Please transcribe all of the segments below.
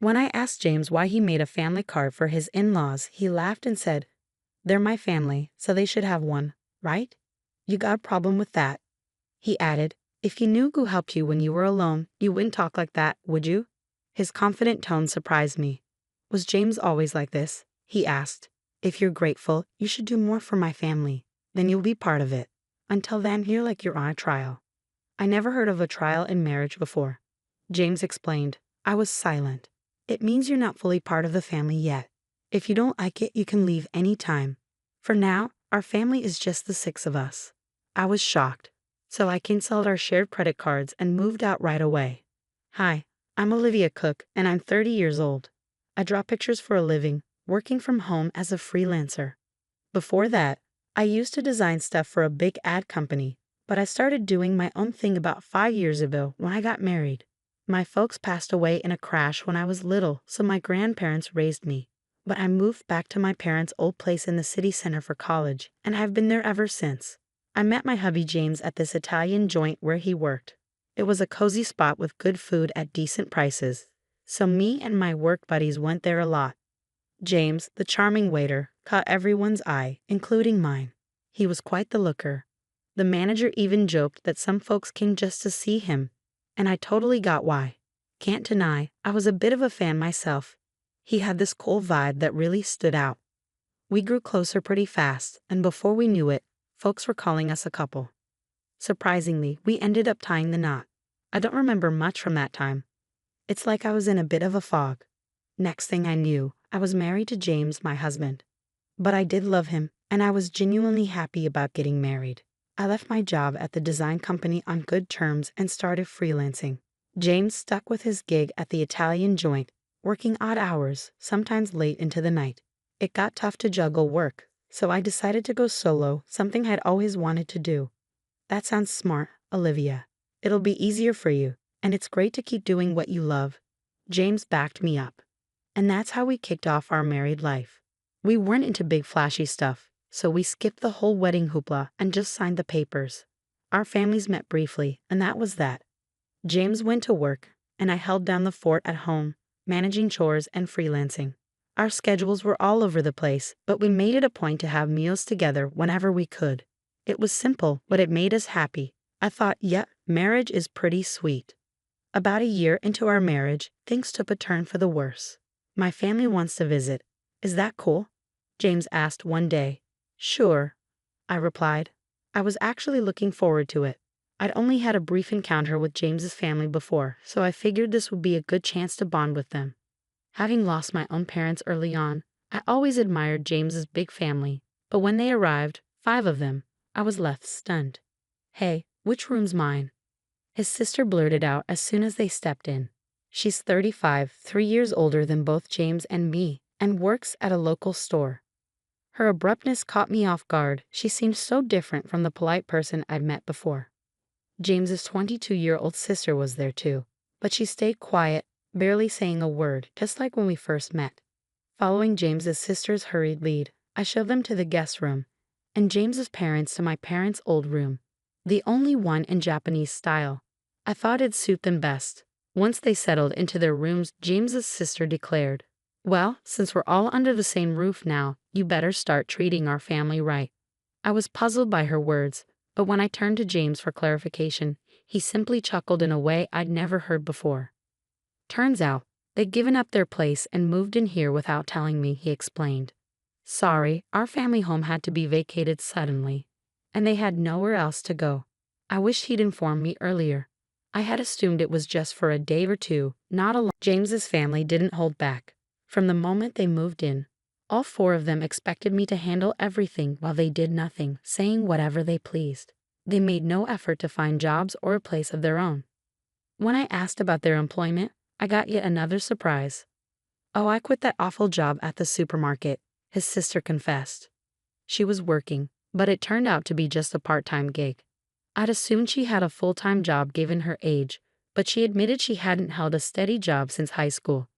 When I asked James why he made a family card for his in-laws, he laughed and said, "They're my family, so they should have one, right? You got a problem with that?" He added, "If you knew who helped you when you were alone, you wouldn't talk like that, would you?" His confident tone surprised me. Was James always like this? He asked. "If you're grateful, you should do more for my family. Then you'll be part of it. Until then, you're like you're on a trial." I never heard of a trial in marriage before. James explained. I was silent. "It means you're not fully part of the family yet. If you don't like it, you can leave any time. For now, our family is just the six of us." I was shocked. So I canceled our shared credit cards and moved out right away. "Hi, I'm Olivia Cook, and I'm 30 years old. I draw pictures for a living, working from home as a freelancer. Before that, I used to design stuff for a big ad company, but I started doing my own thing about 5 years ago when I got married. My folks passed away in a crash when I was little, so my grandparents raised me. But I moved back to my parents' old place in the city center for college, and I've been there ever since. I met my hubby James at this Italian joint where he worked. It was a cozy spot with good food at decent prices, so me and my work buddies went there a lot. James, the charming waiter, caught everyone's eye, including mine. He was quite the looker. The manager even joked that some folks came just to see him, and I totally got why. Can't deny, I was a bit of a fan myself. He had this cool vibe that really stood out. We grew closer pretty fast, and before we knew it, folks were calling us a couple. Surprisingly, we ended up tying the knot. I don't remember much from that time. It's like I was in a bit of a fog. Next thing I knew, I was married to James, my husband. But I did love him, and I was genuinely happy about getting married. I left my job at the design company on good terms and started freelancing. James stuck with his gig at the Italian joint, working odd hours, sometimes late into the night. It got tough to juggle work, so I decided to go solo, something I'd always wanted to do. That sounds smart, Olivia. It'll be easier for you, and it's great to keep doing what you love. James backed me up. And that's how we kicked off our married life. We weren't into big flashy stuff, so we skipped the whole wedding hoopla and just signed the papers. Our families met briefly, and that was that. James went to work, and I held down the fort at home, managing chores and freelancing. Our schedules were all over the place, but we made it a point to have meals together whenever we could. It was simple, but it made us happy. I thought, yep, marriage is pretty sweet. About a year into our marriage, things took a turn for the worse. My family wants to visit. Is that cool? James asked one day. Sure, I replied. I was actually looking forward to it. I'd only had a brief encounter with James's family before, so I figured this would be a good chance to bond with them. Having lost my own parents early on, I always admired James's big family, but when they arrived, 5 of them, I was left stunned. Hey, which room's mine? His sister blurted out as soon as they stepped in. She's 35, 3 years older than both James and me, and works at a local store. Her abruptness caught me off guard. She seemed so different from the polite person I'd met before. James's 22-year-old sister was there too, but she stayed quiet, barely saying a word, just like when we first met. Following James's sister's hurried lead, I showed them to the guest room, and James's parents to my parents' old room, the only one in Japanese style. I thought it'd suit them best. Once they settled into their rooms, James's sister declared, "Well, since we're all under the same roof now, you better start treating our family right." I was puzzled by her words, but when I turned to James for clarification, he simply chuckled in a way I'd never heard before. Turns out, they'd given up their place and moved in here without telling me, he explained. Sorry, our family home had to be vacated suddenly, and they had nowhere else to go. I wish he'd informed me earlier. I had assumed it was just for a day or two, not a long. James's family didn't hold back. From the moment they moved in, all 4 of them expected me to handle everything while they did nothing, saying whatever they pleased. They made no effort to find jobs or a place of their own. When I asked about their employment, I got yet another surprise. "Oh, I quit that awful job at the supermarket," his sister confessed. She was working, but it turned out to be just a part-time gig. I'd assumed she had a full-time job given her age, but she admitted she hadn't held a steady job since high school.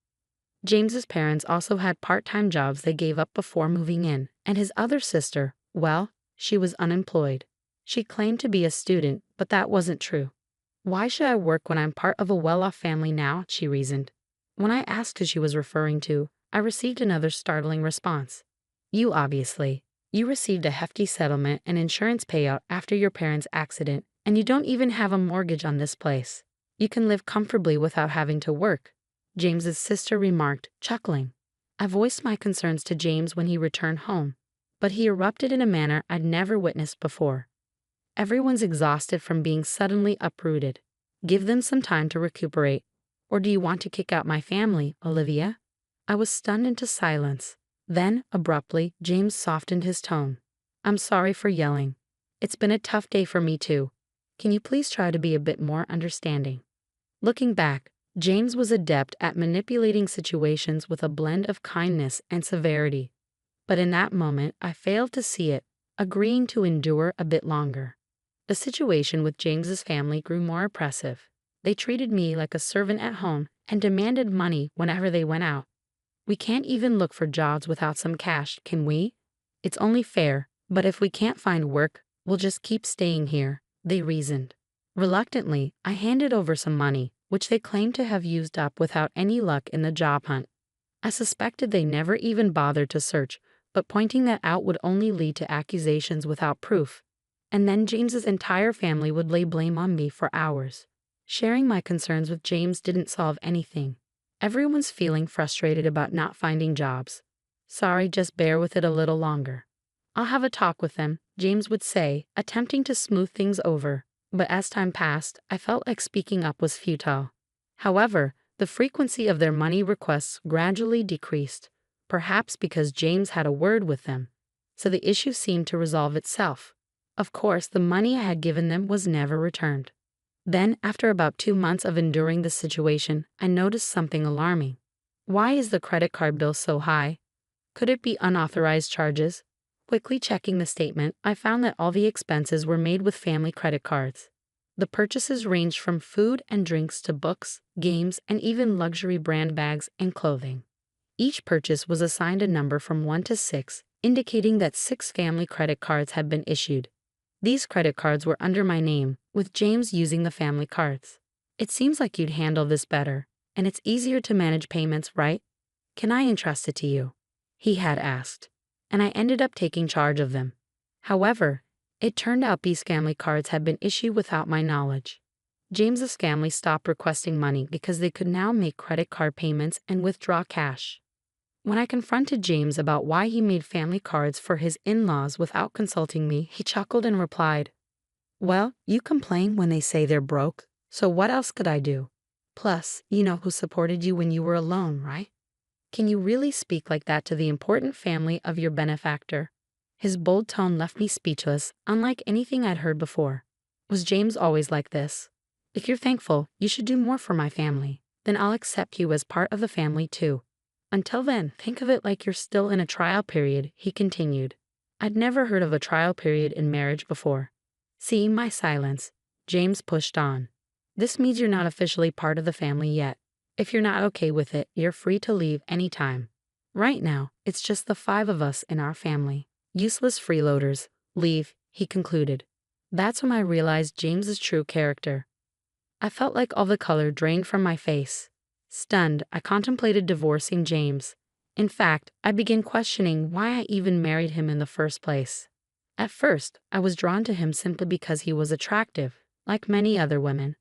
James's parents also had part-time jobs they gave up before moving in, and his other sister, well, she was unemployed. She claimed to be a student, but that wasn't true. "Why should I work when I'm part of a well-off family now?" she reasoned. When I asked who she was referring to, I received another startling response. You obviously. You received a hefty settlement and insurance payout after your parents' accident, and you don't even have a mortgage on this place. You can live comfortably without having to work, James's sister remarked, chuckling. I voiced my concerns to James when he returned home, but he erupted in a manner I'd never witnessed before. Everyone's exhausted from being suddenly uprooted. Give them some time to recuperate. Or do you want to kick out my family, Olivia? I was stunned into silence. Then, abruptly, James softened his tone. I'm sorry for yelling. It's been a tough day for me too. Can you please try to be a bit more understanding? Looking back, James was adept at manipulating situations with a blend of kindness and severity. But in that moment, I failed to see it, agreeing to endure a bit longer. The situation with James's family grew more oppressive. They treated me like a servant at home and demanded money whenever they went out. We can't even look for jobs without some cash, can we? It's only fair, but if we can't find work, we'll just keep staying here, they reasoned. Reluctantly, I handed over some money, which they claimed to have used up without any luck in the job hunt. I suspected they never even bothered to search, but pointing that out would only lead to accusations without proof. And then James's entire family would lay blame on me for hours. Sharing my concerns with James didn't solve anything. Everyone's feeling frustrated about not finding jobs. Sorry, just bear with it a little longer. I'll have a talk with them, James would say, attempting to smooth things over. But as time passed, I felt like speaking up was futile. However, the frequency of their money requests gradually decreased, perhaps because James had a word with them. So the issue seemed to resolve itself. Of course, the money I had given them was never returned. Then, after about 2 months of enduring the situation, I noticed something alarming. Why is the credit card bill so high? Could it be unauthorized charges? Quickly checking the statement, I found that all the expenses were made with family credit cards. The purchases ranged from food and drinks to books, games, and even luxury brand bags and clothing. Each purchase was assigned a number from 1 to 6, indicating that 6 family credit cards had been issued. These credit cards were under my name, with James using the family cards. It seems like you'd handle this better, and it's easier to manage payments, right? Can I entrust it to you? He had asked, and I ended up taking charge of them. However, it turned out these family cards had been issued without my knowledge. James's family stopped requesting money because they could now make credit card payments and withdraw cash. When I confronted James about why he made family cards for his in-laws without consulting me, he chuckled and replied, well, you complain when they say they're broke, so what else could I do? Plus, you know who supported you when you were alone, right? Can you really speak like that to the important family of your benefactor? His bold tone left me speechless, unlike anything I'd heard before. Was James always like this? If you're thankful, you should do more for my family. Then I'll accept you as part of the family too. Until then, think of it like you're still in a trial period, he continued. I'd never heard of a trial period in marriage before. Seeing my silence, James pushed on. This means you're not officially part of the family yet. If you're not okay with it, you're free to leave anytime. Right now, it's just the 5 of us in our family. Useless freeloaders. Leave, he concluded. That's when I realized James's true character. I felt like all the color drained from my face. Stunned, I contemplated divorcing James. In fact, I began questioning why I even married him in the first place. At first, I was drawn to him simply because he was attractive, like many other women.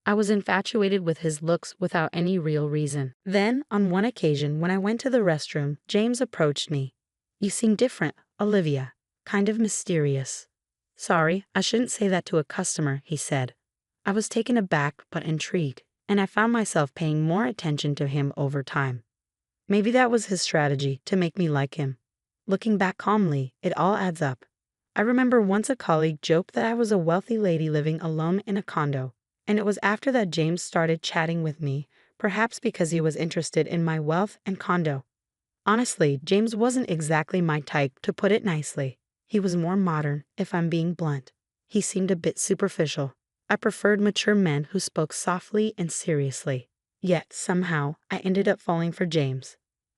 I was infatuated with his looks without any real reason. Then, on one occasion when I went to the restroom, James approached me. You seem different, Olivia. Kind of mysterious. Sorry, I shouldn't say that to a customer, he said. I was taken aback but intrigued, and I found myself paying more attention to him over time. Maybe that was his strategy to make me like him. Looking back calmly, it all adds up. I remember once a colleague joked that I was a wealthy lady living alone in a condo, and it was after that James started chatting with me, perhaps because he was interested in my wealth and condo. Honestly, James wasn't exactly my type, to put it nicely. He was more modern, if I'm being blunt. He seemed a bit superficial. I preferred mature men who spoke softly and seriously. Yet, somehow, I ended up falling for James.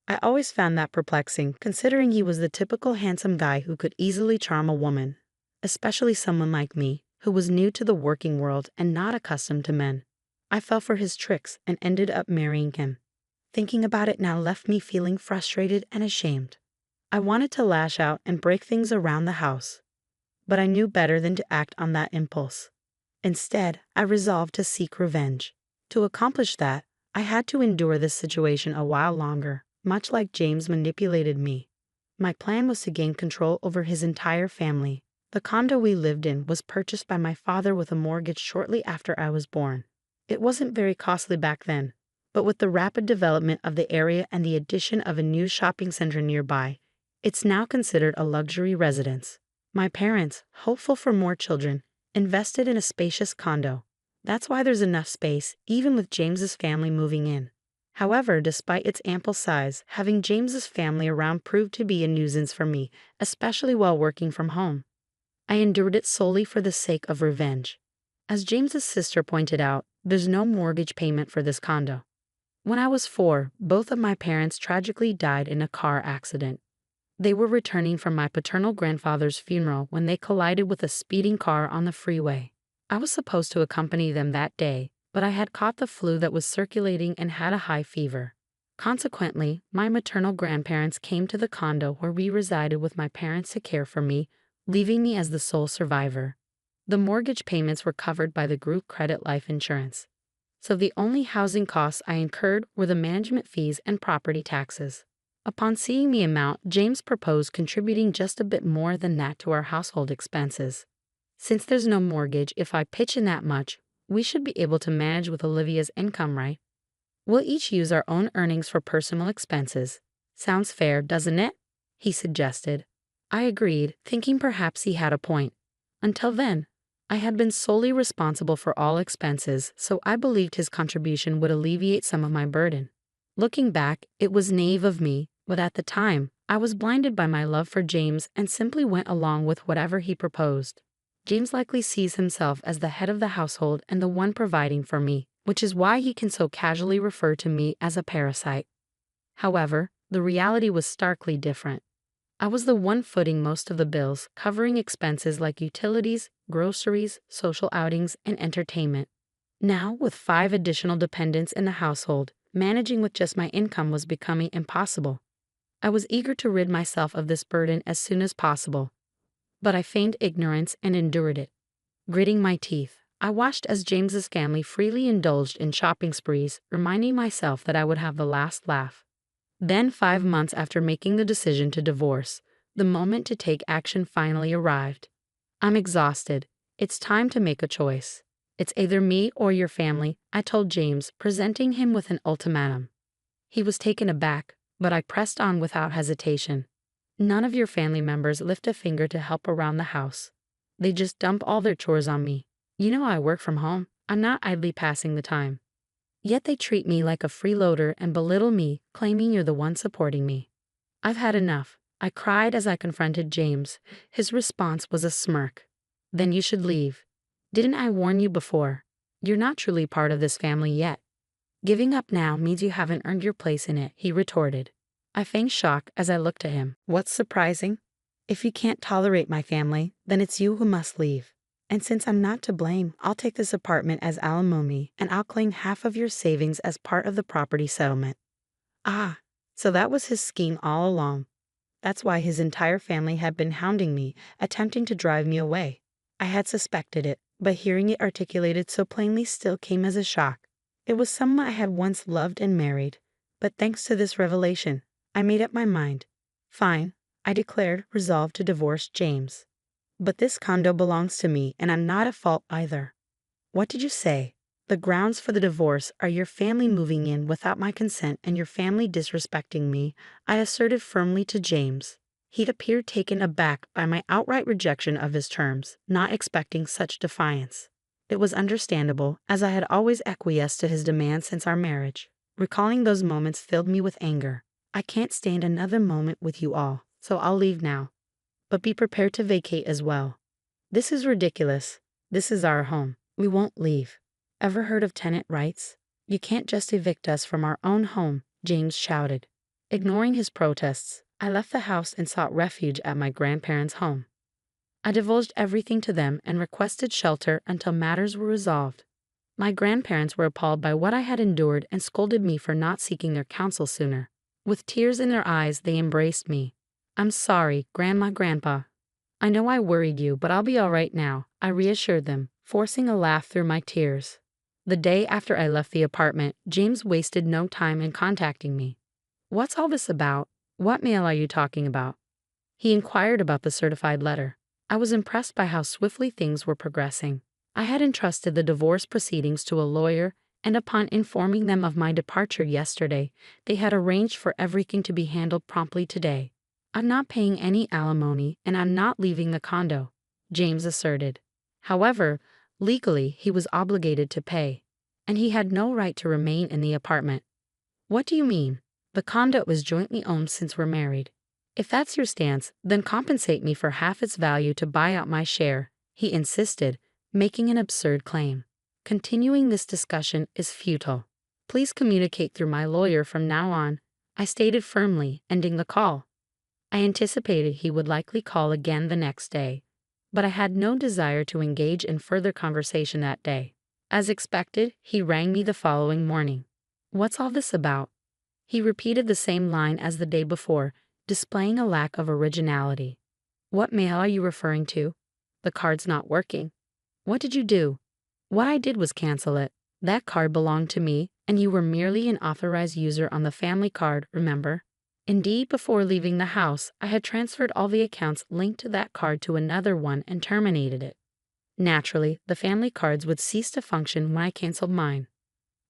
I always found that perplexing, considering he was the typical handsome guy who could easily charm a woman, especially someone like me, who was new to the working world and not accustomed to men. I fell for his tricks and ended up marrying him. Thinking about it now left me feeling frustrated and ashamed. I wanted to lash out and break things around the house, but I knew better than to act on that impulse. Instead, I resolved to seek revenge. To accomplish that, I had to endure this situation a while longer, much like James manipulated me. My plan was to gain control over his entire family. The condo we lived in was purchased by my father with a mortgage shortly after I was born. It wasn't very costly back then, but with the rapid development of the area and the addition of a new shopping center nearby, it's now considered a luxury residence. My parents, hopeful for more children, invested in a spacious condo. That's why there's enough space, even with James's family moving in. However, despite its ample size, having James's family around proved to be a nuisance for me, especially while working from home. I endured it solely for the sake of revenge. As James's sister pointed out, there's no mortgage payment for this condo. When I was 4, both of my parents tragically died in a car accident. They were returning from my paternal grandfather's funeral when they collided with a speeding car on the freeway. I was supposed to accompany them that day, but I had caught the flu that was circulating and had a high fever. Consequently, my maternal grandparents came to the condo where we resided with my parents to care for me, leaving me as the sole survivor. The mortgage payments were covered by the group credit life insurance, so the only housing costs I incurred were the management fees and property taxes. Upon seeing the amount, James proposed contributing just a bit more than that to our household expenses. Since there's no mortgage, if I pitch in that much, we should be able to manage with Olivia's income, right? We'll each use our own earnings for personal expenses. Sounds fair, doesn't it? He suggested. I agreed, thinking perhaps he had a point. Until then, I had been solely responsible for all expenses, so I believed his contribution would alleviate some of my burden. Looking back, it was naive of me, but at the time, I was blinded by my love for James and simply went along with whatever he proposed. James likely sees himself as the head of the household and the one providing for me, which is why he can so casually refer to me as a parasite. However, the reality was starkly different. I was the one footing most of the bills, covering expenses like utilities, groceries, social outings, and entertainment. Now, with 5 additional dependents in the household, managing with just my income was becoming impossible. I was eager to rid myself of this burden as soon as possible, but I feigned ignorance and endured it. Gritting my teeth, I watched as James's family freely indulged in shopping sprees, reminding myself that I would have the last laugh. Then, 5 months after making the decision to divorce, the moment to take action finally arrived. I'm exhausted. It's time to make a choice. It's either me or your family, I told James, presenting him with an ultimatum. He was taken aback, but I pressed on without hesitation. None of your family members lift a finger to help around the house. They just dump all their chores on me. You know I work from home. I'm not idly passing the time. Yet they treat me like a freeloader and belittle me, claiming you're the one supporting me. I've had enough. I cried as I confronted James. His response was a smirk. Then you should leave. Didn't I warn you before? You're not truly part of this family yet. Giving up now means you haven't earned your place in it, he retorted. I feigned shock as I looked at him. What's surprising? If you can't tolerate my family, then it's you who must leave. And since I'm not to blame, I'll take this apartment as alimony and I'll claim half of your savings as part of the property settlement. Ah, so that was his scheme all along. That's why his entire family had been hounding me, attempting to drive me away. I had suspected it, but hearing it articulated so plainly still came as a shock. It was someone I had once loved and married, but thanks to this revelation, I made up my mind. Fine, I declared, resolved to divorce James. But this condo belongs to me, and I'm not at fault either. What did you say? The grounds for the divorce are your family moving in without my consent and your family disrespecting me, I asserted firmly to James. He'd appeared taken aback by my outright rejection of his terms, not expecting such defiance. It was understandable, as I had always acquiesced to his demands since our marriage. Recalling those moments filled me with anger. I can't stand another moment with you all, so I'll leave now. But be prepared to vacate as well. This is ridiculous. This is our home. We won't leave. Ever heard of tenant rights? You can't just evict us from our own home, James shouted. Ignoring his protests, I left the house and sought refuge at my grandparents' home. I divulged everything to them and requested shelter until matters were resolved. My grandparents were appalled by what I had endured and scolded me for not seeking their counsel sooner. With tears in their eyes, they embraced me. "I'm sorry, Grandma, Grandpa. I know I worried you, but I'll be all right now," I reassured them, forcing a laugh through my tears. The day after I left the apartment, James wasted no time in contacting me. "What's all this about? What mail are you talking about?" He inquired about the certified letter. I was impressed by how swiftly things were progressing. I had entrusted the divorce proceedings to a lawyer, and upon informing them of my departure yesterday, they had arranged for everything to be handled promptly today. "I'm not paying any alimony, and I'm not leaving the condo," James asserted. However, legally he was obligated to pay, and he had no right to remain in the apartment. "What do you mean? The condo is jointly owned since we're married. If that's your stance, then compensate me for half its value to buy out my share," he insisted, making an absurd claim. "Continuing this discussion is futile. Please communicate through my lawyer from now on," I stated firmly, ending the call. I anticipated he would likely call again the next day, but I had no desire to engage in further conversation that day. As expected, he rang me the following morning. "What's all this about?" He repeated the same line as the day before, displaying a lack of originality. "What mail are you referring to? The card's not working." "What did you do?" "What I did was cancel it. That card belonged to me, and you were merely an authorized user on the family card, remember?" Indeed, before leaving the house, I had transferred all the accounts linked to that card to another one and terminated it. Naturally, the family cards would cease to function when I canceled mine.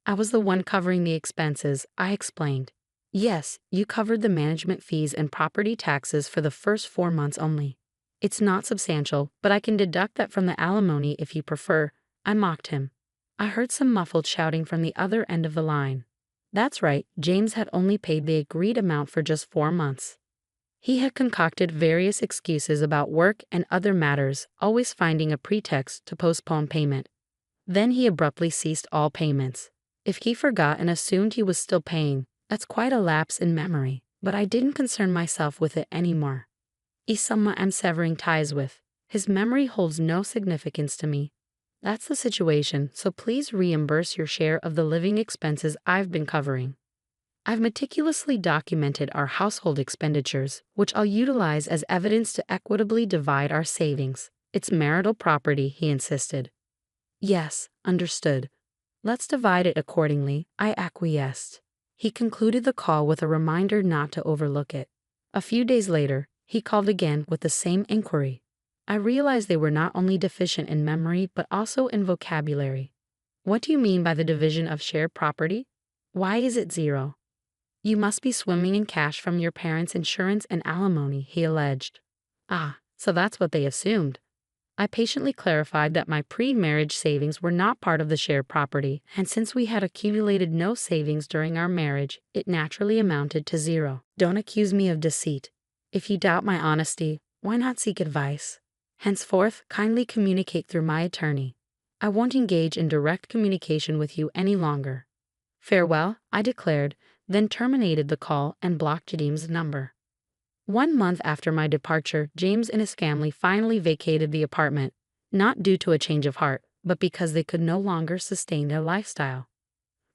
"I was the one covering the expenses," I explained. "Yes, you covered the management fees and property taxes for the first 4 months only. It's not substantial, but I can deduct that from the alimony if you prefer," I mocked him. I heard some muffled shouting from the other end of the line. That's right, James had only paid the agreed amount for just 4 months. He had concocted various excuses about work and other matters, always finding a pretext to postpone payment. Then he abruptly ceased all payments. If he forgot and assumed he was still paying, that's quite a lapse in memory, but I didn't concern myself with it anymore. He's someone I'm severing ties with. His memory holds no significance to me. That's the situation, so please reimburse your share of the living expenses I've been covering. I've meticulously documented our household expenditures, which I'll utilize as evidence to equitably divide our savings. It's marital property, he insisted. "Yes, understood. Let's divide it accordingly," I acquiesced. He concluded the call with a reminder not to overlook it. A few days later, he called again with the same inquiry. I realized they were not only deficient in memory but also in vocabulary. "What do you mean by the division of shared property? Why is it 0? You must be swimming in cash from your parents' insurance and alimony," he alleged. "Ah, so that's what they assumed." I patiently clarified that my pre-marriage savings were not part of the shared property, and since we had accumulated no savings during our marriage, it naturally amounted to 0. "Don't accuse me of deceit. If you doubt my honesty, why not seek advice? Henceforth, kindly communicate through my attorney. I won't engage in direct communication with you any longer. Farewell," I declared, then terminated the call and blocked James' number. 1 month after my departure, James and his family finally vacated the apartment, not due to a change of heart, but because they could no longer sustain their lifestyle.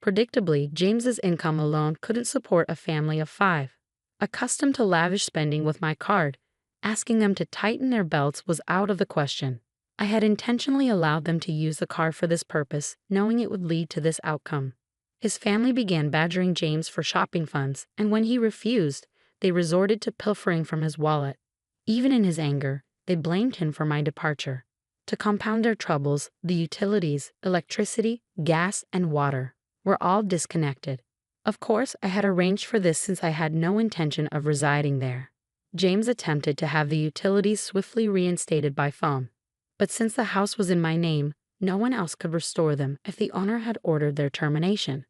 Predictably, James's income alone couldn't support a family of 5. Accustomed to lavish spending with my card, asking them to tighten their belts was out of the question. I had intentionally allowed them to use the card for this purpose, knowing it would lead to this outcome. His family began badgering James for shopping funds, and when he refused, they resorted to pilfering from his wallet. Even in his anger, they blamed him for my departure. To compound their troubles, the utilities, electricity, gas, and water, were all disconnected. Of course, I had arranged for this since I had no intention of residing there. James attempted to have the utilities swiftly reinstated by phone, but since the house was in my name, no one else could restore them if the owner had ordered their termination.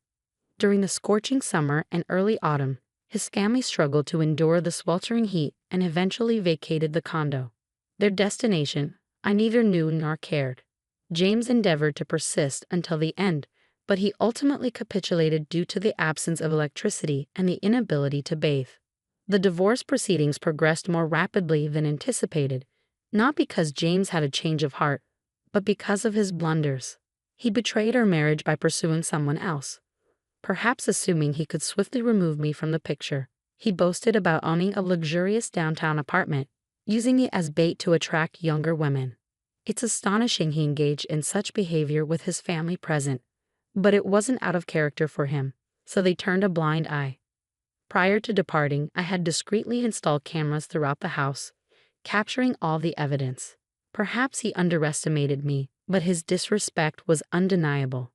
During the scorching summer and early autumn, his family struggled to endure the sweltering heat and eventually vacated the condo. Their destination, I neither knew nor cared. James endeavored to persist until the end, but he ultimately capitulated due to the absence of electricity and the inability to bathe. The divorce proceedings progressed more rapidly than anticipated, not because James had a change of heart, but because of his blunders. He betrayed our marriage by pursuing someone else. Perhaps assuming he could swiftly remove me from the picture, he boasted about owning a luxurious downtown apartment, using it as bait to attract younger women. It's astonishing he engaged in such behavior with his family present, but it wasn't out of character for him, so they turned a blind eye. Prior to departing, I had discreetly installed cameras throughout the house, capturing all the evidence. Perhaps he underestimated me, but his disrespect was undeniable.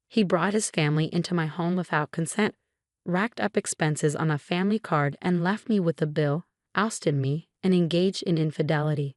He brought his family into my home without consent, racked up expenses on a family card, and left me with a bill, ousted me, and engaged in infidelity.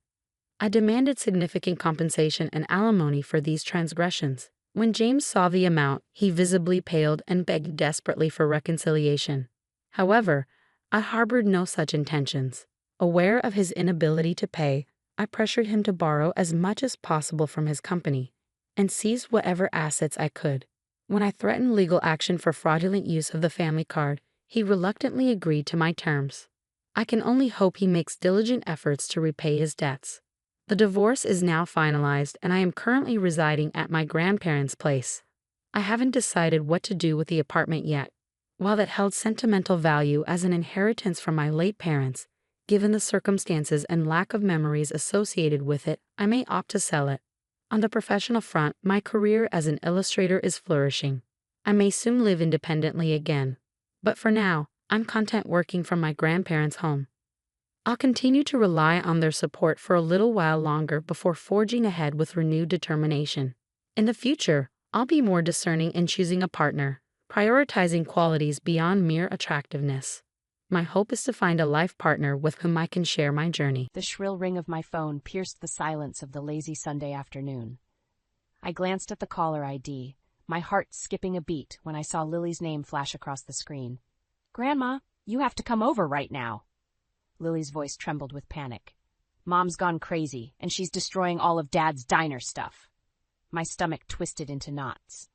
I demanded significant compensation and alimony for these transgressions. When James saw the amount, he visibly paled and begged desperately for reconciliation. However, I harbored no such intentions. Aware of his inability to pay, I pressured him to borrow as much as possible from his company and seized whatever assets I could. When I threatened legal action for fraudulent use of the family card, he reluctantly agreed to my terms. I can only hope he makes diligent efforts to repay his debts. The divorce is now finalized, and I am currently residing at my grandparents' place. I haven't decided what to do with the apartment yet. While it held sentimental value as an inheritance from my late parents, given the circumstances and lack of memories associated with it, I may opt to sell it. On the professional front, my career as an illustrator is flourishing. I may soon live independently again. But for now, I'm content working from my grandparents' home. I'll continue to rely on their support for a little while longer before forging ahead with renewed determination. In the future, I'll be more discerning in choosing a partner, prioritizing qualities beyond mere attractiveness. My hope is to find a life partner with whom I can share my journey. The shrill ring of my phone pierced the silence of the lazy Sunday afternoon. I glanced at the caller ID, my heart skipping a beat when I saw Lily's name flash across the screen. "Grandma, you have to come over right now." Lily's voice trembled with panic. "Mom's gone crazy, and she's destroying all of Dad's diner stuff." My stomach twisted into knots.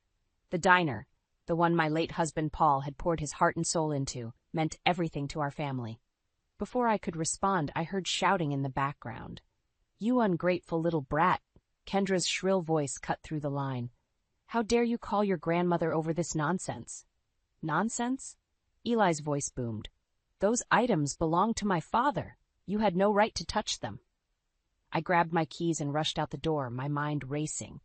The diner, the one my late husband Paul had poured his heart and soul into, meant everything to our family. Before I could respond, I heard shouting in the background. "You ungrateful little brat!" Kendra's shrill voice cut through the line. "How dare you call your grandmother over this nonsense?" "Nonsense?" Eli's voice boomed. "Those items belong to my father. You had no right to touch them." I grabbed my keys and rushed out the door, my mind racing.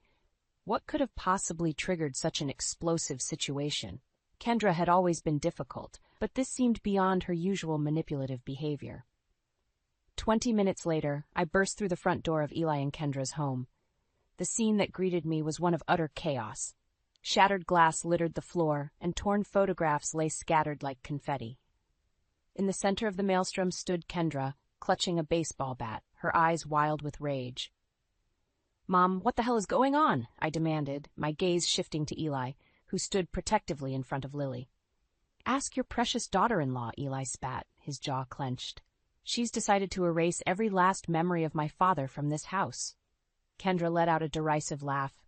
What could have possibly triggered such an explosive situation? Kendra had always been difficult, but this seemed beyond her usual manipulative behavior. 20 minutes later, I burst through the front door of Eli and Kendra's home. The scene that greeted me was one of utter chaos. Shattered glass littered the floor, and torn photographs lay scattered like confetti. In the center of the maelstrom stood Kendra, clutching a baseball bat, her eyes wild with rage. "Mom, what the hell is going on?" I demanded, my gaze shifting to Eli, who stood protectively in front of Lily. "Ask your precious daughter-in-law," Eli spat, his jaw clenched. "She's decided to erase every last memory of my father from this house." Kendra let out a derisive laugh.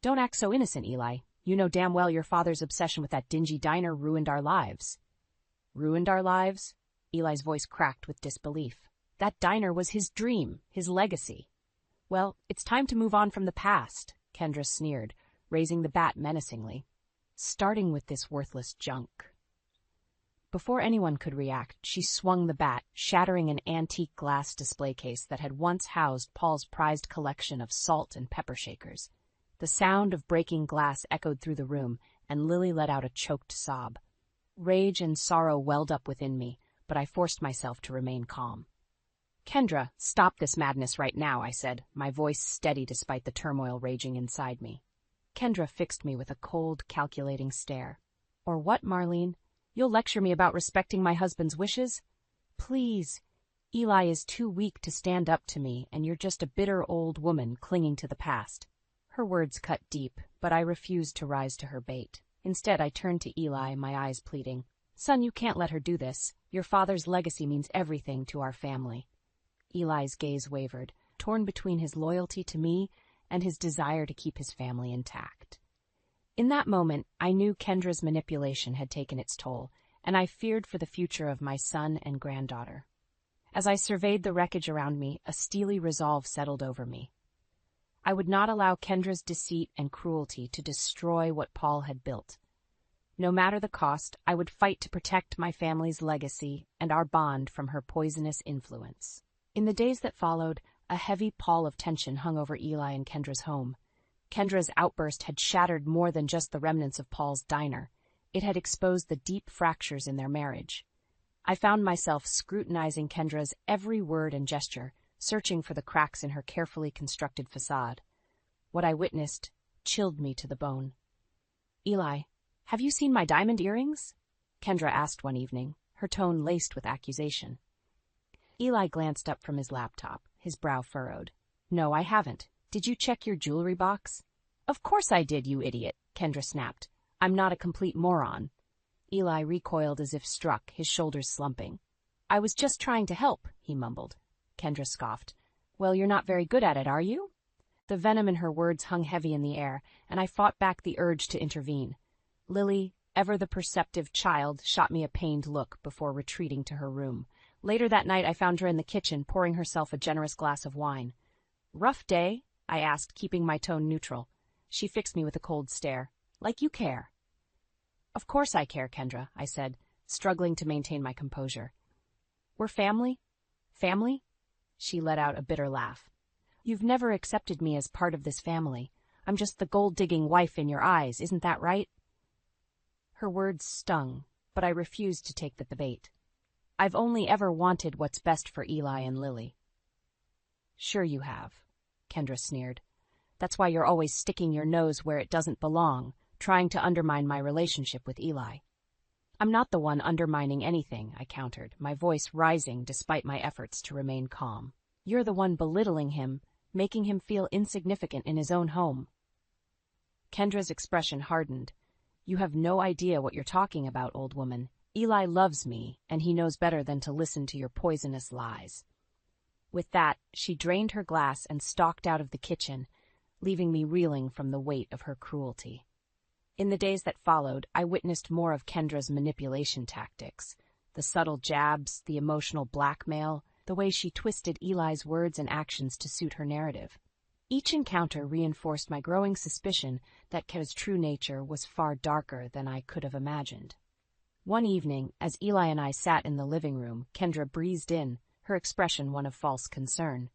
"Don't act so innocent, Eli. You know damn well your father's obsession with that dingy diner ruined our lives." "Ruined our lives?" Eli's voice cracked with disbelief. "That diner was his dream, his legacy." "Well, it's time to move on from the past," Kendra sneered, raising the bat menacingly. "Starting with this worthless junk." Before anyone could react, she swung the bat, shattering an antique glass display case that had once housed Paul's prized collection of salt and pepper shakers. The sound of breaking glass echoed through the room, and Lily let out a choked sob. Rage and sorrow welled up within me, but I forced myself to remain calm. "Kendra, stop this madness right now," I said, my voice steady despite the turmoil raging inside me. Kendra fixed me with a cold, calculating stare. "Or what, Marlene? You'll lecture me about respecting my husband's wishes? Please. Eli is too weak to stand up to me, and you're just a bitter old woman clinging to the past." Her words cut deep, but I refused to rise to her bait. Instead, I turned to Eli, my eyes pleading. "Son, you can't let her do this. Your father's legacy means everything to our family." Eli's gaze wavered, torn between his loyalty to me and his desire to keep his family intact. In that moment, I knew Kendra's manipulation had taken its toll, and I feared for the future of my son and granddaughter. As I surveyed the wreckage around me, a steely resolve settled over me. I would not allow Kendra's deceit and cruelty to destroy what Paul had built. No matter the cost, I would fight to protect my family's legacy and our bond from her poisonous influence. In the days that followed, a heavy pall of tension hung over Eli and Kendra's home. Kendra's outburst had shattered more than just the remnants of Paul's diner. It had exposed the deep fractures in their marriage. I found myself scrutinizing Kendra's every word and gesture, searching for the cracks in her carefully constructed facade. What I witnessed chilled me to the bone. "Eli, have you seen my diamond earrings?" Kendra asked one evening, her tone laced with accusation. Eli glanced up from his laptop, his brow furrowed. "No, I haven't. Did you check your jewelry box?" "Of course I did, you idiot," Kendra snapped. "I'm not a complete moron." Eli recoiled as if struck, his shoulders slumping. "I was just trying to help," he mumbled. Kendra scoffed. "Well, you're not very good at it, are you?" The venom in her words hung heavy in the air, and I fought back the urge to intervene. Lily, ever the perceptive child, shot me a pained look before retreating to her room. Later that night I found her in the kitchen, pouring herself a generous glass of wine. "Rough day?" I asked, keeping my tone neutral. She fixed me with a cold stare. "Like you care." "Of course I care, Kendra," I said, struggling to maintain my composure. "We're family? Family?" She let out a bitter laugh. "You've never accepted me as part of this family. I'm just the gold-digging wife in your eyes, isn't that right?" Her words stung, but I refused to take the bait. "I've only ever wanted what's best for Eli and Lily." "Sure you have," Kendra sneered. "That's why you're always sticking your nose where it doesn't belong, trying to undermine my relationship with Eli." "I'm not the one undermining anything," I countered, my voice rising despite my efforts to remain calm. "You're the one belittling him, making him feel insignificant in his own home." Kendra's expression hardened. "You have no idea what you're talking about, old woman. Eli loves me, and he knows better than to listen to your poisonous lies." With that, she drained her glass and stalked out of the kitchen, leaving me reeling from the weight of her cruelty. In the days that followed, I witnessed more of Kendra's manipulation tactics. The subtle jabs, the emotional blackmail, the way she twisted Eli's words and actions to suit her narrative. Each encounter reinforced my growing suspicion that Kendra's true nature was far darker than I could have imagined. One evening, as Eli and I sat in the living room, Kendra breezed in, her expression one of false concern.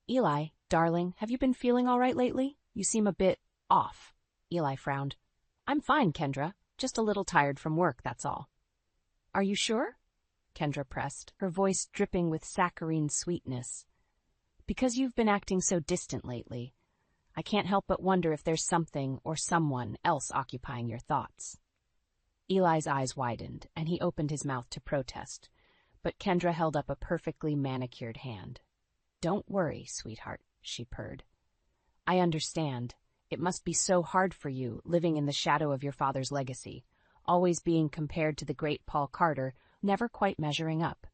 "Eli, darling, have you been feeling all right lately? You seem a bit off." Eli frowned. "I'm fine, Kendra. Just a little tired from work, that's all." "Are you sure?" Kendra pressed, her voice dripping with saccharine sweetness. "Because you've been acting so distant lately. I can't help but wonder if there's something or someone else occupying your thoughts." Eli's eyes widened, and he opened his mouth to protest, but Kendra held up a perfectly manicured hand. "Don't worry, sweetheart," she purred. "I understand. It must be so hard for you, living in the shadow of your father's legacy, always being compared to the great Paul Carter, never quite measuring up."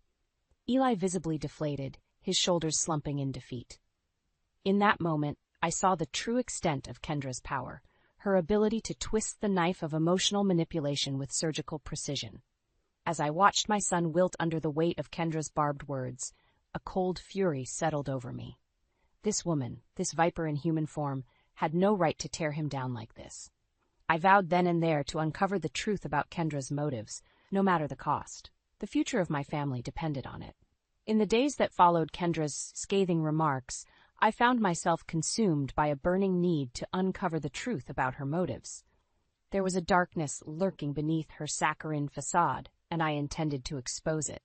Eli visibly deflated, his shoulders slumping in defeat. In that moment, I saw the true extent of Kendra's power, her ability to twist the knife of emotional manipulation with surgical precision. As I watched my son wilt under the weight of Kendra's barbed words, a cold fury settled over me. This woman, this viper in human form, had no right to tear him down like this. I vowed then and there to uncover the truth about Kendra's motives, no matter the cost. The future of my family depended on it. In the days that followed Kendra's scathing remarks, I found myself consumed by a burning need to uncover the truth about her motives. There was a darkness lurking beneath her saccharine facade, and I intended to expose it.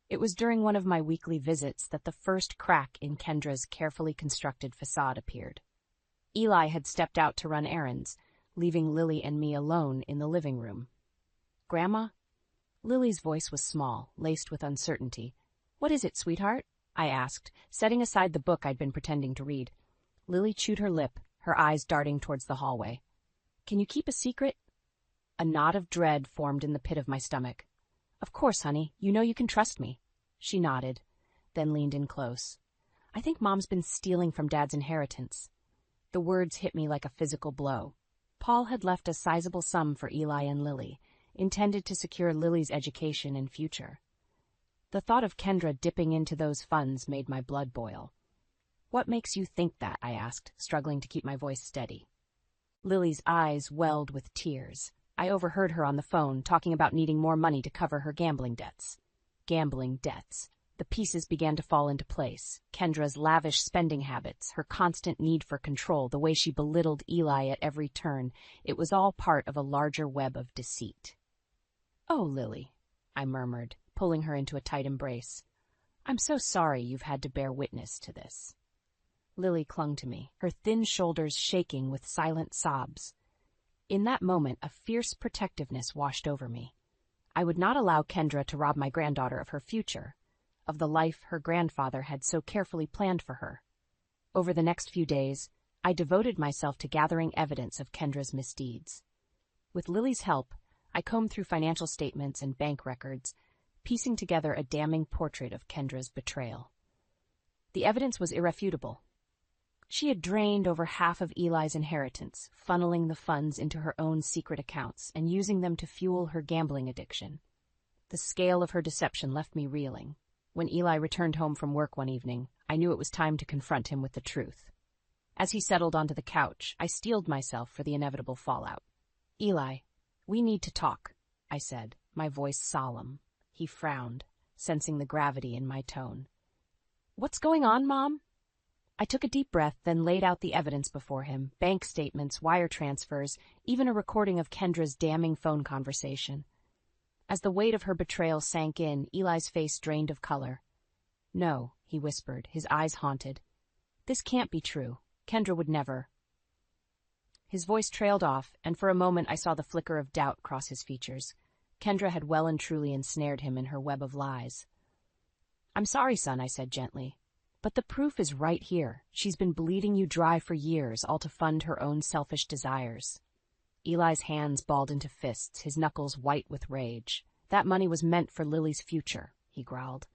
It was during one of my weekly visits that the first crack in Kendra's carefully constructed facade appeared. Eli had stepped out to run errands, leaving Lily and me alone in the living room. "Grandma?" Lily's voice was small, laced with uncertainty. "What is it, sweetheart?" I asked, setting aside the book I'd been pretending to read. Lily chewed her lip, her eyes darting towards the hallway. "Can you keep a secret?" A knot of dread formed in the pit of my stomach. "Of course, honey. You know you can trust me." She nodded, then leaned in close. "I think Mom's been stealing from Dad's inheritance." The words hit me like a physical blow. Paul had left a sizable sum for Eli and Lily, intended to secure Lily's education and future. The thought of Kendra dipping into those funds made my blood boil. What makes you think that? I asked, struggling to keep my voice steady. Lily's eyes welled with tears. I overheard her on the phone, talking about needing more money to cover her gambling debts. Gambling debts. The pieces began to fall into place. Kendra's lavish spending habits, her constant need for control, the way she belittled Eli at every turn. It was all part of a larger web of deceit. "Oh, Lily," I murmured, pulling her into a tight embrace. "I'm so sorry you've had to bear witness to this." Lily clung to me, her thin shoulders shaking with silent sobs. In that moment, a fierce protectiveness washed over me. I would not allow Kendra to rob my granddaughter of her future, of the life her grandfather had so carefully planned for her. Over the next few days, I devoted myself to gathering evidence of Kendra's misdeeds. With Lily's help, I combed through financial statements and bank records, piecing together a damning portrait of Kendra's betrayal. The evidence was irrefutable. She had drained over half of Eli's inheritance, funneling the funds into her own secret accounts and using them to fuel her gambling addiction. The scale of her deception left me reeling. When Eli returned home from work one evening, I knew it was time to confront him with the truth. As he settled onto the couch, I steeled myself for the inevitable fallout. "Eli, we need to talk," I said, my voice solemn. He frowned, sensing the gravity in my tone. "What's going on, Mom?" I took a deep breath, then laid out the evidence before him, bank statements, wire transfers, even a recording of Kendra's damning phone conversation. As the weight of her betrayal sank in, Eli's face drained of color. "No," he whispered, his eyes haunted. "This can't be true. Kendra would never." His voice trailed off, and for a moment I saw the flicker of doubt cross his features. Kendra had well and truly ensnared him in her web of lies. "I'm sorry, son," I said gently. "But the proof is right here. She's been bleeding you dry for years, all to fund her own selfish desires." Eli's hands balled into fists, his knuckles white with rage. "That money was meant for Lily's future," he growled.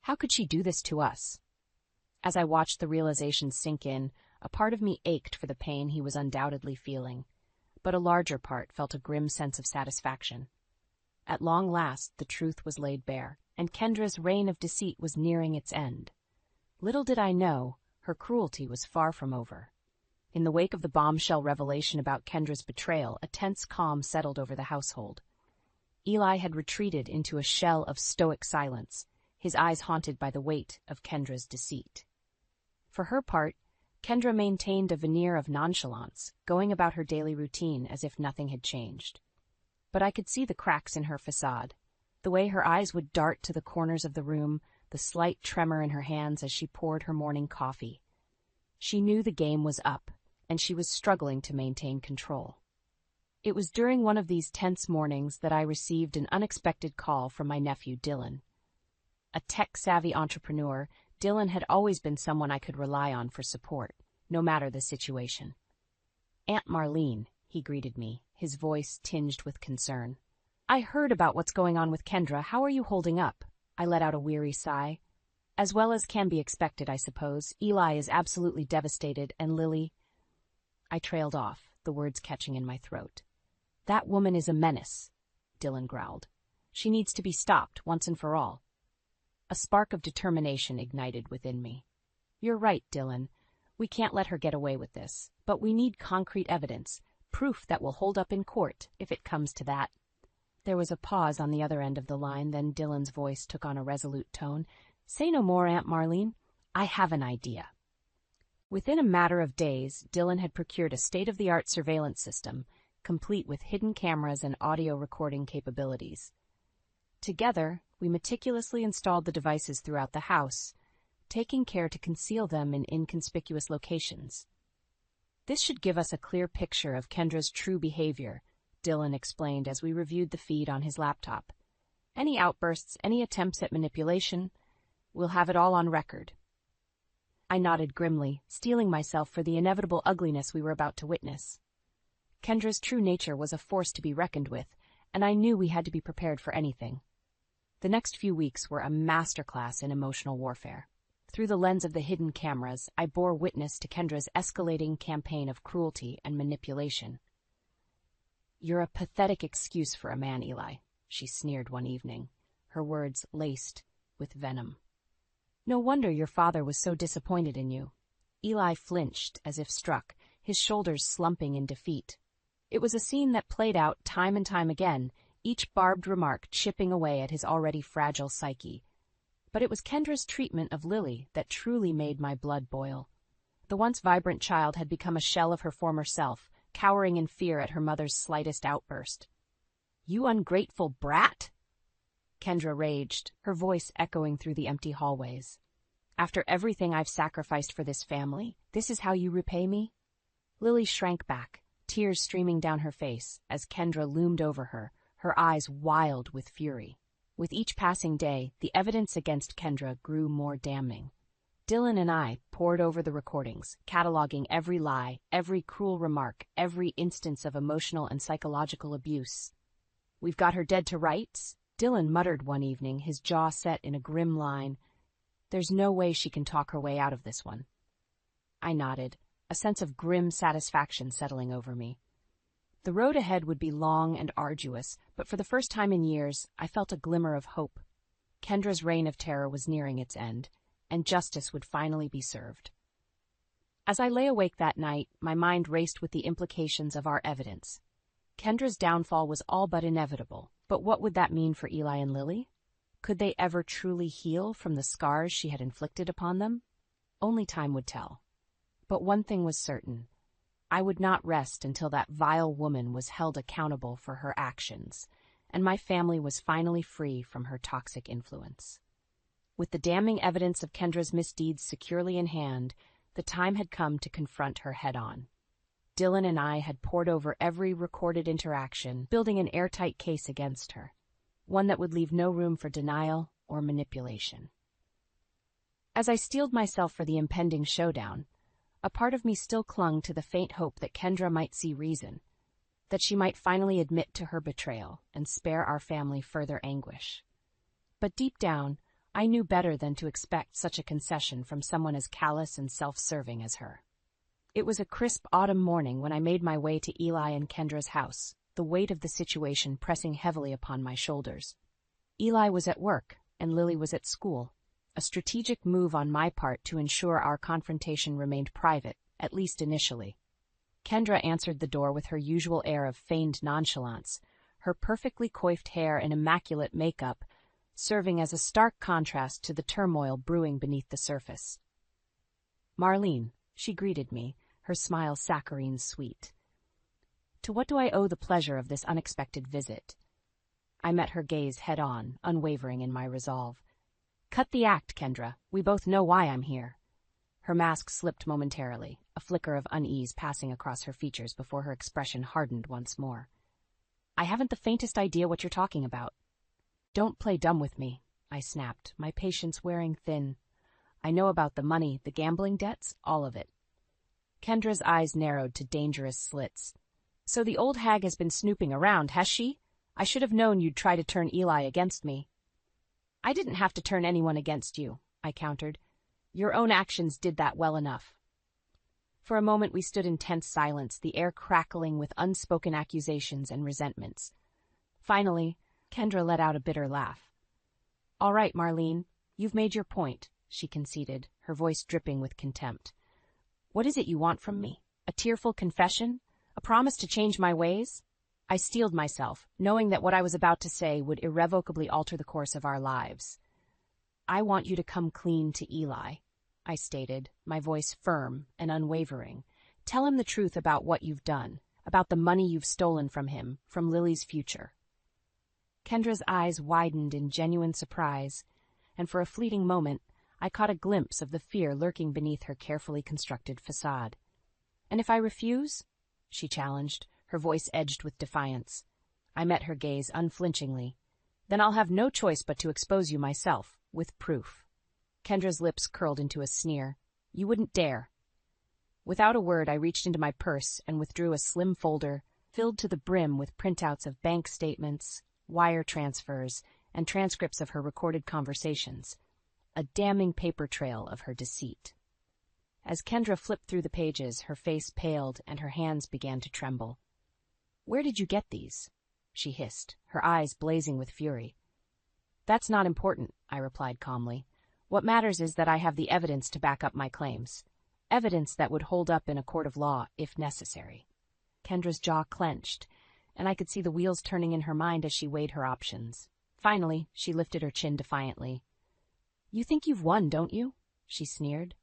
"How could she do this to us?" As I watched the realization sink in, a part of me ached for the pain he was undoubtedly feeling, but a larger part felt a grim sense of satisfaction. At long last, the truth was laid bare, and Kendra's reign of deceit was nearing its end. Little did I know, her cruelty was far from over. In the wake of the bombshell revelation about Kendra's betrayal, a tense calm settled over the household. Eli had retreated into a shell of stoic silence, his eyes haunted by the weight of Kendra's deceit. For her part, Kendra maintained a veneer of nonchalance, going about her daily routine as if nothing had changed. But I could see the cracks in her facade, the way her eyes would dart to the corners of the room, the slight tremor in her hands as she poured her morning coffee. She knew the game was up, and she was struggling to maintain control. It was during one of these tense mornings that I received an unexpected call from my nephew, Dylan. A tech-savvy entrepreneur, Dylan had always been someone I could rely on for support, no matter the situation. "Aunt Marlene," he greeted me, his voice tinged with concern. "I heard about what's going on with Kendra. How are you holding up?" I let out a weary sigh. "As well as can be expected, I suppose. Eli is absolutely devastated, and Lily—" I trailed off, the words catching in my throat. "That woman is a menace," Dylan growled. "She needs to be stopped, once and for all." A spark of determination ignited within me. "You're right, Dylan. We can't let her get away with this. But we need concrete evidence, proof that will hold up in court, if it comes to that." There was a pause on the other end of the line, then Dylan's voice took on a resolute tone. "Say no more, Aunt Marlene. I have an idea." Within a matter of days, Dylan had procured a state-of-the-art surveillance system, complete with hidden cameras and audio recording capabilities. Together, we meticulously installed the devices throughout the house, taking care to conceal them in inconspicuous locations. "This should give us a clear picture of Kendra's true behavior," Dylan explained as we reviewed the feed on his laptop. "Any outbursts, any attempts at manipulation, we'll have it all on record." I nodded grimly, steeling myself for the inevitable ugliness we were about to witness. Kendra's true nature was a force to be reckoned with, and I knew we had to be prepared for anything. The next few weeks were a masterclass in emotional warfare. Through the lens of the hidden cameras, I bore witness to Kendra's escalating campaign of cruelty and manipulation. "You're a pathetic excuse for a man, Eli," she sneered one evening, her words laced with venom. "No wonder your father was so disappointed in you. Eli flinched as if struck, his shoulders slumping in defeat. It was a scene that played out time and time again, each barbed remark chipping away at his already fragile psyche. But it was Kendra's treatment of Lily that truly made my blood boil. The once vibrant child had become a shell of her former self, cowering in fear at her mother's slightest outburst. "You ungrateful brat!" Kendra raged, her voice echoing through the empty hallways. "After everything I've sacrificed for this family, this is how you repay me?" Lily shrank back, tears streaming down her face, as Kendra loomed over her, her eyes wild with fury. With each passing day, the evidence against Kendra grew more damning. Dylan and I pored over the recordings, cataloging every lie, every cruel remark, every instance of emotional and psychological abuse. "We've got her dead to rights," Dylan muttered one evening, his jaw set in a grim line. "There's no way she can talk her way out of this one." I nodded, a sense of grim satisfaction settling over me. The road ahead would be long and arduous, but for the first time in years, I felt a glimmer of hope. Kendra's reign of terror was nearing its end, and justice would finally be served. As I lay awake that night, my mind raced with the implications of our evidence. Kendra's downfall was all but inevitable, but what would that mean for Eli and Lily? Could they ever truly heal from the scars she had inflicted upon them? Only time would tell. But one thing was certain. I would not rest until that vile woman was held accountable for her actions, and my family was finally free from her toxic influence. With the damning evidence of Kendra's misdeeds securely in hand, the time had come to confront her head-on. Dylan and I had pored over every recorded interaction, building an airtight case against her, one that would leave no room for denial or manipulation. As I steeled myself for the impending showdown, a part of me still clung to the faint hope that Kendra might see reason, that she might finally admit to her betrayal and spare our family further anguish. But deep down, I knew better than to expect such a concession from someone as callous and self-serving as her. It was a crisp autumn morning when I made my way to Eli and Kendra's house, the weight of the situation pressing heavily upon my shoulders. Eli was at work, and Lily was at school, a strategic move on my part to ensure our confrontation remained private, at least initially. Kendra answered the door with her usual air of feigned nonchalance, her perfectly coiffed hair and immaculate makeup serving as a stark contrast to the turmoil brewing beneath the surface. "Marlene," she greeted me, her smile saccharine sweet. "To what do I owe the pleasure of this unexpected visit?" I met her gaze head-on, unwavering in my resolve. "Cut the act, Kendra. We both know why I'm here." Her mask slipped momentarily, a flicker of unease passing across her features before her expression hardened once more. "I haven't the faintest idea what you're talking about." "Don't play dumb with me," I snapped, my patience wearing thin. "I know about the money, the gambling debts, all of it." Kendra's eyes narrowed to dangerous slits. "So the old hag has been snooping around, has she? I should have known you'd try to turn Eli against me." "I didn't have to turn anyone against you," I countered. "Your own actions did that well enough." For a moment we stood in tense silence, the air crackling with unspoken accusations and resentments. Finally, Kendra let out a bitter laugh. "All right, Marlene, you've made your point," she conceded, her voice dripping with contempt. "What is it you want from me? A tearful confession? A promise to change my ways?" I steeled myself, knowing that what I was about to say would irrevocably alter the course of our lives. "I want you to come clean to Eli," I stated, my voice firm and unwavering. "Tell him the truth about what you've done, about the money you've stolen from him, from Lily's future." Kendra's eyes widened in genuine surprise, and for a fleeting moment, I caught a glimpse of the fear lurking beneath her carefully constructed facade. "And if I refuse?" she challenged, her voice edged with defiance. I met her gaze unflinchingly. "Then I'll have no choice but to expose you myself, with proof." Kendra's lips curled into a sneer. "You wouldn't dare." Without a word, I reached into my purse and withdrew a slim folder filled to the brim with printouts of bank statements, wire transfers, and transcripts of her recorded conversations, a damning paper trail of her deceit. As Kendra flipped through the pages, her face paled and her hands began to tremble. "Where did you get these?" she hissed, her eyes blazing with fury. "That's not important," I replied calmly. "What matters is that I have the evidence to back up my claims. evidence that would hold up in a court of law if necessary. Kendra's jaw clenched, and I could see the wheels turning in her mind as she weighed her options. Finally, she lifted her chin defiantly. "You think you've won, don't you?" she sneered.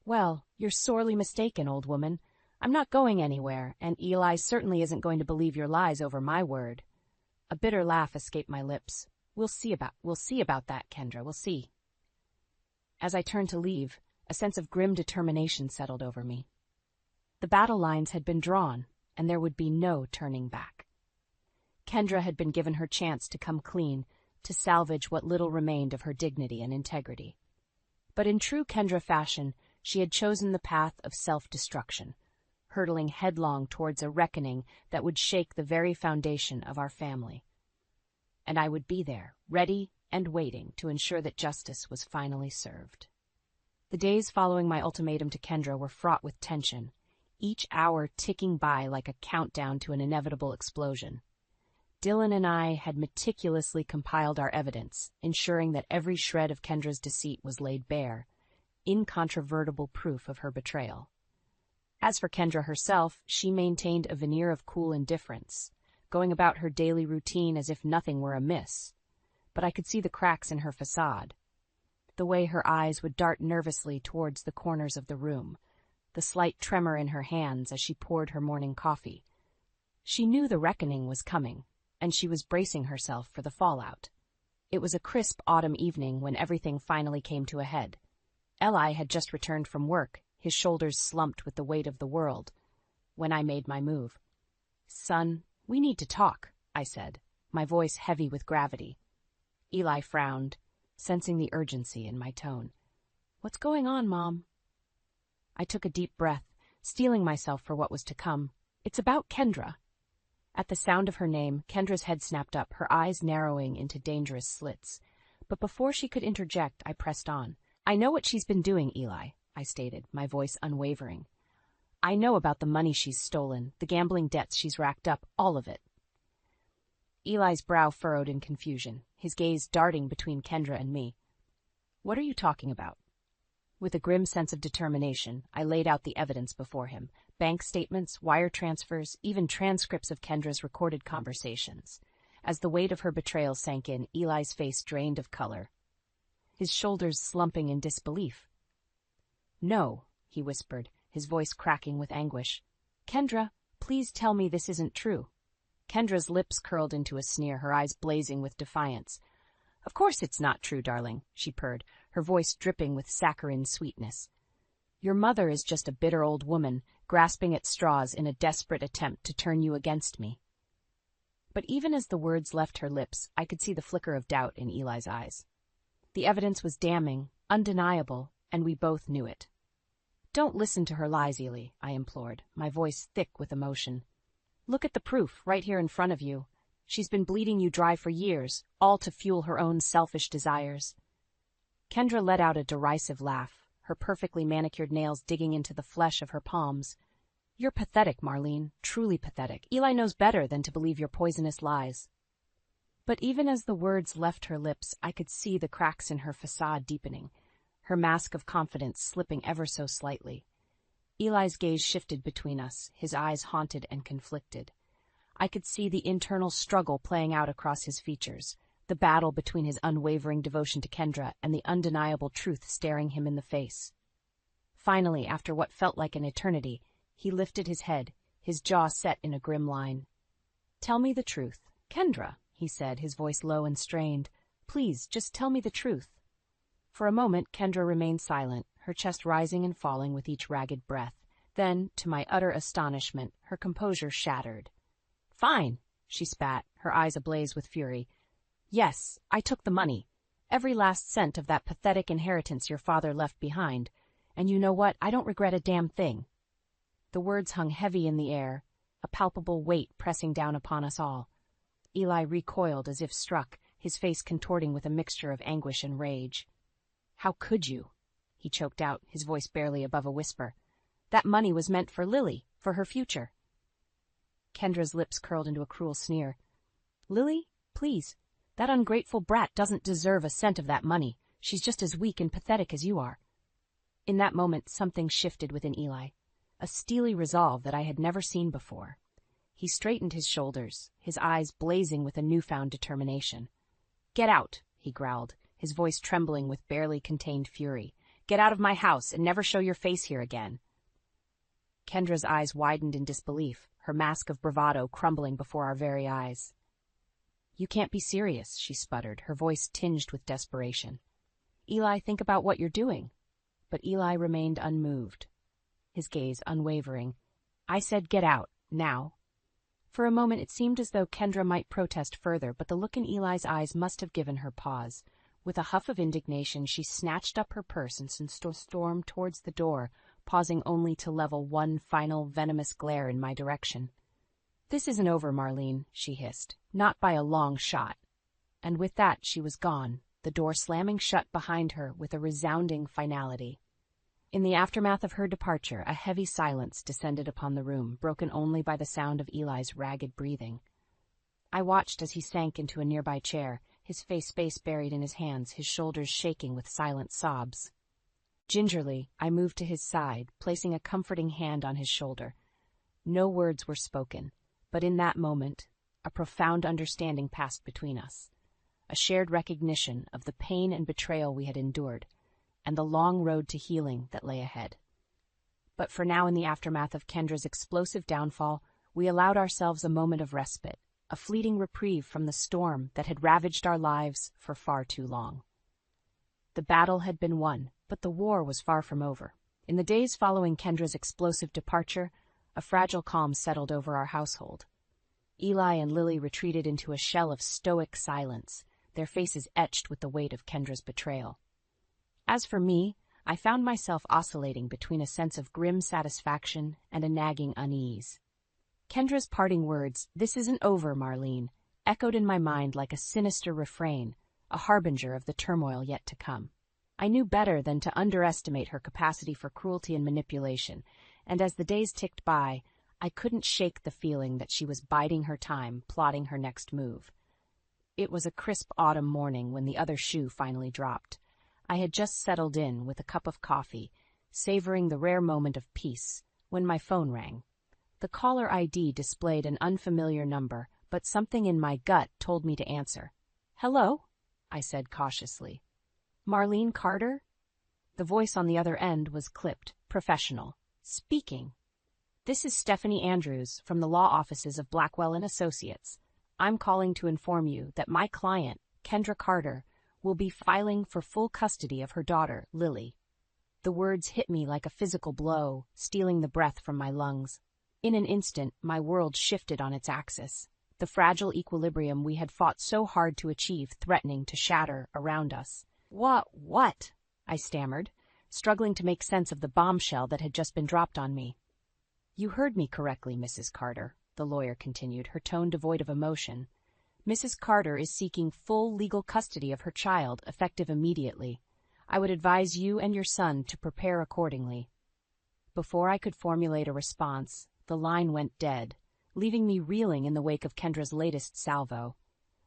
"Well, you're sorely mistaken, old woman. I'm not going anywhere, and Eli certainly isn't going to believe your lies over my word." A bitter laugh escaped my lips. We'll see about that, Kendra, we'll see." As I turned to leave, a sense of grim determination settled over me. The battle lines had been drawn, and there would be no turning back. Kendra had been given her chance to come clean, to salvage what little remained of her dignity and integrity. But in true Kendra fashion, she had chosen the path of self-destruction, hurtling headlong towards a reckoning that would shake the very foundation of our family. And I would be there, ready and waiting to ensure that justice was finally served. The days following my ultimatum to Kendra were fraught with tension, each hour ticking by like a countdown to an inevitable explosion. Dylan and I had meticulously compiled our evidence, ensuring that every shred of Kendra's deceit was laid bare, incontrovertible proof of her betrayal. As for Kendra herself, she maintained a veneer of cool indifference, going about her daily routine as if nothing were amiss. But I could see the cracks in her facade. The way her eyes would dart nervously towards the corners of the room, the slight tremor in her hands as she poured her morning coffee. She knew the reckoning was coming, and she was bracing herself for the fallout. It was a crisp autumn evening when everything finally came to a head. Eli had just returned from work, his shoulders slumped with the weight of the world, when I made my move. "Son, we need to talk," I said, my voice heavy with gravity. Eli frowned, sensing the urgency in my tone. "What's going on, Mom?" I took a deep breath, steeling myself for what was to come. "It's about Kendra." At the sound of her name, Kendra's head snapped up, her eyes narrowing into dangerous slits. But before she could interject, I pressed on. "I know what she's been doing, Eli," I stated, my voice unwavering. "I know about the money she's stolen, the gambling debts she's racked up, all of it." Eli's brow furrowed in confusion, his gaze darting between Kendra and me. "What are you talking about?" With a grim sense of determination, I laid out the evidence before him, bank statements, wire transfers, even transcripts of Kendra's recorded conversations. As the weight of her betrayal sank in, Eli's face drained of color, his shoulders slumping in disbelief. "No," he whispered, his voice cracking with anguish. "Kendra, please tell me this isn't true." Kendra's lips curled into a sneer, her eyes blazing with defiance. "Of course it's not true, darling," she purred, her voice dripping with saccharine sweetness. "Your mother is just a bitter old woman, grasping at straws in a desperate attempt to turn you against me." But even as the words left her lips, I could see the flicker of doubt in Eli's eyes. The evidence was damning, undeniable, and we both knew it. "Don't listen to her lies, Eli," I implored, my voice thick with emotion. "Look at the proof, right here in front of you. She's been bleeding you dry for years, all to fuel her own selfish desires." Kendra let out a derisive laugh, her perfectly manicured nails digging into the flesh of her palms. "You're pathetic, Marlene, truly pathetic. Eli knows better than to believe your poisonous lies." But even as the words left her lips, I could see the cracks in her facade deepening, her mask of confidence slipping ever so slightly. Eli's gaze shifted between us, his eyes haunted and conflicted. I could see the internal struggle playing out across his features, the battle between his unwavering devotion to Kendra and the undeniable truth staring him in the face. Finally, after what felt like an eternity, he lifted his head, his jaw set in a grim line. "Tell me the truth, Kendra," he said, his voice low and strained. "Please, just tell me the truth." For a moment, Kendra remained silent, her chest rising and falling with each ragged breath. Then, to my utter astonishment, her composure shattered. "Fine," she spat, her eyes ablaze with fury. "Yes, I took the money. Every last cent of that pathetic inheritance your father left behind. And you know what? I don't regret a damn thing." The words hung heavy in the air, a palpable weight pressing down upon us all. Eli recoiled as if struck, his face contorting with a mixture of anguish and rage. "How could you?" he choked out, his voice barely above a whisper. "That money was meant for Lily, for her future." Kendra's lips curled into a cruel sneer. "Lily, please. That ungrateful brat doesn't deserve a cent of that money. She's just as weak and pathetic as you are." In that moment, something shifted within Eli, a steely resolve that I had never seen before. He straightened his shoulders, his eyes blazing with a newfound determination. "Get out," he growled, his voice trembling with barely contained fury. "Get out of my house and never show your face here again." Kendra's eyes widened in disbelief, her mask of bravado crumbling before our very eyes. "You can't be serious," she sputtered, her voice tinged with desperation. "Eli, think about what you're doing." But Eli remained unmoved, his gaze unwavering. "I said get out, now." For a moment it seemed as though Kendra might protest further, but the look in Eli's eyes must have given her pause. With a huff of indignation, she snatched up her purse and stormed towards the door, pausing only to level one final venomous glare in my direction. "This isn't over, Marlene," she hissed. "Not by a long shot." And with that she was gone, the door slamming shut behind her with a resounding finality. In the aftermath of her departure, a heavy silence descended upon the room, broken only by the sound of Eli's ragged breathing. I watched as he sank into a nearby chair, his face buried in his hands, his shoulders shaking with silent sobs. Gingerly, I moved to his side, placing a comforting hand on his shoulder. No words were spoken, but in that moment, a profound understanding passed between us, a shared recognition of the pain and betrayal we had endured, and the long road to healing that lay ahead. But for now, in the aftermath of Kendra's explosive downfall, we allowed ourselves a moment of respite, a fleeting reprieve from the storm that had ravaged our lives for far too long. The battle had been won, but the war was far from over. In the days following Kendra's explosive departure, a fragile calm settled over our household. Eli and Lily retreated into a shell of stoic silence, their faces etched with the weight of Kendra's betrayal. As for me, I found myself oscillating between a sense of grim satisfaction and a nagging unease. Kendra's parting words, "This isn't over, Marlene," echoed in my mind like a sinister refrain, a harbinger of the turmoil yet to come. I knew better than to underestimate her capacity for cruelty and manipulation, and as the days ticked by, I couldn't shake the feeling that she was biding her time, plotting her next move. It was a crisp autumn morning when the other shoe finally dropped. I had just settled in with a cup of coffee, savoring the rare moment of peace, when my phone rang. The caller ID displayed an unfamiliar number, but something in my gut told me to answer. "Hello?" I said cautiously. "Marlene Carter?" The voice on the other end was clipped, professional. "Speaking. This is Stephanie Andrews from the law offices of Blackwell and Associates. I'm calling to inform you that my client, Kendra Carter, will be filing for full custody of her daughter, Lily." The words hit me like a physical blow, stealing the breath from my lungs. In an instant, my world shifted on its axis, the fragile equilibrium we had fought so hard to achieve threatening to shatter around us. What? I stammered, struggling to make sense of the bombshell that had just been dropped on me. "You heard me correctly, Mrs. Carter," the lawyer continued, her tone devoid of emotion. "Mrs. Carter is seeking full legal custody of her child, effective immediately. I would advise you and your son to prepare accordingly." Before I could formulate a response, the line went dead, leaving me reeling in the wake of Kendra's latest salvo.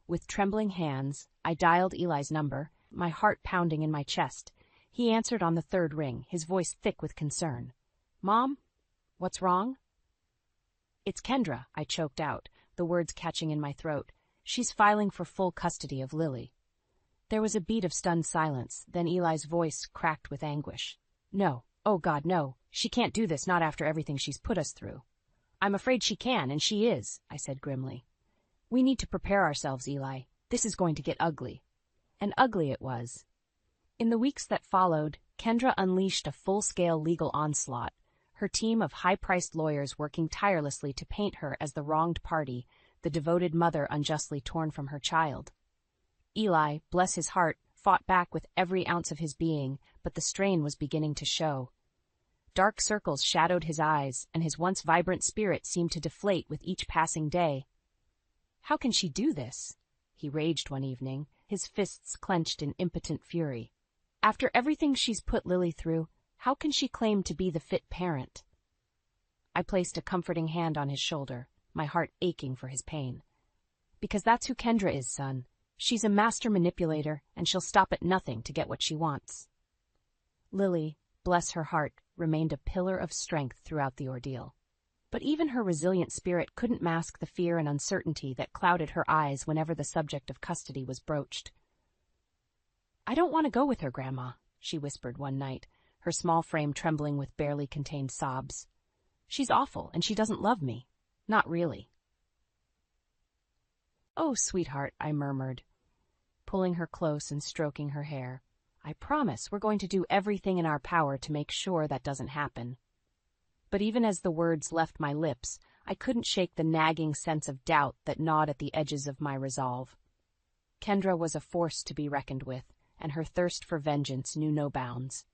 With trembling hands, I dialed Eli's number, my heart pounding in my chest. He answered on the third ring, his voice thick with concern. "Mom? What's wrong?" "It's Kendra," I choked out, the words catching in my throat. "She's filing for full custody of Lily." There was a beat of stunned silence, then Eli's voice cracked with anguish. "No. Oh, God, no. She can't do this, not after everything she's put us through." "I'm afraid she can, and she is," I said grimly. "We need to prepare ourselves, Eli. This is going to get ugly." And ugly it was. In the weeks that followed, Kendra unleashed a full-scale legal onslaught, her team of high-priced lawyers working tirelessly to paint her as the wronged party, the devoted mother unjustly torn from her child. Eli, bless his heart, fought back with every ounce of his being, but the strain was beginning to show. Dark circles shadowed his eyes, and his once vibrant spirit seemed to deflate with each passing day. "How can she do this?" he raged one evening, his fists clenched in impotent fury. "After everything she's put Lily through, how can she claim to be the fit parent?" I placed a comforting hand on his shoulder, my heart aching for his pain. "Because that's who Kendra is, son. She's a master manipulator, and she'll stop at nothing to get what she wants." Lily, bless her heart, remained a pillar of strength throughout the ordeal. But even her resilient spirit couldn't mask the fear and uncertainty that clouded her eyes whenever the subject of custody was broached. "I don't want to go with her, Grandma," she whispered one night, her small frame trembling with barely contained sobs. "She's awful, and she doesn't love me. Not really." "Oh, sweetheart," I murmured, pulling her close and stroking her hair. "I promise we're going to do everything in our power to make sure that doesn't happen." But even as the words left my lips, I couldn't shake the nagging sense of doubt that gnawed at the edges of my resolve. Kendra was a force to be reckoned with, and her thirst for vengeance knew no bounds.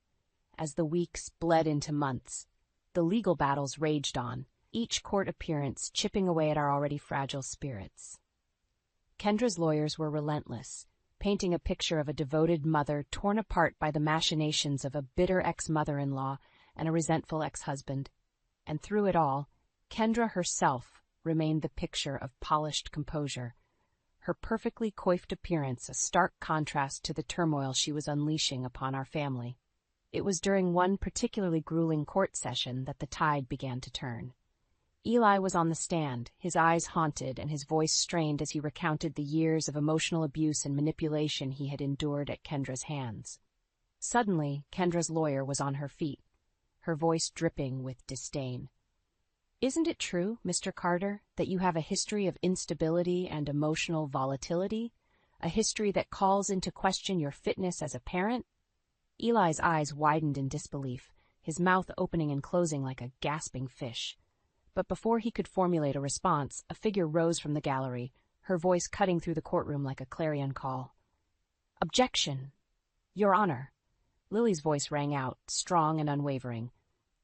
As the weeks bled into months, the legal battles raged on, each court appearance chipping away at our already fragile spirits. Kendra's lawyers were relentless, painting a picture of a devoted mother torn apart by the machinations of a bitter ex-mother-in-law and a resentful ex-husband. And through it all, Kendra herself remained the picture of polished composure, her perfectly coiffed appearance a stark contrast to the turmoil she was unleashing upon our family. It was during one particularly grueling court session that the tide began to turn. Eli was on the stand, his eyes haunted and his voice strained as he recounted the years of emotional abuse and manipulation he had endured at Kendra's hands. Suddenly, Kendra's lawyer was on her feet, her voice dripping with disdain. "Isn't it true, Mr. Carter, that you have a history of instability and emotional volatility? A history that calls into question your fitness as a parent?" Eli's eyes widened in disbelief, his mouth opening and closing like a gasping fish. But before he could formulate a response, a figure rose from the gallery, her voice cutting through the courtroom like a clarion call. "Objection! Your Honor!" Lily's voice rang out, strong and unwavering.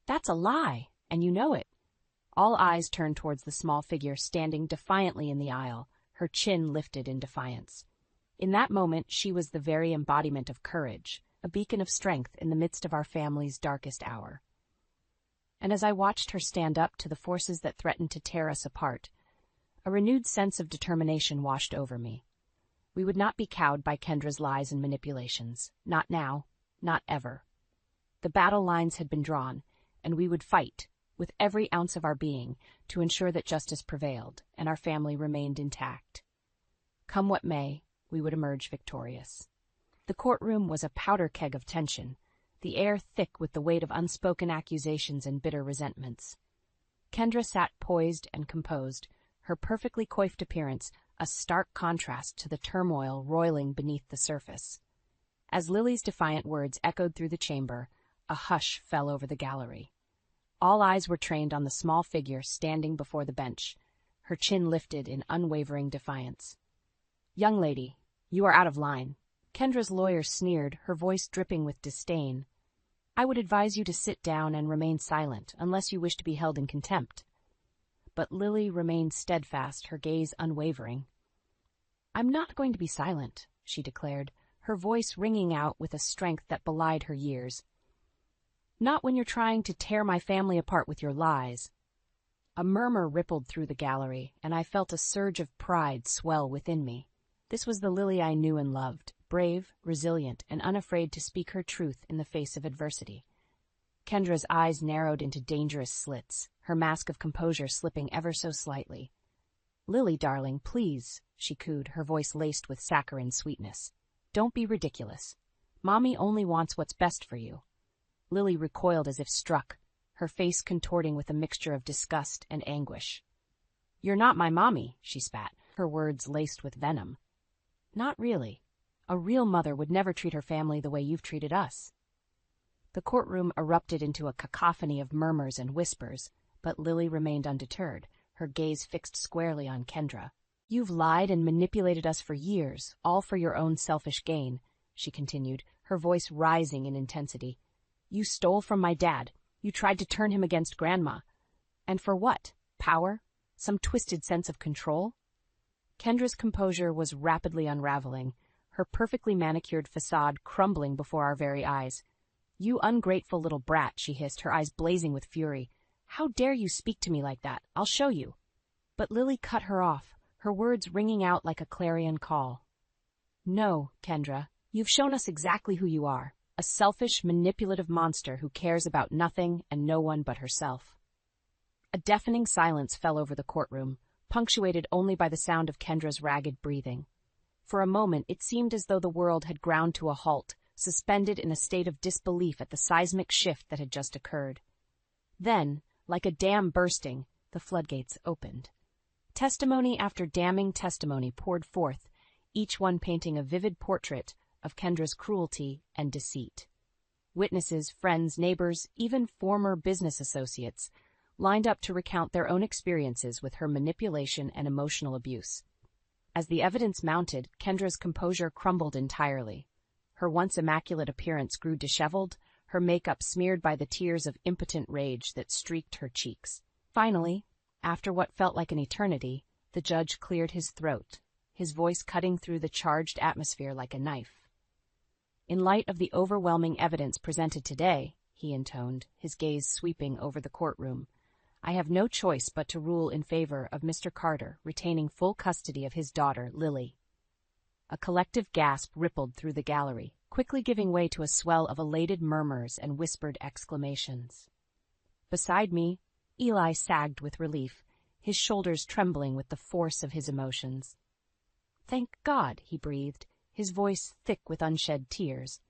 "That's a lie, and you know it." All eyes turned towards the small figure standing defiantly in the aisle, her chin lifted in defiance. In that moment, she was the very embodiment of courage, a beacon of strength in the midst of our family's darkest hour. And as I watched her stand up to the forces that threatened to tear us apart, a renewed sense of determination washed over me. We would not be cowed by Kendra's lies and manipulations. Not now, not ever. The battle lines had been drawn, and we would fight, with every ounce of our being, to ensure that justice prevailed and our family remained intact. Come what may, we would emerge victorious. The courtroom was a powder keg of tension, the air thick with the weight of unspoken accusations and bitter resentments. Kendra sat poised and composed, her perfectly coiffed appearance a stark contrast to the turmoil roiling beneath the surface. As Lily's defiant words echoed through the chamber, a hush fell over the gallery. All eyes were trained on the small figure standing before the bench, her chin lifted in unwavering defiance. "Young lady, you are out of line." Kendra's lawyer sneered, her voice dripping with disdain. "I would advise you to sit down and remain silent, unless you wish to be held in contempt." But Lily remained steadfast, her gaze unwavering. "I'm not going to be silent," she declared, her voice ringing out with a strength that belied her years. "Not when you're trying to tear my family apart with your lies." A murmur rippled through the gallery, and I felt a surge of pride swell within me. This was the Lily I knew and loved, brave, resilient, and unafraid to speak her truth in the face of adversity. Kendra's eyes narrowed into dangerous slits, her mask of composure slipping ever so slightly. "Lily, darling, please," she cooed, her voice laced with saccharine sweetness. "Don't be ridiculous. Mommy only wants what's best for you." Lily recoiled as if struck, her face contorting with a mixture of disgust and anguish. "You're not my mommy," she spat, her words laced with venom. "Not really. A real mother would never treat her family the way you've treated us." The courtroom erupted into a cacophony of murmurs and whispers, but Lily remained undeterred, her gaze fixed squarely on Kendra. "You've lied and manipulated us for years, all for your own selfish gain," she continued, her voice rising in intensity. "You stole from my dad. You tried to turn him against Grandma. And for what? Power? Some twisted sense of control?" Kendra's composure was rapidly unraveling, her perfectly manicured facade crumbling before our very eyes. "You ungrateful little brat," she hissed, her eyes blazing with fury. "How dare you speak to me like that? I'll show you." But Lily cut her off, her words ringing out like a clarion call. "No, Kendra, you've shown us exactly who you are. a selfish, manipulative monster who cares about nothing and no one but herself. A deafening silence fell over the courtroom, punctuated only by the sound of Kendra's ragged breathing. For a moment, it seemed as though the world had ground to a halt, suspended in a state of disbelief at the seismic shift that had just occurred. Then, like a dam bursting, the floodgates opened. Testimony after damning testimony poured forth, each one painting a vivid portrait of Kendra's cruelty and deceit. Witnesses, friends, neighbors, even former business associates lined up to recount their own experiences with her manipulation and emotional abuse. As the evidence mounted, Kendra's composure crumbled entirely. Her once immaculate appearance grew disheveled, her makeup smeared by the tears of impotent rage that streaked her cheeks. Finally, after what felt like an eternity, the judge cleared his throat, his voice cutting through the charged atmosphere like a knife. In light of the overwhelming evidence presented today, he intoned, his gaze sweeping over the courtroom, I have no choice but to rule in favor of Mr. Carter retaining full custody of his daughter, Lily. A collective gasp rippled through the gallery, quickly giving way to a swell of elated murmurs and whispered exclamations. Beside me, Eli sagged with relief, his shoulders trembling with the force of his emotions. Thank God, he breathed, his voice thick with unshed tears.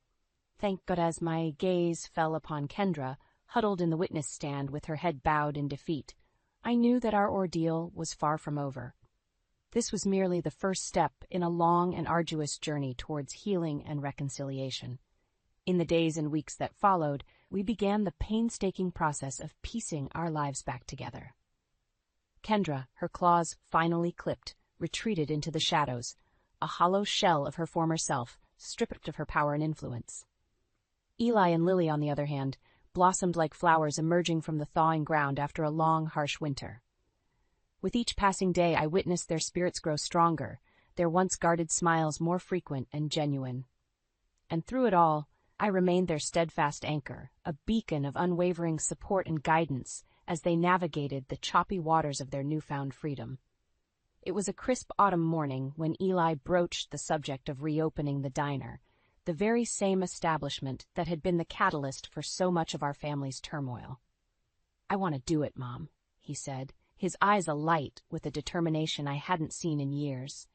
Thank God. As my gaze fell upon Kendra, huddled in the witness stand with her head bowed in defeat, I knew that our ordeal was far from over. This was merely the first step in a long and arduous journey towards healing and reconciliation. In the days and weeks that followed, we began the painstaking process of piecing our lives back together. Kendra, her claws finally clipped, retreated into the shadows, a hollow shell of her former self, stripped of her power and influence. Eli and Lily, on the other hand, blossomed like flowers emerging from the thawing ground after a long, harsh winter. With each passing day, I witnessed their spirits grow stronger, their once guarded smiles more frequent and genuine. And through it all, I remained their steadfast anchor, a beacon of unwavering support and guidance as they navigated the choppy waters of their newfound freedom. It was a crisp autumn morning when Eli broached the subject of reopening the diner, the very same establishment that had been the catalyst for so much of our family's turmoil. I want to do it, Mom, he said, his eyes alight with a determination I hadn't seen in years.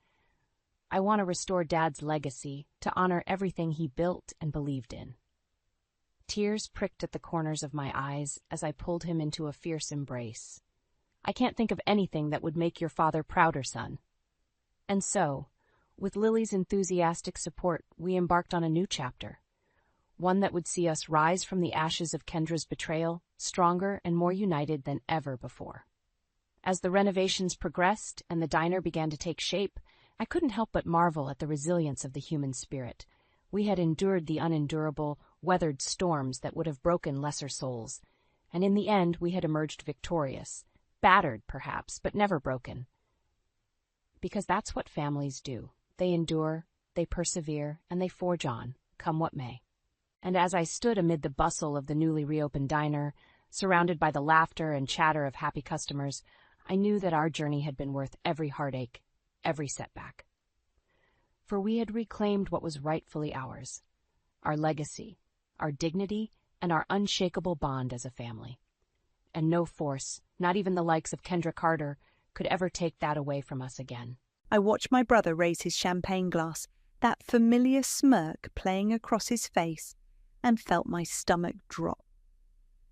I want to restore Dad's legacy, to honor everything he built and believed in. Tears pricked at the corners of my eyes as I pulled him into a fierce embrace. I can't think of anything that would make your father prouder, son. And so, with Lily's enthusiastic support, we embarked on a new chapter, one that would see us rise from the ashes of Kendra's betrayal, stronger and more united than ever before. As the renovations progressed and the diner began to take shape, I couldn't help but marvel at the resilience of the human spirit. We had endured the unendurable, weathered storms that would have broken lesser souls, and in the end we had emerged victorious, battered perhaps, but never broken. Because that's what families do. They endure, they persevere, and they forge on, come what may. And as I stood amid the bustle of the newly reopened diner, surrounded by the laughter and chatter of happy customers, I knew that our journey had been worth every heartache, every setback. For we had reclaimed what was rightfully ours, our legacy, our dignity, and our unshakable bond as a family. And no force, not even the likes of Kendra Carter, could ever take that away from us again. I watched my brother raise his champagne glass, that familiar smirk playing across his face, and felt my stomach drop.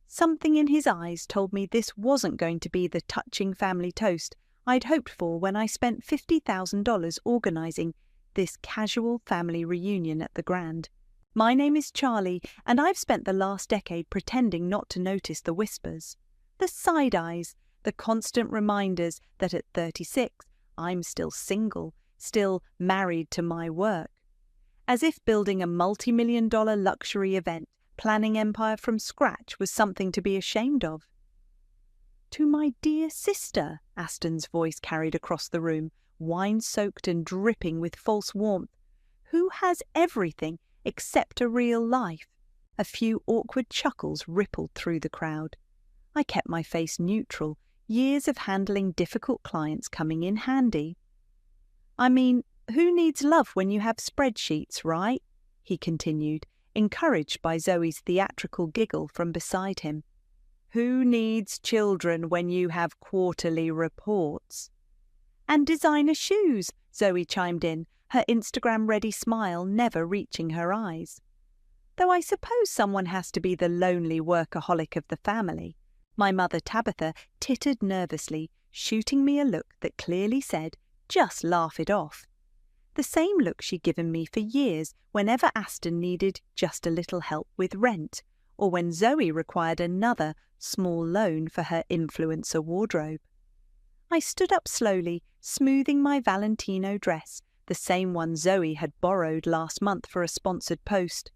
Something in his eyes told me this wasn't going to be the touching family toast I'd hoped for when I spent $50,000 organising this casual family reunion at the Grand. My name is Charlie, and I've spent the last decade pretending not to notice the whispers, the side eyes, the constant reminders that at 36, I'm still single, still married to my work. As if building a multi-million-dollar luxury event, planning empire from scratch was something to be ashamed of. To my dear sister, Aston's voice carried across the room, wine-soaked and dripping with false warmth, who has everything except a real life. A few awkward chuckles rippled through the crowd. I kept my face neutral, years of handling difficult clients coming in handy. I mean, who needs love when you have spreadsheets, right? He continued, encouraged by Zoe's theatrical giggle from beside him. Who needs children when you have quarterly reports? And designer shoes, Zoe chimed in, her Instagram-ready smile never reaching her eyes. Though I suppose someone has to be the lonely workaholic of the family. My mother Tabitha tittered nervously, shooting me a look that clearly said, just laugh it off. The same look she'd given me for years whenever Aston needed just a little help with rent, or when Zoe required another small loan for her influencer wardrobe. I stood up slowly, smoothing my Valentino dress, the same one Zoe had borrowed last month for a sponsored post.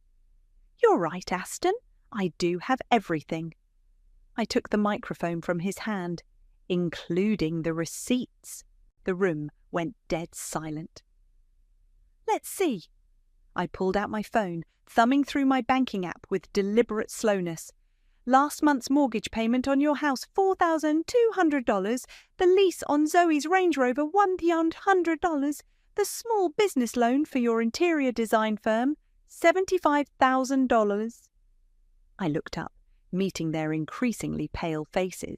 You're right, Aston. I do have everything. I took the microphone from his hand, including the receipts. The room went dead silent. Let's see. I pulled out my phone, thumbing through my banking app with deliberate slowness. Last month's mortgage payment on your house, $4,200. The lease on Zoe's Range Rover, $1,100. The small business loan for your interior design firm, $75,000. I looked up, meeting their increasingly pale faces.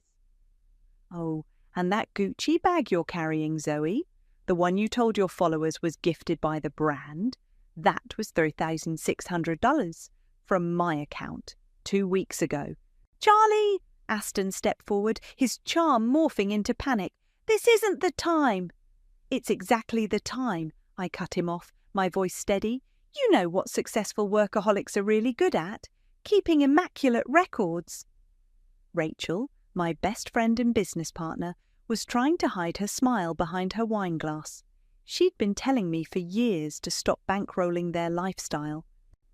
Oh, and that Gucci bag you're carrying, Zoe, the one you told your followers was gifted by the brand, that was $3,600 from my account 2 weeks ago. Charlie! Aston stepped forward, his charm morphing into panic. This isn't the time. It's exactly the time, I cut him off, my voice steady. You know what successful workaholics are really good at, keeping immaculate records. Rachel, my best friend and business partner, was trying to hide her smile behind her wine glass. She'd been telling me for years to stop bankrolling their lifestyle.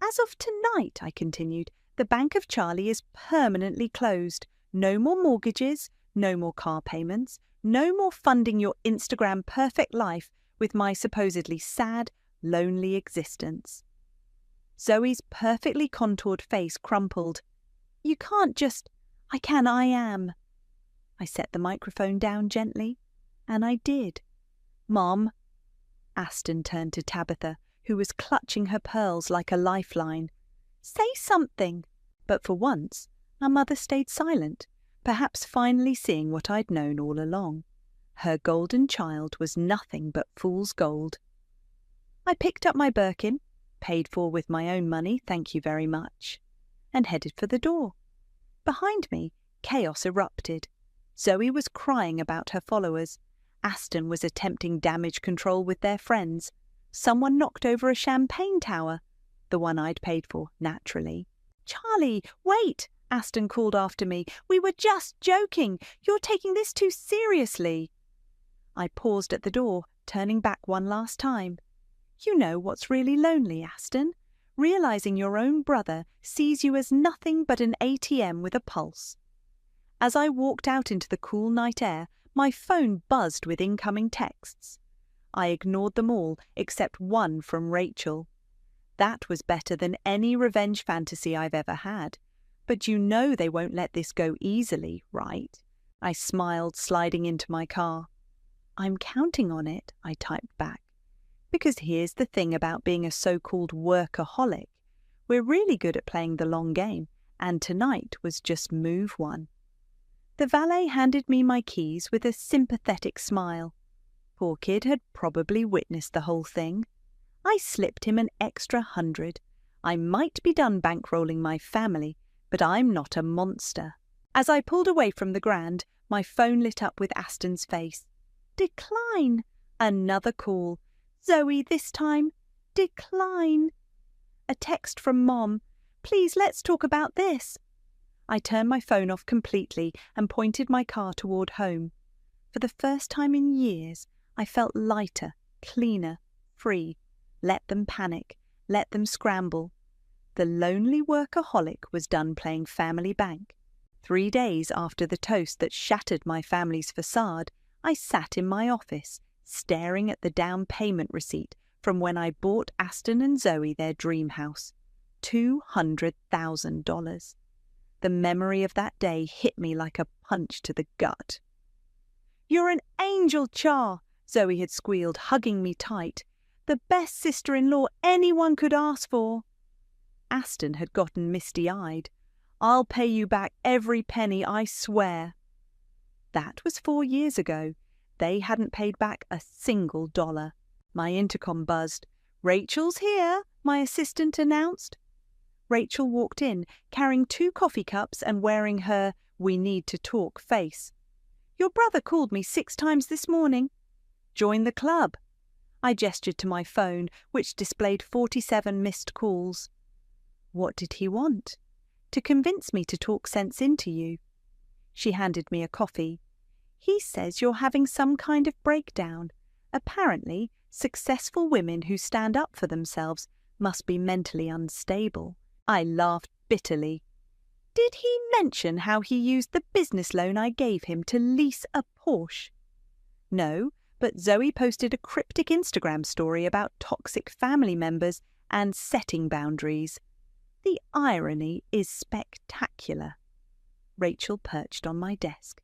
As of tonight, I continued, the Bank of Charlie is permanently closed. No more mortgages, no more car payments, no more funding your Instagram perfect life with my supposedly sad, lonely existence. Zoe's perfectly contoured face crumpled. You can't just... I am. I set the microphone down gently, and I did. Mom. Aston turned to Tabitha, who was clutching her pearls like a lifeline. Say something. But for once, our mother stayed silent, perhaps finally seeing what I'd known all along. Her golden child was nothing but fool's gold. I picked up my Birkin, paid for with my own money, thank you very much, and headed for the door. Behind me, chaos erupted. Zoe was crying about her followers. Aston was attempting damage control with their friends. Someone knocked over a champagne tower, the one I'd paid for, naturally. Charlie, wait, Aston called after me. We were just joking. You're taking this too seriously. I paused at the door, turning back one last time. You know what's really lonely, Aston? Realizing your own brother sees you as nothing but an ATM with a pulse. As I walked out into the cool night air, my phone buzzed with incoming texts. I ignored them all except one from Rachel. That was better than any revenge fantasy I've ever had. But you know they won't let this go easily, right? I smiled, sliding into my car. I'm counting on it, I typed back. Because here's the thing about being a so-called workaholic. We're really good at playing the long game, and tonight was just move one. The valet handed me my keys with a sympathetic smile. Poor kid had probably witnessed the whole thing. I slipped him an extra $100. I might be done bankrolling my family, but I'm not a monster. As I pulled away from the Grand, my phone lit up with Aston's face. Decline. Another call. Zoe, this time. Decline. A text from Mom. Please, let's talk about this. I turned my phone off completely and pointed my car toward home. For the first time in years, I felt lighter, cleaner, free. Let them panic. Let them scramble. The lonely workaholic was done playing family bank. 3 days after the toast that shattered my family's facade, I sat in my office, staring at the down payment receipt from when I bought Aston and Zoe their dream house. $200,000. The memory of that day hit me like a punch to the gut. You're an angel, Char, Zoe had squealed, hugging me tight. The best sister-in-law anyone could ask for. Aston had gotten misty-eyed. "I'll pay you back every penny, I swear." That was 4 years ago. They hadn't paid back a single dollar. My intercom buzzed. "Rachel's here," my assistant announced. Rachel walked in, carrying 2 coffee cups and wearing her "we need to talk" face. "Your brother called me 6 times this morning." "Join the club." I gestured to my phone, which displayed 47 missed calls. "What did he want?" "To convince me to talk sense into you." She handed me a coffee. "He says you're having some kind of breakdown. Apparently, successful women who stand up for themselves must be mentally unstable." I laughed bitterly. "Did he mention how he used the business loan I gave him to lease a Porsche?" "No, but Zoe posted a cryptic Instagram story about toxic family members and setting boundaries. The irony is spectacular." Rachel perched on my desk.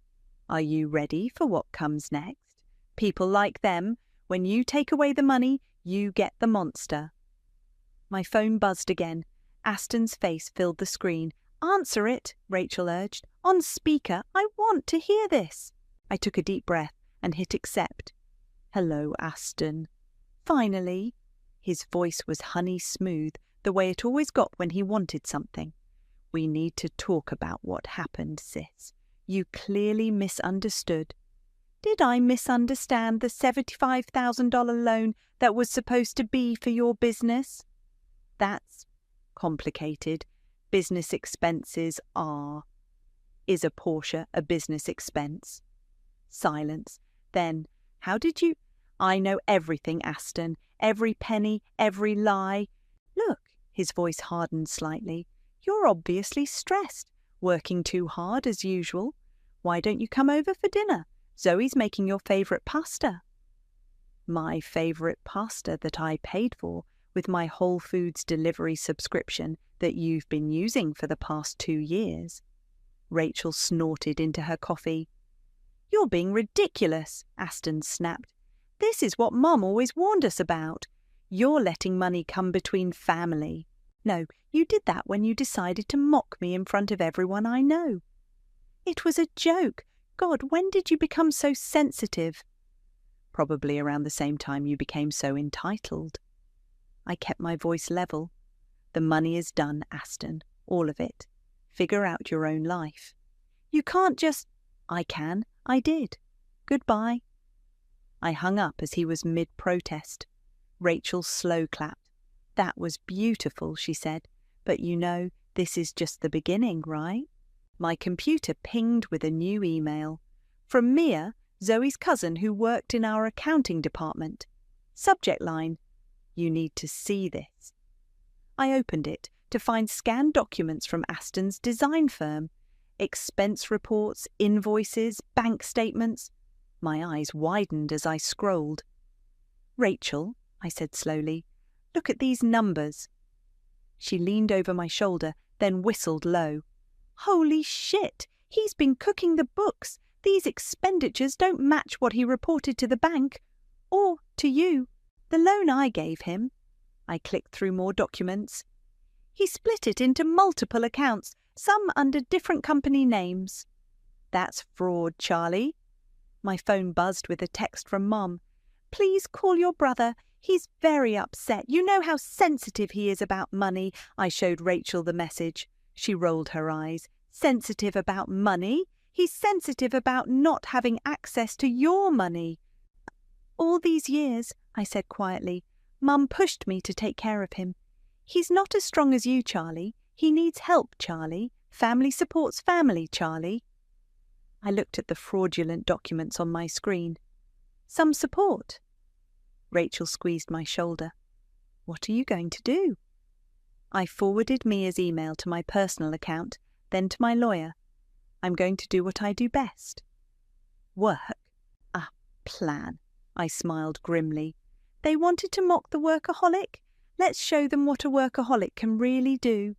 "Are you ready for what comes next? People like them, when you take away the money, you get the monster." My phone buzzed again. Aston's face filled the screen. "Answer it," Rachel urged. "On speaker. I want to hear this." I took a deep breath and hit accept. "Hello, Aston." "Finally." His voice was honey smooth, the way it always got when he wanted something. "We need to talk about what happened, sis. You clearly misunderstood." "Did I misunderstand the $75,000 loan that was supposed to be for your business?" "That's complicated. Business expenses are." "Is a Porsche a business expense?" Silence. Then, "How did you—" "I know everything, Aston. Every penny, every lie. Look," his voice hardened slightly. "You're obviously stressed, working too hard as usual. Why don't you come over for dinner? Zoe's making your favourite pasta." "My favourite pasta that I paid for with my Whole Foods delivery subscription that you've been using for the past 2 years. Rachel snorted into her coffee. "You're being ridiculous," Aston snapped. "This is what Mum always warned us about. You're letting money come between family. No, you did that when you decided to mock me in front of everyone I know." "It was a joke. God, when did you become so sensitive?" "Probably around the same time you became so entitled." I kept my voice level. "The money is done, Aston. All of it. Figure out your own life." "You can't just—" "I can. I did. Goodbye." I hung up as he was mid-protest. Rachel slow clapped. "That was beautiful," she said. "But you know, this is just the beginning, right?" My computer pinged with a new email. From Mia, Zoe's cousin who worked in our accounting department. Subject line: "You need to see this." I opened it to find scanned documents from Aston's design firm. Expense reports, invoices, bank statements. My eyes widened as I scrolled. "Rachel," I said slowly, "look at these numbers." She leaned over my shoulder, then whistled low. "Holy shit! He's been cooking the books. These expenditures don't match what he reported to the bank. Or to you. The loan I gave him." I clicked through more documents. "He split it into multiple accounts, some under different company names." "That's fraud, Charlie." My phone buzzed with a text from Mum. "Please call your brother. He's very upset. You know how sensitive he is about money." I showed Rachel the message. She rolled her eyes. "Sensitive about money? He's sensitive about not having access to your money." "All these years," I said quietly, "Mum pushed me to take care of him. He's not as strong as you, Charlie. He needs help, Charlie. Family supports family, Charlie." I looked at the fraudulent documents on my screen. "Some support." Rachel squeezed my shoulder. "What are you going to do?" I forwarded Mia's email to my personal account, then to my lawyer. "I'm going to do what I do best." "Work? A plan." I smiled grimly. "They wanted to mock the workaholic? Let's show them what a workaholic can really do."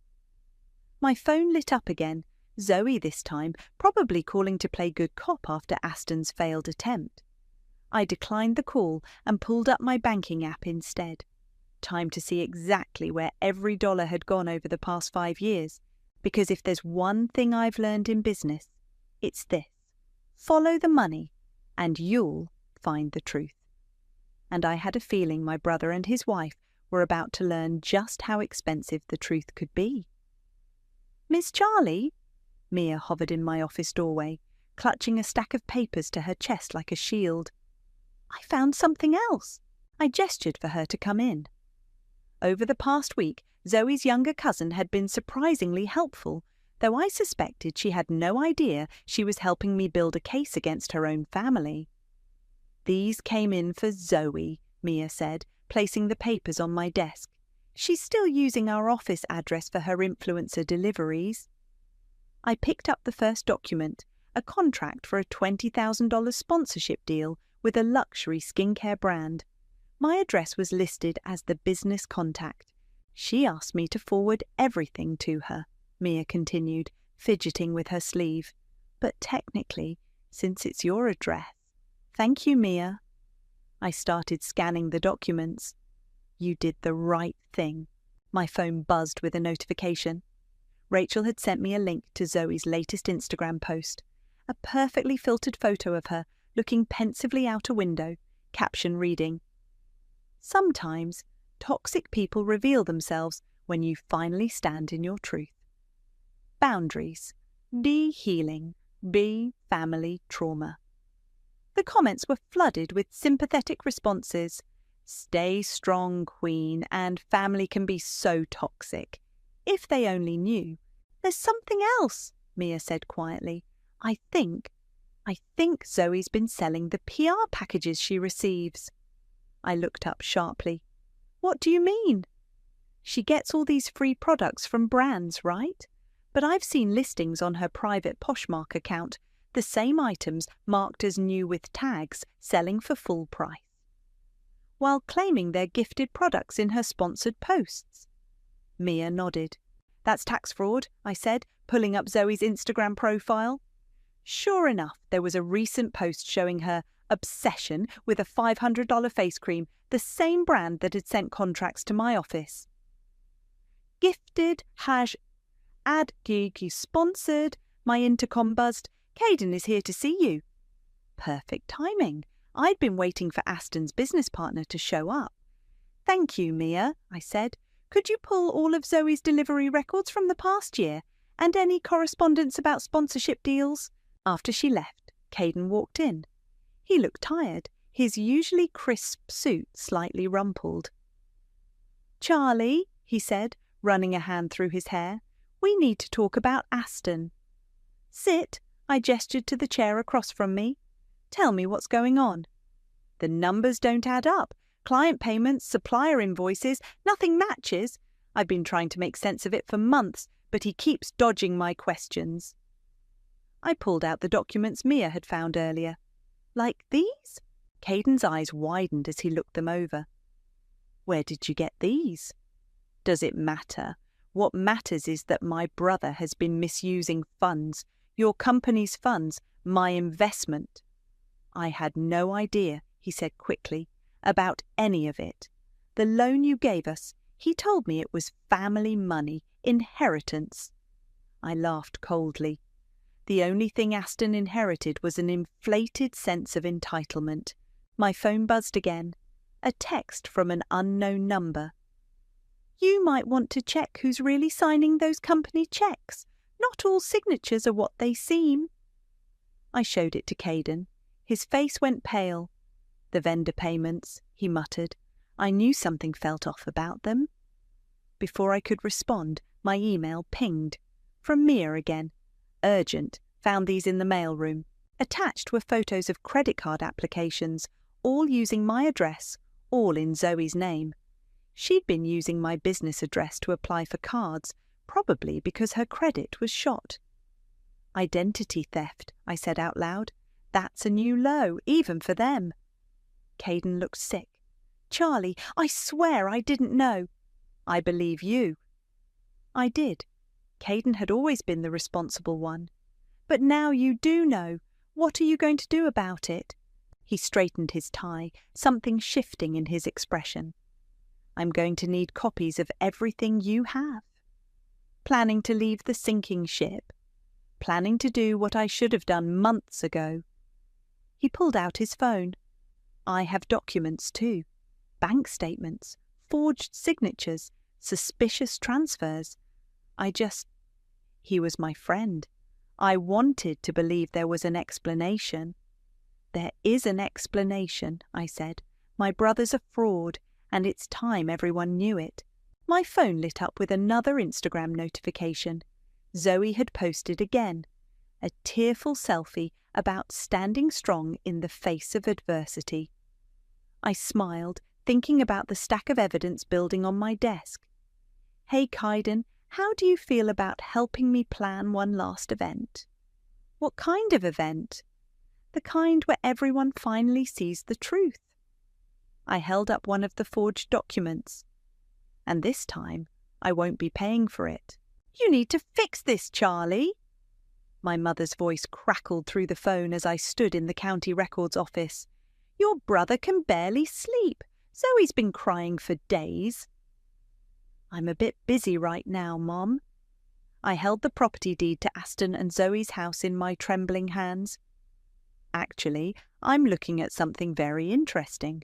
My phone lit up again, Zoe this time, probably calling to play good cop after Aston's failed attempt. I declined the call and pulled up my banking app instead. Time to see exactly where every dollar had gone over the past 5 years, because if there's one thing I've learned in business, it's this: follow the money, and you'll find the truth. And I had a feeling my brother and his wife were about to learn just how expensive the truth could be. "Miss Charlie?" Mia hovered in my office doorway, clutching a stack of papers to her chest like a shield. "I found something else." I gestured for her to come in. Over the past week, Zoe's younger cousin had been surprisingly helpful, though I suspected she had no idea she was helping me build a case against her own family. "These came in for Zoe," Mia said, placing the papers on my desk. "She's still using our office address for her influencer deliveries." I picked up the first document, a contract for a $20,000 sponsorship deal with a luxury skincare brand. My address was listed as the business contact. "She asked me to forward everything to her," Mia continued, fidgeting with her sleeve. "But technically, since it's your address—" "Thank you, Mia." I started scanning the documents. "You did the right thing." My phone buzzed with a notification. Rachel had sent me a link to Zoe's latest Instagram post, a perfectly filtered photo of her looking pensively out a window, caption reading, "Sometimes toxic people reveal themselves when you finally stand in your truth. Boundaries. D. Healing. B. Family trauma." The comments were flooded with sympathetic responses. "Stay strong, Queen," and "Family can be so toxic. If they only knew." "There's something else," Mia said quietly. I think Zoe's been selling the PR packages she receives." I looked up sharply. "What do you mean?" "She gets all these free products from brands, right? But I've seen listings on her private Poshmark account, the same items marked as new with tags, selling for full price, while claiming they're gifted products in her sponsored posts." Mia nodded. "That's tax fraud," I said, pulling up Zoe's Instagram profile. Sure enough, there was a recent post showing her obsession with a $500 face cream, the same brand that had sent contracts to my office. "Gifted, ad gig sponsored," my intercom buzzed. "Caden is here to see you." Perfect timing. I'd been waiting for Aston's business partner to show up. "Thank you, Mia," I said. "Could you pull all of Zoe's delivery records from the past year, and any correspondence about sponsorship deals?" After she left, Caden walked in. He looked tired, his usually crisp suit slightly rumpled. "Charlie," he said, running a hand through his hair, "we need to talk about Aston." "Sit," I gestured to the chair across from me. "Tell me what's going on." "The numbers don't add up. Client payments, supplier invoices, nothing matches. I've been trying to make sense of it for months, but he keeps dodging my questions." I pulled out the documents Mia had found earlier. "Like these?" Caden's eyes widened as he looked them over. "Where did you get these?" "Does it matter? What matters is that my brother has been misusing funds, your company's funds, my investment." "I had no idea," he said quickly, "about any of it. The loan you gave us, he told me it was family money, inheritance." I laughed coldly. The only thing Aston inherited was an inflated sense of entitlement. My phone buzzed again. A text from an unknown number. "You might want to check who's really signing those company checks. Not all signatures are what they seem." I showed it to Caden. His face went pale. "The vendor payments," he muttered. I knew something felt off about them. Before I could respond, my email pinged. From Mia again. "Urgent. Found these in the mailroom." Attached were photos of credit card applications, all using my address, all in Zoe's name. She'd been using my business address to apply for cards, probably because her credit was shot. "Identity theft," I said out loud. "That's a new low, even for them." Caden looked sick. "Charlie, I swear I didn't know." "I believe you." I did. Caden had always been the responsible one. "But now you do know. What are you going to do about it?" He straightened his tie, something shifting in his expression. I'm going to need copies of everything you have. Planning to leave the sinking ship. Planning to do what I should have done months ago. He pulled out his phone. I have documents too. Bank statements, forged signatures, suspicious transfers. He was my friend. I wanted to believe there was an explanation. There is an explanation, I said. My brother's a fraud, and it's time everyone knew it. My phone lit up with another Instagram notification. Zoe had posted again. A tearful selfie about standing strong in the face of adversity. I smiled, thinking about the stack of evidence building on my desk. Hey, Kaiden, how do you feel about helping me plan one last event? What kind of event? The kind where everyone finally sees the truth. I held up one of the forged documents. And this time, I won't be paying for it. You need to fix this, Charlie. My mother's voice crackled through the phone as I stood in the county records office. Your brother can barely sleep. Zoe's been crying for days. I'm a bit busy right now, Mom. I held the property deed to Aston and Zoe's house in my trembling hands. Actually, I'm looking at something very interesting.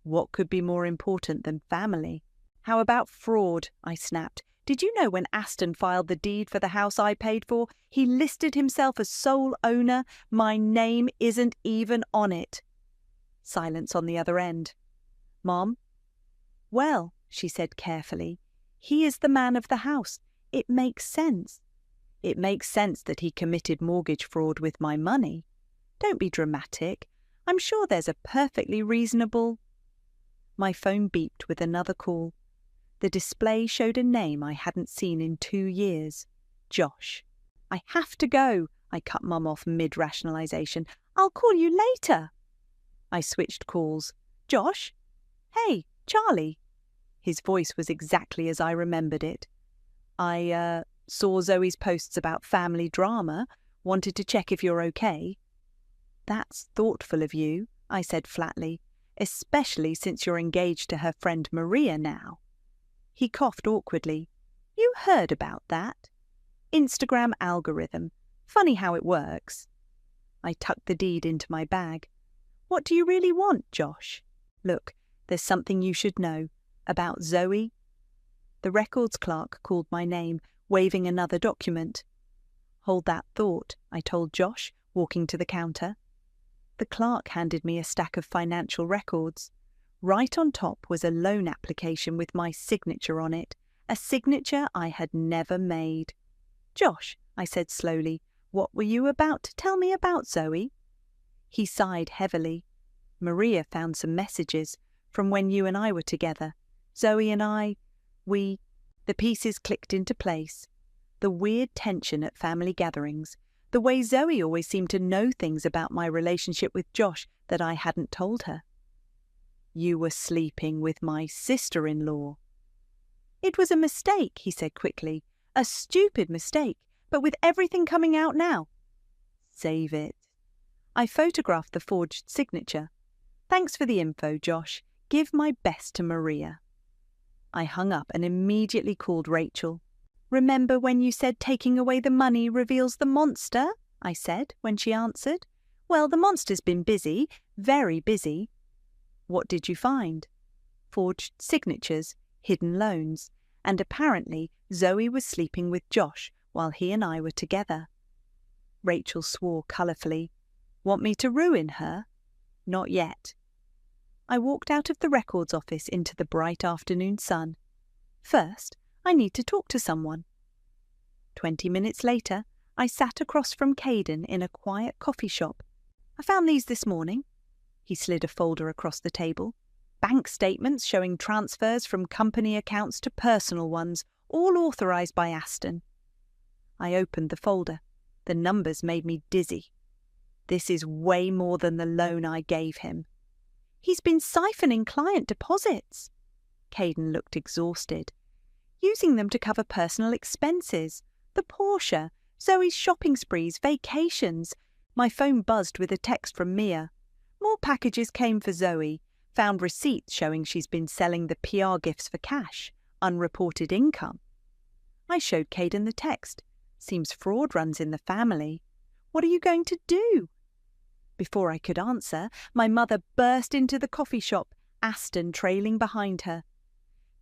What could be more important than family? How about fraud? I snapped. Did you know when Aston filed the deed for the house I paid for, he listed himself as sole owner? My name isn't even on it. Silence on the other end. Mom? Well, she said carefully, he is the man of the house. It makes sense. It makes sense that he committed mortgage fraud with my money. Don't be dramatic. I'm sure there's a perfectly reasonable... My phone beeped with another call. The display showed a name I hadn't seen in 2 years. Josh. I have to go. I cut Mum off mid-rationalization. I'll call you later. I switched calls. Josh? Hey, Charlie. His voice was exactly as I remembered it. I saw Zoe's posts about family drama. Wanted to check if you're okay. That's thoughtful of you, I said flatly, especially since you're engaged to her friend Maria now. He coughed awkwardly. You heard about that? Instagram algorithm. Funny how it works. I tucked the deed into my bag. What do you really want, Josh? Look, there's something you should know. About Zoe? The records clerk called my name, waving another document. Hold that thought, I told Josh, walking to the counter. The clerk handed me a stack of financial records. Right on top was a loan application with my signature on it, a signature I had never made. Josh, I said slowly, what were you about to tell me about Zoe? He sighed heavily. Maria found some messages from when you and I were together. Zoe and I, the pieces clicked into place. The weird tension at family gatherings, the way Zoe always seemed to know things about my relationship with Josh that I hadn't told her. You were sleeping with my sister-in-law. It was a mistake, he said quickly. A stupid mistake, but with everything coming out now. Save it. I photographed the forged signature. Thanks for the info, Josh. Give my best to Maria. I hung up and immediately called Rachel. Remember when you said taking away the money reveals the monster? I said when she answered. Well, the monster's been busy, very busy. What did you find? Forged signatures, hidden loans, and apparently Zoe was sleeping with Josh while he and I were together. Rachel swore colourfully. Want me to ruin her? Not yet. I walked out of the records office into the bright afternoon sun. First, I need to talk to someone. 20 minutes later, I sat across from Kaiden in a quiet coffee shop. I found these this morning. He slid a folder across the table. Bank statements showing transfers from company accounts to personal ones, all authorised by Aston. I opened the folder. The numbers made me dizzy. This is way more than the loan I gave him. He's been siphoning client deposits. Kaiden looked exhausted. Using them to cover personal expenses. The Porsche, Zoe's shopping sprees, vacations. My phone buzzed with a text from Mia. More packages came for Zoe. Found receipts showing she's been selling the PR gifts for cash, unreported income. I showed Caden the text. Seems fraud runs in the family. What are you going to do? Before I could answer, my mother burst into the coffee shop, Aston trailing behind her.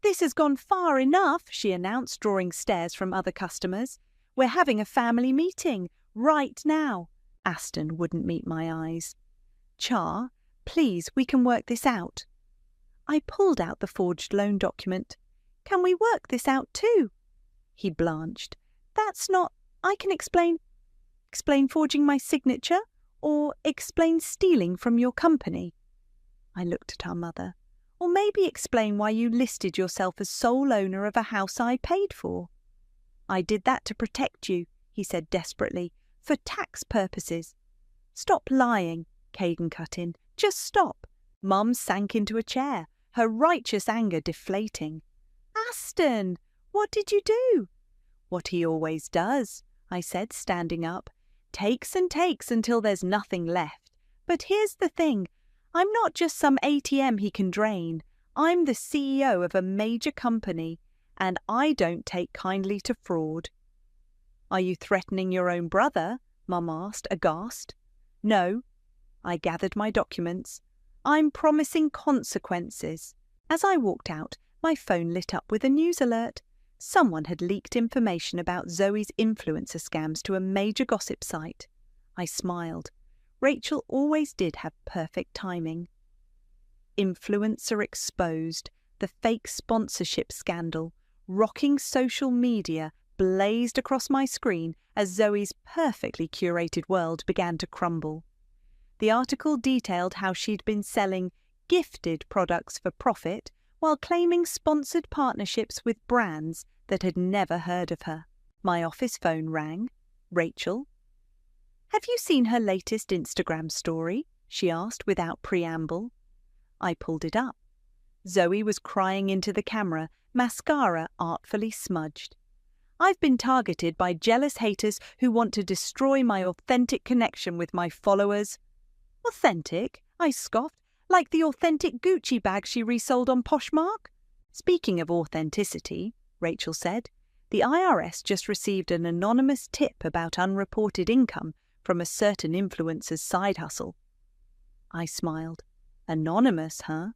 "This has gone far enough," she announced, drawing stares from other customers. "We're having a family meeting, right now." Aston wouldn't meet my eyes. "Char, please, we can work this out." I pulled out the forged loan document. "Can we work this out too?" He blanched. "That's not... I can explain... Explain forging my signature? Or explain stealing from your company?" I looked at our mother. "Or maybe explain why you listed yourself as sole owner of a house I paid for." "I did that to protect you," he said desperately, "for tax purposes." "Stop lying," Caden cut in. "Just stop." Mum sank into a chair, her righteous anger deflating. "Aston, what did you do?" "What he always does," I said, standing up. "Takes and takes until there's nothing left. But here's the thing. I'm not just some ATM he can drain. I'm the CEO of a major company, and I don't take kindly to fraud." "Are you threatening your own brother?" Mum asked, aghast. "No." I gathered my documents. "I'm promising consequences." As I walked out, my phone lit up with a news alert. Someone had leaked information about Zoe's influencer scams to a major gossip site. I smiled. Rachel always did have perfect timing. Influencer exposed, the fake sponsorship scandal, rocking social media blazed across my screen as Zoe's perfectly curated world began to crumble. The article detailed how she'd been selling gifted products for profit while claiming sponsored partnerships with brands that had never heard of her. My office phone rang. Rachel. "Have you seen her latest Instagram story?" she asked without preamble. I pulled it up. Zoe was crying into the camera, mascara artfully smudged. "I've been targeted by jealous haters who want to destroy my authentic connection with my followers." "Authentic?" I scoffed. "Like the authentic Gucci bag she resold on Poshmark?" "Speaking of authenticity," Rachel said, "the IRS just received an anonymous tip about unreported income from a certain influencer's side hustle." I smiled. "Anonymous, huh?"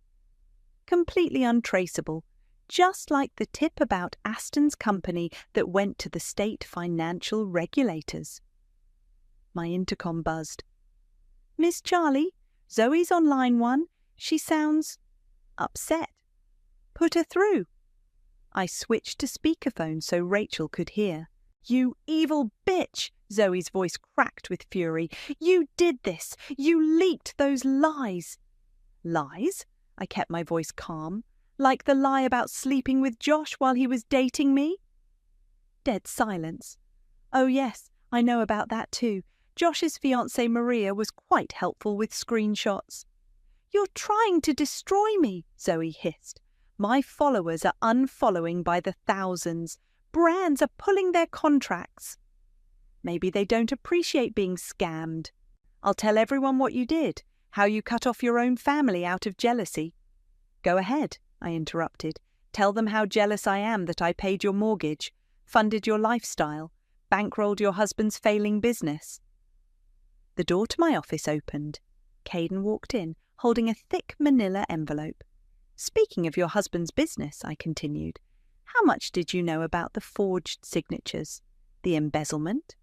"Completely untraceable, just like the tip about Aston's company that went to the state financial regulators." My intercom buzzed. "Miss Charlie, Zoe's on line 1. She sounds upset. Put her through." I switched to speakerphone so Rachel could hear. "You evil bitch!" Zoe's voice cracked with fury. "You did this! You leaked those lies!" "Lies?" I kept my voice calm. "Like the lie about sleeping with Josh while he was dating me?" Dead silence. "Oh yes, I know about that too. Josh's fiancée Maria was quite helpful with screenshots." "You're trying to destroy me," Zoe hissed. "My followers are unfollowing by the thousands. Brands are pulling their contracts." "Maybe they don't appreciate being scammed. I'll tell everyone what you did, how you cut off your own family out of jealousy." "Go ahead," I interrupted. "Tell them how jealous I am that I paid your mortgage, funded your lifestyle, bankrolled your husband's failing business." The door to my office opened. Caden walked in, holding a thick manila envelope. "Speaking of your husband's business," I continued, "how much did you know about the forged signatures? The embezzlement?"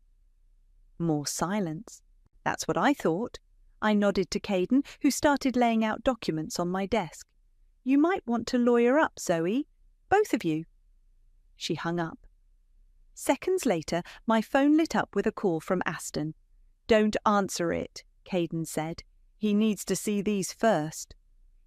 More silence. "That's what I thought." I nodded to Caden, who started laying out documents on my desk. "You might want to lawyer up, Zoe. Both of you." She hung up. Seconds later, my phone lit up with a call from Aston. "Don't answer it," Caden said. "He needs to see these first."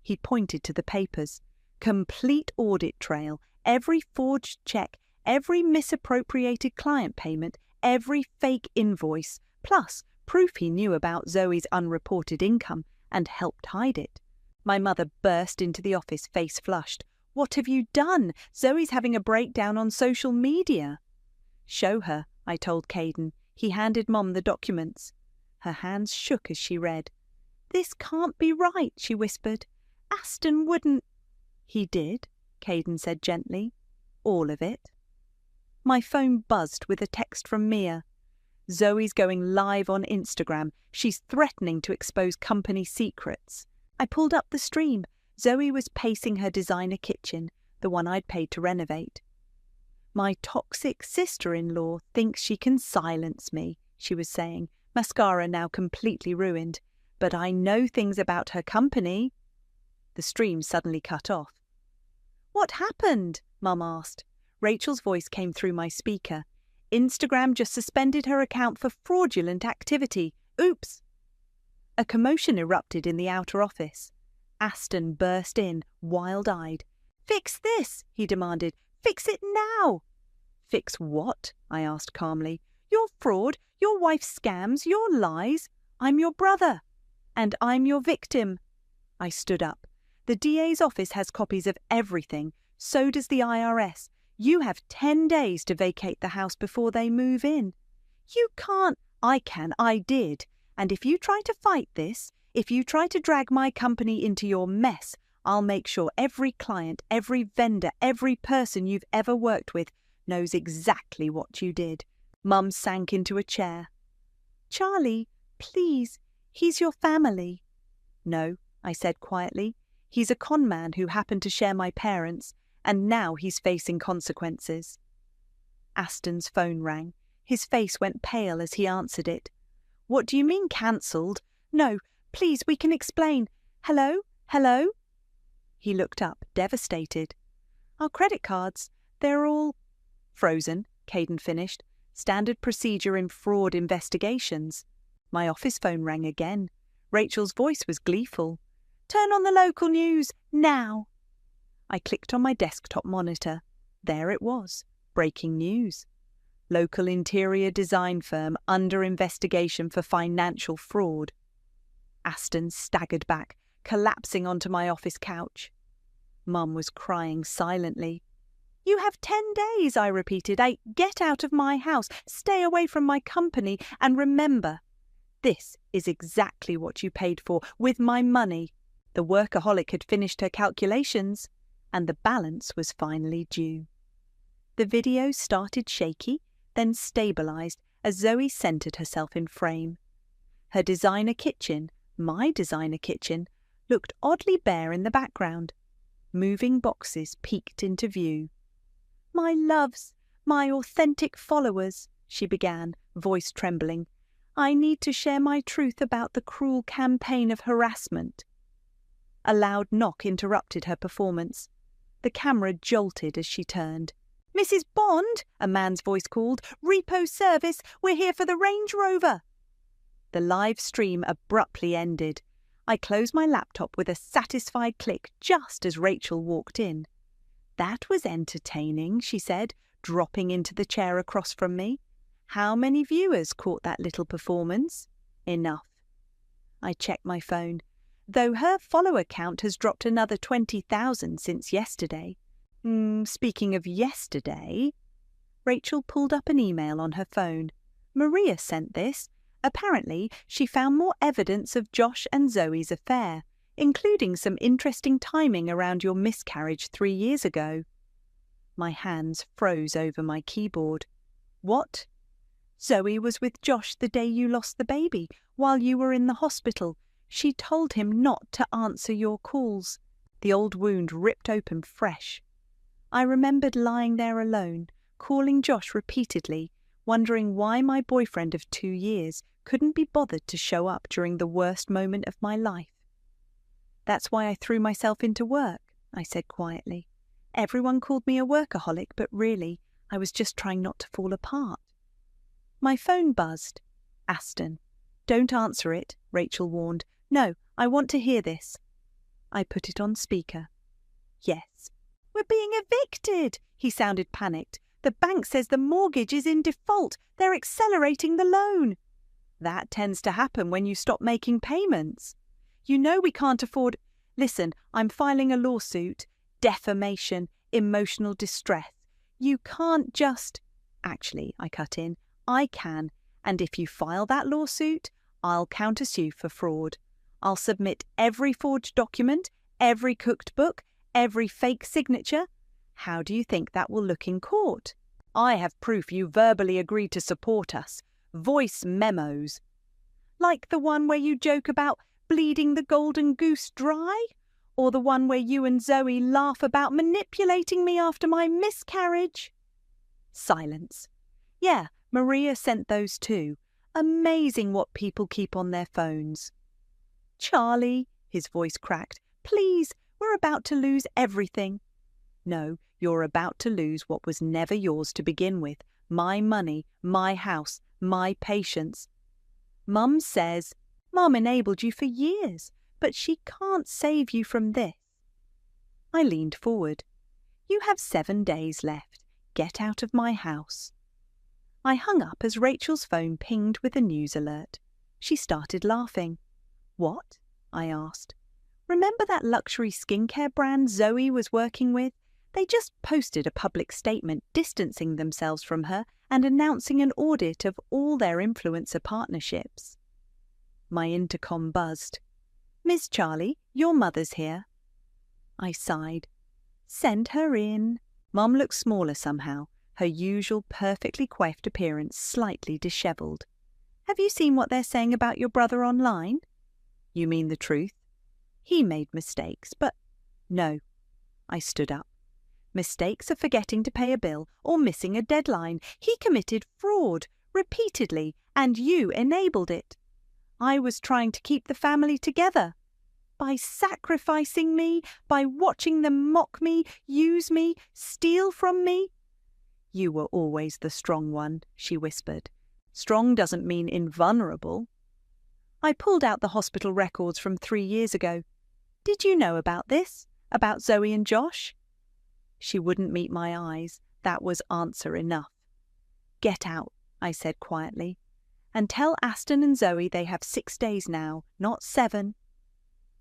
He pointed to the papers. Complete audit trail, every forged check, every misappropriated client payment, every fake invoice, plus proof he knew about Zoe's unreported income and helped hide it. My mother burst into the office, face flushed. "What have you done? Zoe's having a breakdown on social media." "Show her," I told Caden. He handed Mom the documents. Her hands shook as she read. "This can't be right," she whispered. Aston wouldn't. He did, Caden said gently. All of it. My phone buzzed with a text from Mia. Zoe's going live on Instagram. She's threatening to expose company secrets. I pulled up the stream. Zoe was pacing her designer kitchen, the one I'd paid to renovate. My toxic sister-in-law thinks she can silence me, she was saying, mascara now completely ruined. But I know things about her company. The stream suddenly cut off. What happened? Mum asked. Rachel's voice came through my speaker. Instagram just suspended her account for fraudulent activity. Oops! A commotion erupted in the outer office. Aston burst in, wild-eyed. Fix this, he demanded. Fix it now! Fix what? I asked calmly. Your fraud, your wife's scams, your lies. I'm your brother. And I'm your victim. I stood up. The DA's office has copies of everything. So does the IRS. You have 10 days to vacate the house before they move in. You can't. I can. I did. And if you try to fight this, if you try to drag my company into your mess, I'll make sure every client, every vendor, every person you've ever worked with knows exactly what you did. Mum sank into a chair. Charlie, please, he's your family. No, I said quietly. He's a con man who happened to share my parents, and now he's facing consequences. Aston's phone rang. His face went pale as he answered it. What do you mean cancelled? No, please, we can explain. Hello? Hello? He looked up, devastated. Our credit cards, they're all... Frozen, Caden finished. Standard procedure in fraud investigations. My office phone rang again. Rachel's voice was gleeful. Turn on the local news, now! I clicked on my desktop monitor. There it was, breaking news. Local interior design firm under investigation for financial fraud. Aston staggered back, collapsing onto my office couch. Mum was crying silently. You have 10 days, I repeated. Get out of my house, stay away from my company, and remember, this is exactly what you paid for, with my money. The workaholic had finished her calculations, and the balance was finally due. The video started shaky, then stabilized as Zoe centered herself in frame. Her designer kitchen, my designer kitchen, looked oddly bare in the background. Moving boxes peeked into view. My loves, my authentic followers, she began, voice trembling. I need to share my truth about the cruel campaign of harassment. A loud knock interrupted her performance. The camera jolted as she turned. Mrs. Bond, a man's voice called. Repo service, we're here for the Range Rover. The live stream abruptly ended. I closed my laptop with a satisfied click just as Rachel walked in. That was entertaining, she said, dropping into the chair across from me. How many viewers caught that little performance? Enough. I checked my phone. Though her follower count has dropped another 20,000 since yesterday. Speaking of yesterday, Rachel pulled up an email on her phone. Maria sent this. Apparently, she found more evidence of Josh and Zoe's affair, including some interesting timing around your miscarriage 3 years ago. My hands froze over my keyboard. What? Zoe was with Josh the day you lost the baby, while you were in the hospital. She told him not to answer your calls. The old wound ripped open fresh. I remembered lying there alone, calling Josh repeatedly, wondering why my boyfriend of 2 years couldn't be bothered to show up during the worst moment of my life. That's why I threw myself into work, I said quietly. Everyone called me a workaholic, but really, I was just trying not to fall apart. My phone buzzed. Aston. Don't answer it, Rachel warned. No, I want to hear this. I put it on speaker. Yes. We're being evicted, he sounded panicked. The bank says the mortgage is in default. They're accelerating the loan. That tends to happen when you stop making payments. You know we can't afford... Listen, I'm filing a lawsuit. Defamation, emotional distress. You can't just... Actually, I cut in, I can. And if you file that lawsuit, I'll countersue for fraud. I'll submit every forged document, every cooked book, every fake signature. How do you think that will look in court? I have proof you verbally agreed to support us. Voice memos. Like the one where you joke about bleeding the golden goose dry? Or the one where you and Zoe laugh about manipulating me after my miscarriage? Silence. Yeah, Maria sent those too. Amazing what people keep on their phones. Charlie, his voice cracked, please, we're about to lose everything. No, you're about to lose what was never yours to begin with. My money, my house, my patience. Mum says, Mum enabled you for years, but she can't save you from this. I leaned forward. You have 7 days left. Get out of my house. I hung up as Rachel's phone pinged with a news alert. She started laughing. What? I asked. Remember that luxury skincare brand Zoe was working with? They just posted a public statement distancing themselves from her and announcing an audit of all their influencer partnerships. My intercom buzzed. Miss Charlie, your mother's here. I sighed. Send her in. Mum looked smaller somehow, her usual perfectly coiffed appearance slightly dishevelled. Have you seen what they're saying about your brother online? You mean the truth? He made mistakes, but no. I stood up. Mistakes are forgetting to pay a bill or missing a deadline. He committed fraud repeatedly, and you enabled it. I was trying to keep the family together. By sacrificing me, by watching them mock me, use me, steal from me. You were always the strong one, she whispered. Strong doesn't mean invulnerable. I pulled out the hospital records from 3 years ago. Did you know about this? About Zoe and Josh? She wouldn't meet my eyes. That was answer enough. Get out, I said quietly. And tell Aston and Zoe they have 6 days now, not 7.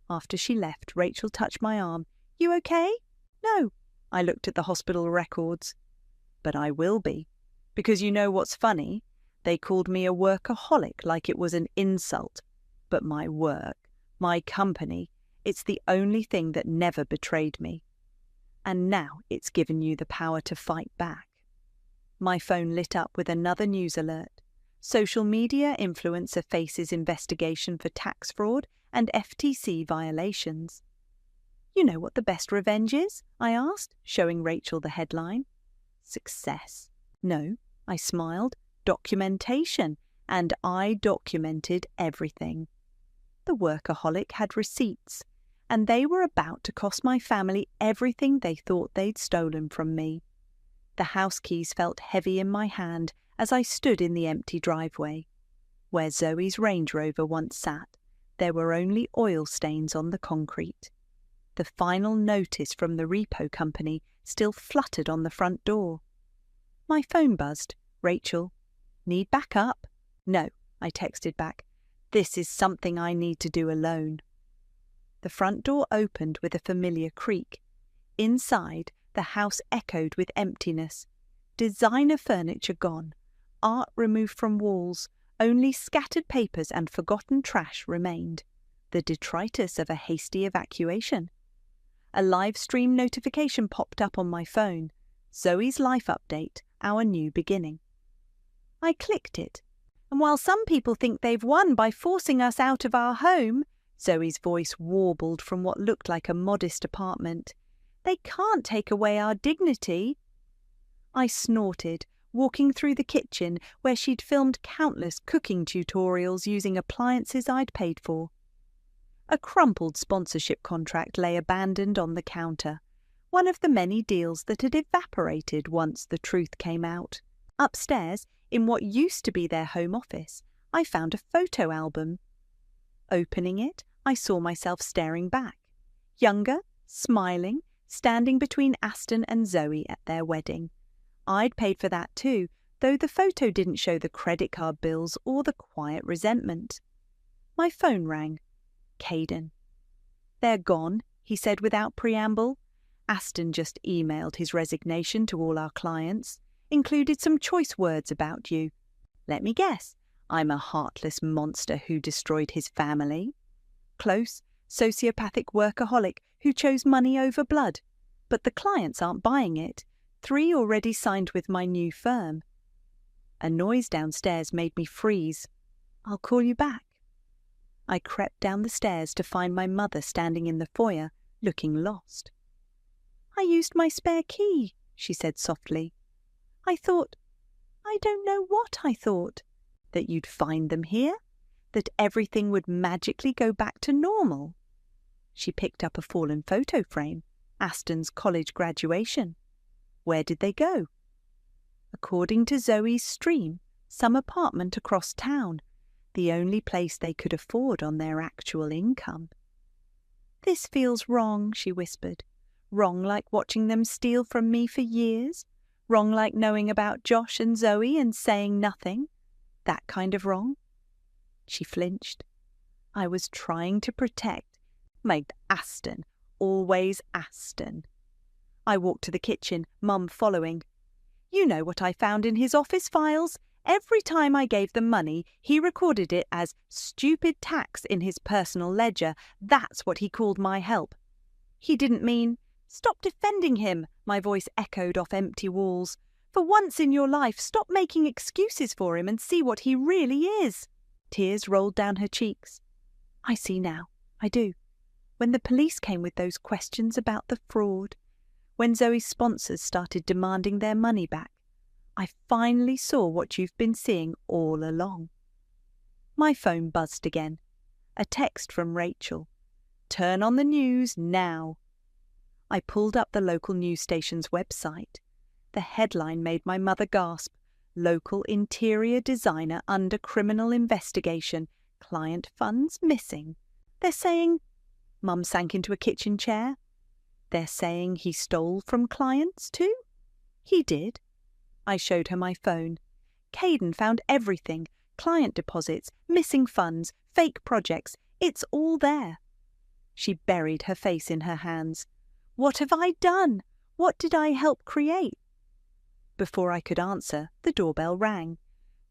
After she left, Rachel touched my arm. You okay? No. I looked at the hospital records. But I will be. Because you know what's funny? They called me a workaholic like it was an insult. But my work, my company, it's the only thing that never betrayed me. And now it's given you the power to fight back. My phone lit up with another news alert. Social media influencer faces investigation for tax fraud and FTC violations. You know what the best revenge is? I asked, showing Rachel the headline. Success. No, I smiled. Documentation. And I documented everything. The workaholic had receipts, and they were about to cost my family everything they thought they'd stolen from me. The house keys felt heavy in my hand as I stood in the empty driveway. Where Zoe's Range Rover once sat, there were only oil stains on the concrete. The final notice from the repo company still fluttered on the front door. My phone buzzed. Rachel. Need backup? No, I texted back. This is something I need to do alone. The front door opened with a familiar creak. Inside, the house echoed with emptiness. Designer furniture gone. Art removed from walls. Only scattered papers and forgotten trash remained. The detritus of a hasty evacuation. A live stream notification popped up on my phone. Zoe's life update, our new beginning. I clicked it. And while some people think they've won by forcing us out of our home, Zoe's voice warbled from what looked like a modest apartment, they can't take away our dignity. I snorted, walking through the kitchen where she'd filmed countless cooking tutorials using appliances I'd paid for. A crumpled sponsorship contract lay abandoned on the counter, one of the many deals that had evaporated once the truth came out. Upstairs, in what used to be their home office, I found a photo album. Opening it, I saw myself staring back, younger, smiling, standing between Aston and Zoe at their wedding. I'd paid for that too, though the photo didn't show the credit card bills or the quiet resentment. My phone rang. Caden. They're gone, he said without preamble. Aston just emailed his resignation to all our clients, included some choice words about you. Let me guess, I'm a heartless monster who destroyed his family. Close, sociopathic workaholic who chose money over blood, but the clients aren't buying it. 3 already signed with my new firm. A noise downstairs made me freeze. I'll call you back. I crept down the stairs to find my mother standing in the foyer, looking lost. I used my spare key, she said softly. I don't know what I thought. That you'd find them here? That everything would magically go back to normal? She picked up a fallen photo frame, Aston's college graduation. Where did they go? According to Zoe's stream, some apartment across town, the only place they could afford on their actual income. This feels wrong, she whispered. Wrong like watching them steal from me for years. Wrong like knowing about Josh and Zoe and saying nothing. That kind of wrong. She flinched. I was trying to protect my Aston, always Aston. I walked to the kitchen, Mum following. You know what I found in his office files? Every time I gave them money, he recorded it as stupid tax in his personal ledger. That's what he called my help. He didn't mean, stop defending him, my voice echoed off empty walls. For once in your life, stop making excuses for him and see what he really is. Tears rolled down her cheeks. I see now, I do. When the police came with those questions about the fraud, when Zoe's sponsors started demanding their money back, I finally saw what you've been seeing all along. My phone buzzed again. A text from Rachel. Turn on the news now. I pulled up the local news station's website. The headline made my mother gasp. Local interior designer under criminal investigation. Client funds missing. They're saying... Mum sank into a kitchen chair. They're saying he stole from clients too? He did. I showed her my phone. Caden found everything. Client deposits, missing funds, fake projects. It's all there. She buried her face in her hands. What have I done? What did I help create? Before I could answer, the doorbell rang.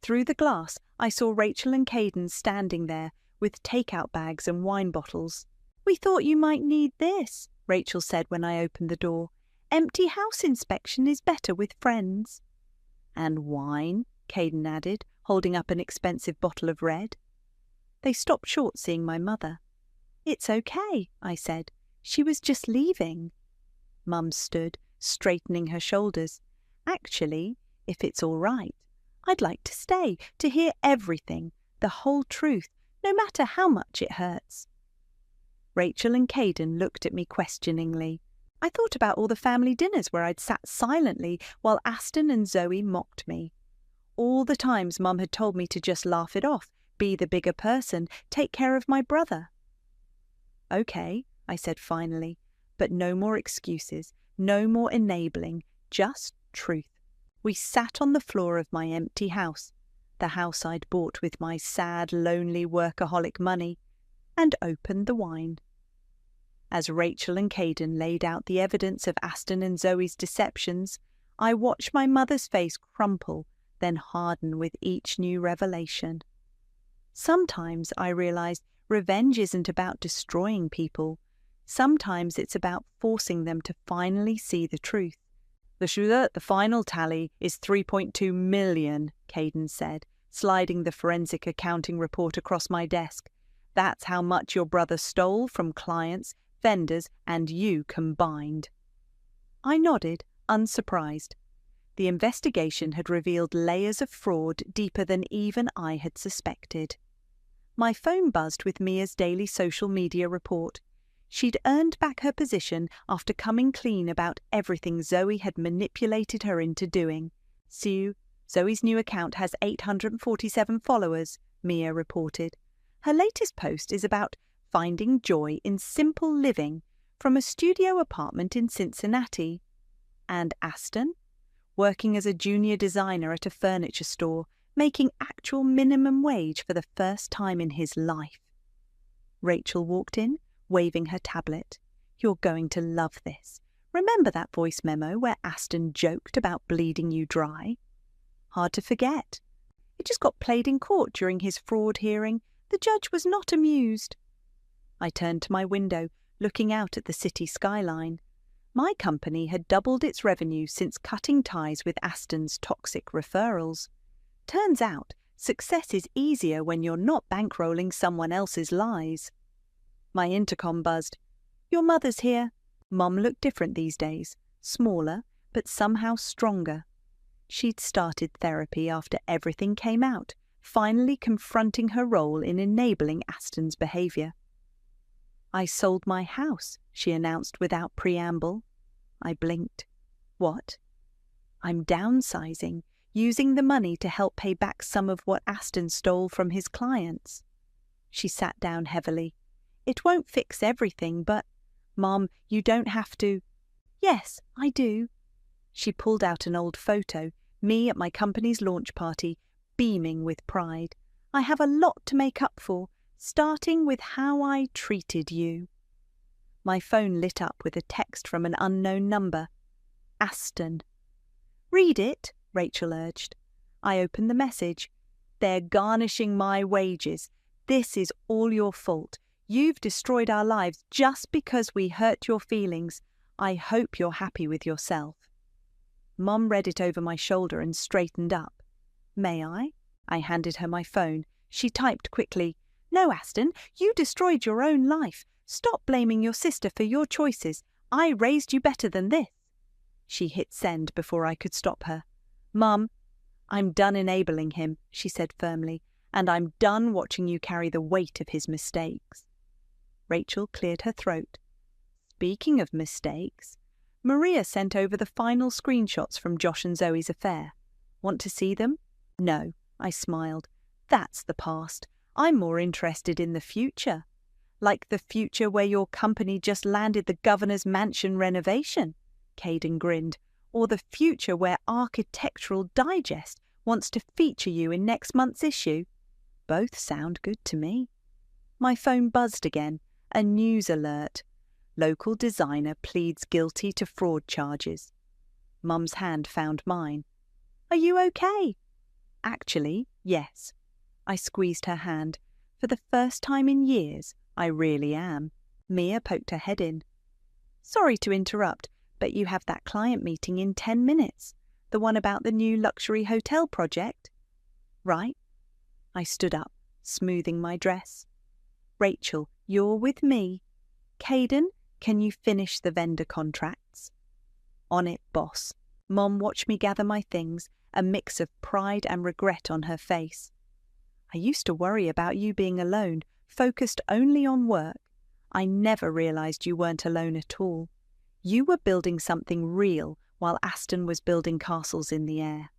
Through the glass, I saw Rachel and Caden standing there with takeout bags and wine bottles. We thought you might need this, Rachel said when I opened the door. Empty house inspection is better with friends. And wine, Caden added, holding up an expensive bottle of red. They stopped short seeing my mother. It's okay, I said. She was just leaving. Mum stood, straightening her shoulders. Actually, if it's all right, I'd like to stay, to hear everything, the whole truth, no matter how much it hurts. Rachel and Caden looked at me questioningly. I thought about all the family dinners where I'd sat silently while Aston and Zoe mocked me. All the times Mum had told me to just laugh it off, be the bigger person, take care of my brother. Okay, I said finally, but no more excuses, no more enabling, just truth. We sat on the floor of my empty house, the house I'd bought with my sad, lonely workaholic money, and opened the wine. As Rachel and Caden laid out the evidence of Aston and Zoe's deceptions, I watched my mother's face crumple, then harden with each new revelation. Sometimes I realized revenge isn't about destroying people. Sometimes it's about forcing them to finally see the truth. The final tally is 3.2 million, Caden said, sliding the forensic accounting report across my desk. That's how much your brother stole from clients, vendors, and you combined. I nodded, unsurprised. The investigation had revealed layers of fraud deeper than even I had suspected. My phone buzzed with Mia's daily social media report. She'd earned back her position after coming clean about everything Zoe had manipulated her into doing. Sue, Zoe's new account has 847 followers, Mia reported. Her latest post is about finding joy in simple living from a studio apartment in Cincinnati. And Aston, working as a junior designer at a furniture store, making actual minimum wage for the first time in his life. Rachel walked in, waving her tablet. You're going to love this. Remember that voice memo where Aston joked about bleeding you dry? Hard to forget. It just got played in court during his fraud hearing. The judge was not amused. I turned to my window, looking out at the city skyline. My company had doubled its revenue since cutting ties with Aston's toxic referrals. Turns out, success is easier when you're not bankrolling someone else's lies. My intercom buzzed. "Your mother's here." Mum looked different these days, smaller, but somehow stronger. She'd started therapy after everything came out, finally confronting her role in enabling Aston's behaviour. "I sold my house," she announced without preamble. I blinked. "What?" "I'm downsizing, using the money to help pay back some of what Aston stole from his clients." She sat down heavily. "It won't fix everything, but—" "Mom, you don't have to—" "Yes, I do." She pulled out an old photo, me at my company's launch party, beaming with pride. "I have a lot to make up for, starting with how I treated you." My phone lit up with a text from an unknown number. Aston. "Read it," Rachel urged. I opened the message. "They're garnishing my wages. This is all your fault. You've destroyed our lives just because we hurt your feelings. I hope you're happy with yourself." Mom read it over my shoulder and straightened up. "May I?" I handed her my phone. She typed quickly. "No, Aston, you destroyed your own life. Stop blaming your sister for your choices. I raised you better than this." She hit send before I could stop her. "Mum, I'm done enabling him," she said firmly, "and I'm done watching you carry the weight of his mistakes." Rachel cleared her throat. "Speaking of mistakes, Maria sent over the final screenshots from Josh and Zoe's affair. Want to see them?" "No," I smiled. "That's the past. I'm more interested in the future." "Like the future where your company just landed the governor's mansion renovation?" Caden grinned. "Or the future where Architectural Digest wants to feature you in next month's issue?" "Both sound good to me." My phone buzzed again. A news alert. Local designer pleads guilty to fraud charges. Mum's hand found mine. "Are you okay?" "Actually, yes." I squeezed her hand. "For the first time in years, I really am." Mia poked her head in. "Sorry to interrupt, but you have that client meeting in 10 minutes. The one about the new luxury hotel project?" "Right." I stood up, smoothing my dress. "Rachel, you're with me. Caden, can you finish the vendor contracts?" "On it, boss." Mom watched me gather my things, a mix of pride and regret on her face. "I used to worry about you being alone, focused only on work. I never realized you weren't alone at all. You were building something real while Aston was building castles in the air."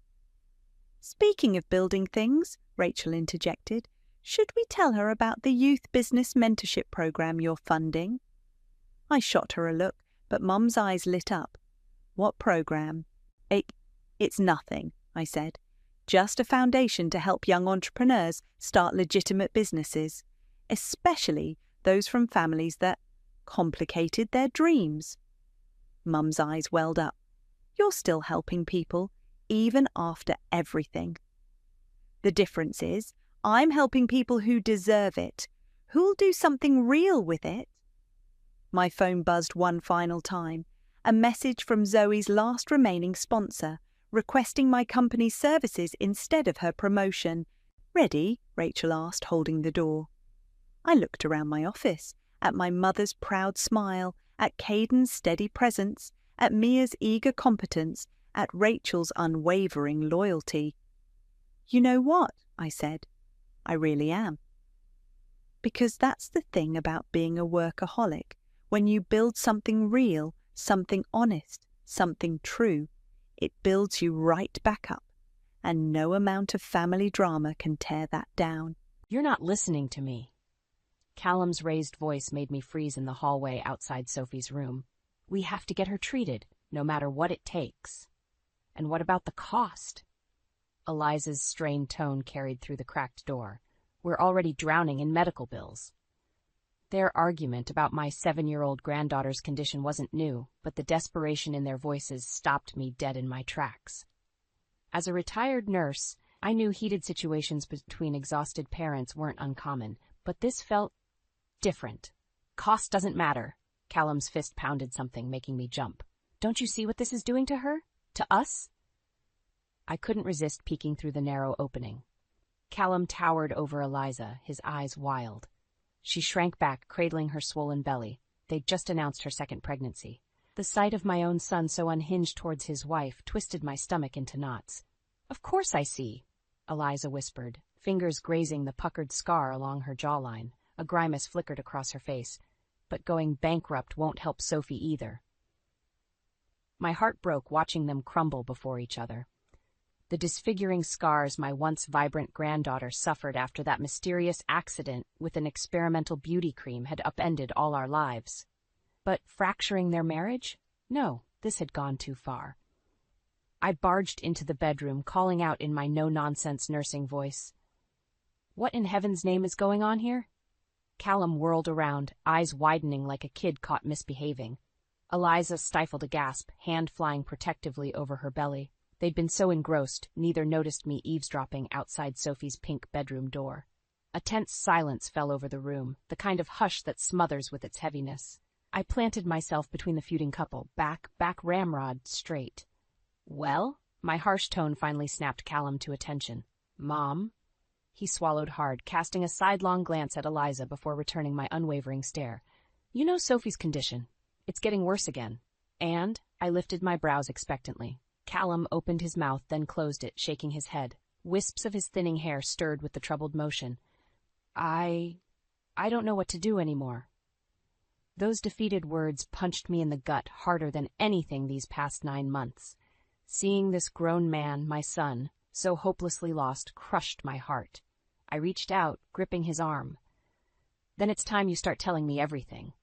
"Speaking of building things," Rachel interjected, "should we tell her about the youth business mentorship program you're funding?" I shot her a look, but Mum's eyes lit up. "What program?" It's nothing," I said. "Just a foundation to help young entrepreneurs start legitimate businesses, especially those from families that complicated their dreams." Mum's eyes welled up. "You're still helping people, even after everything." "The difference is, I'm helping people who deserve it, who'll do something real with it." My phone buzzed one final time. A message from Zoe's last remaining sponsor, requesting my company's services instead of her promotion. "Ready?" Rachel asked, holding the door. I looked around my office, at my mother's proud smile, at Caden's steady presence, at Mia's eager competence, at Rachel's unwavering loyalty. "You know what?" I said. "I really am." Because that's the thing about being a workaholic. When you build something real, something honest, something true, it builds you right back up, and no amount of family drama can tear that down. "You're not listening to me." Callum's raised voice made me freeze in the hallway outside Sophie's room. "We have to get her treated, no matter what it takes." "And what about the cost?" Eliza's strained tone carried through the cracked door. "We're already drowning in medical bills." Their argument about my 7-year-old granddaughter's condition wasn't new, but the desperation in their voices stopped me dead in my tracks. As a retired nurse, I knew heated situations between exhausted parents weren't uncommon, but this felt different. "Cost doesn't matter," Callum's fist pounded something, making me jump. Don't you see what this is doing to her? To us? I couldn't resist peeking through the narrow opening. Callum towered over Eliza, his eyes wild. She shrank back, cradling her swollen belly. They'd just announced her second pregnancy. The sight of my own son so unhinged towards his wife twisted my stomach into knots. Of course I see, Eliza whispered, fingers grazing the puckered scar along her jawline. A grimace flickered across her face. But going bankrupt won't help Sophie either. My heart broke watching them crumble before each other. The disfiguring scars my once vibrant granddaughter suffered after that mysterious accident with an experimental beauty cream had upended all our lives. But fracturing their marriage? No, this had gone too far. I barged into the bedroom, calling out in my no-nonsense nursing voice. What in heaven's name is going on here? Callum whirled around, eyes widening like a kid caught misbehaving. Eliza stifled a gasp, hand flying protectively over her belly. They'd been so engrossed, neither noticed me eavesdropping outside Sophie's pink bedroom door. A tense silence fell over the room, the kind of hush that smothers with its heaviness. I planted myself between the feuding couple, back ramrod, straight. Well? My harsh tone finally snapped Callum to attention. Mom? He swallowed hard, casting a sidelong glance at Eliza before returning my unwavering stare. You know Sophie's condition. It's getting worse again. And? I lifted my brows expectantly. Callum opened his mouth, then closed it, shaking his head. Wisps of his thinning hair stirred with the troubled motion. I don't know what to do anymore. Those defeated words punched me in the gut harder than anything these past 9 months. Seeing this grown man, my son, so hopelessly lost, crushed my heart. I reached out, gripping his arm. Then it's time you start telling me everything.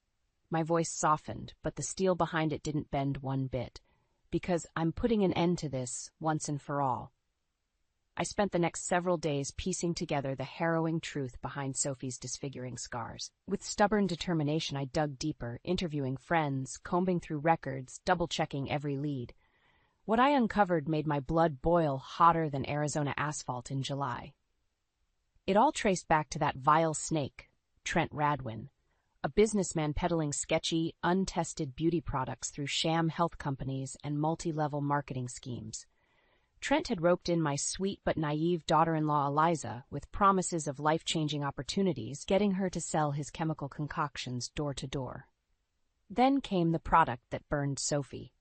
My voice softened, but the steel behind it didn't bend one bit. Because I'm putting an end to this once and for all. I spent the next several days piecing together the harrowing truth behind Sophie's disfiguring scars. With stubborn determination, I dug deeper, interviewing friends, combing through records, double-checking every lead. What I uncovered made my blood boil hotter than Arizona asphalt in July. It all traced back to that vile snake, Trent Radwin, a businessman peddling sketchy, untested beauty products through sham health companies and multi-level marketing schemes. Trent had roped in my sweet but naive daughter-in-law Eliza with promises of life-changing opportunities, getting her to sell his chemical concoctions door to door. Then came the product that burned Sophie.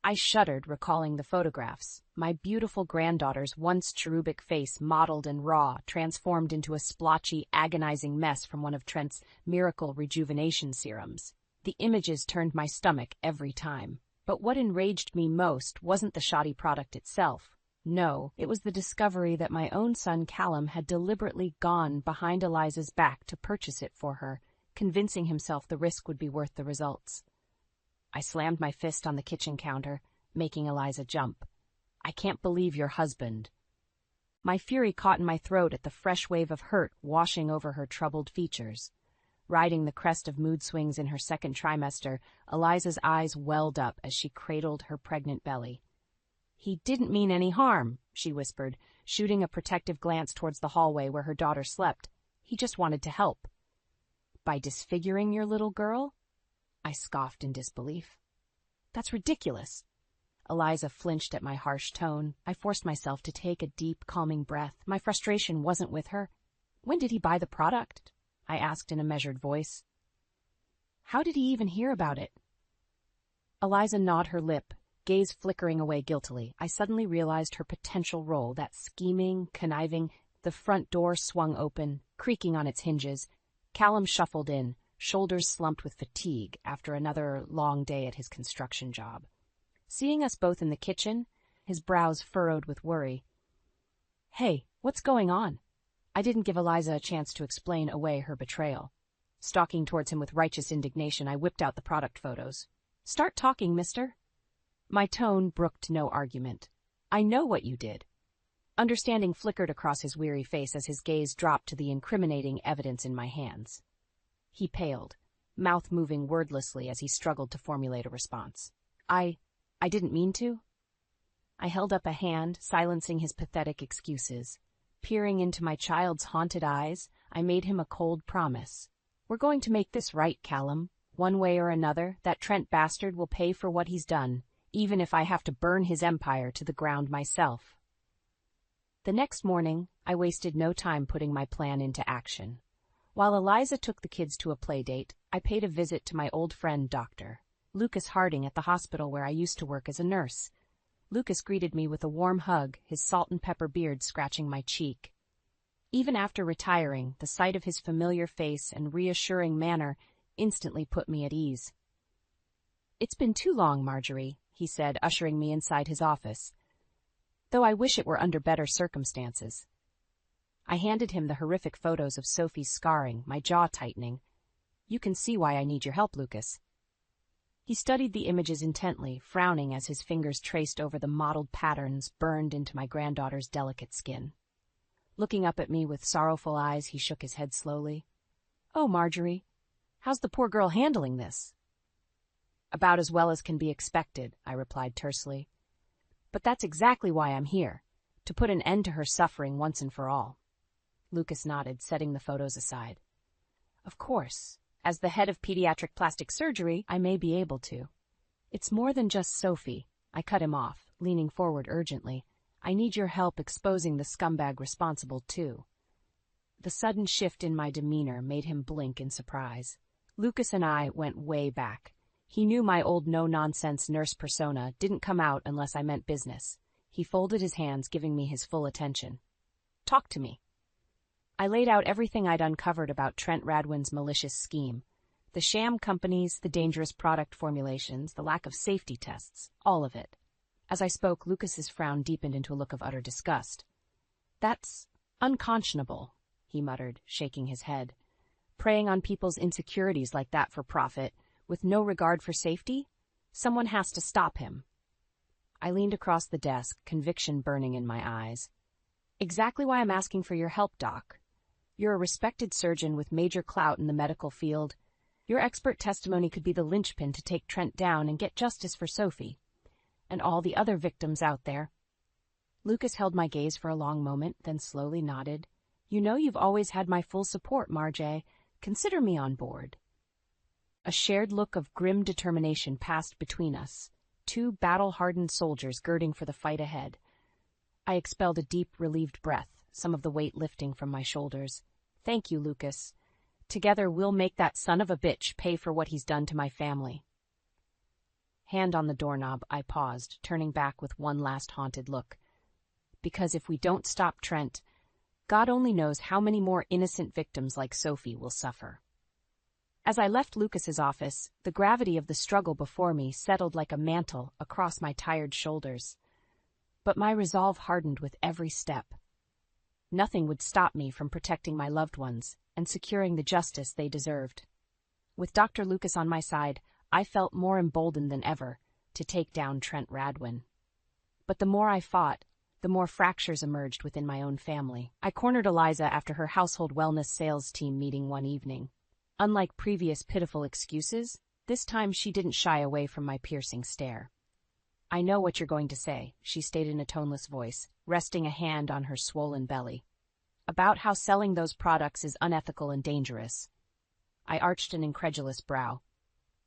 I shuddered, recalling the photographs. My beautiful granddaughter's once cherubic face, mottled and raw, transformed into a splotchy, agonizing mess from one of Trent's miracle rejuvenation serums. The images turned my stomach every time. But what enraged me most wasn't the shoddy product itself. No, it was the discovery that my own son Callum had deliberately gone behind Eliza's back to purchase it for her, convincing himself the risk would be worth the results. I slammed my fist on the kitchen counter, making Eliza jump. I can't believe your husband. My fury caught in my throat at the fresh wave of hurt washing over her troubled features. Riding the crest of mood swings in her second trimester, Eliza's eyes welled up as she cradled her pregnant belly. He didn't mean any harm, she whispered, shooting a protective glance towards the hallway where her daughter slept. He just wanted to help. By disfiguring your little girl? I scoffed in disbelief. That's ridiculous. Eliza flinched at my harsh tone. I forced myself to take a deep, calming breath. My frustration wasn't with her. When did he buy the product? I asked in a measured voice. How did he even hear about it? Eliza gnawed her lip, gaze flickering away guiltily. I suddenly realized her potential role, that scheming, conniving. The front door swung open, creaking on its hinges. Callum shuffled in, shoulders slumped with fatigue after another long day at his construction job. Seeing us both in the kitchen, his brows furrowed with worry. Hey, what's going on? I didn't give Eliza a chance to explain away her betrayal. Stalking towards him with righteous indignation, I whipped out the product photos. Start talking, mister. My tone brooked no argument. I know what you did. Understanding flickered across his weary face as his gaze dropped to the incriminating evidence in my hands. He paled, mouth moving wordlessly as he struggled to formulate a response. I didn't mean to. I held up a hand, silencing his pathetic excuses. Peering into my child's haunted eyes, I made him a cold promise. We're going to make this right, Callum. One way or another, that Trent bastard will pay for what he's done, even if I have to burn his empire to the ground myself. The next morning, I wasted no time putting my plan into action. While Eliza took the kids to a play date, I paid a visit to my old friend Dr. Lucas Harding at the hospital where I used to work as a nurse. Lucas greeted me with a warm hug, his salt and pepper beard scratching my cheek. Even after retiring, the sight of his familiar face and reassuring manner instantly put me at ease. "It's been too long, Marjorie," he said, ushering me inside his office. "Though I wish it were under better circumstances." I handed him the horrific photos of Sophie's scarring, my jaw tightening. "You can see why I need your help, Lucas." He studied the images intently, frowning as his fingers traced over the mottled patterns burned into my granddaughter's delicate skin. Looking up at me with sorrowful eyes, he shook his head slowly. "Oh, Marjorie, how's the poor girl handling this?" "About as well as can be expected," I replied tersely. "But that's exactly why I'm here, to put an end to her suffering once and for all." Lucas nodded, setting the photos aside. "Of course, as the head of pediatric plastic surgery, I may be able to." "It's more than just Sophie," I cut him off, leaning forward urgently. "I need your help exposing the scumbag responsible, too." The sudden shift in my demeanor made him blink in surprise. Lucas and I went way back. He knew my old no-nonsense nurse persona didn't come out unless I meant business. He folded his hands, giving me his full attention. "Talk to me." I laid out everything I'd uncovered about Trent Radwin's malicious scheme. The sham companies, the dangerous product formulations, the lack of safety tests, all of it. As I spoke, Lucas's frown deepened into a look of utter disgust. "That's unconscionable," he muttered, shaking his head. "Preying on people's insecurities like that for profit, with no regard for safety? Someone has to stop him." I leaned across the desk, conviction burning in my eyes. "Exactly why I'm asking for your help, Doc. You're a respected surgeon with major clout in the medical field. Your expert testimony could be the linchpin to take Trent down and get justice for Sophie, and all the other victims out there." Lucas held my gaze for a long moment, then slowly nodded. "You know you've always had my full support, Marjay. Consider me on board." A shared look of grim determination passed between us, two battle-hardened soldiers girding for the fight ahead. I expelled a deep, relieved breath, some of the weight lifting from my shoulders. "Thank you, Lucas. Together we'll make that son of a bitch pay for what he's done to my family." Hand on the doorknob, I paused, turning back with one last haunted look. Because if we don't stop Trent, God only knows how many more innocent victims like Sophie will suffer. As I left Lucas's office, the gravity of the struggle before me settled like a mantle across my tired shoulders. But my resolve hardened with every step. Nothing would stop me from protecting my loved ones and securing the justice they deserved. With Dr. Lucas on my side, I felt more emboldened than ever to take down Trent Radwin. But the more I fought, the more fractures emerged within my own family. I cornered Eliza after her household wellness sales team meeting one evening. Unlike previous pitiful excuses, this time she didn't shy away from my piercing stare. "I know what you're going to say," she stated in a toneless voice, resting a hand on her swollen belly. "About how selling those products is unethical and dangerous." I arched an incredulous brow.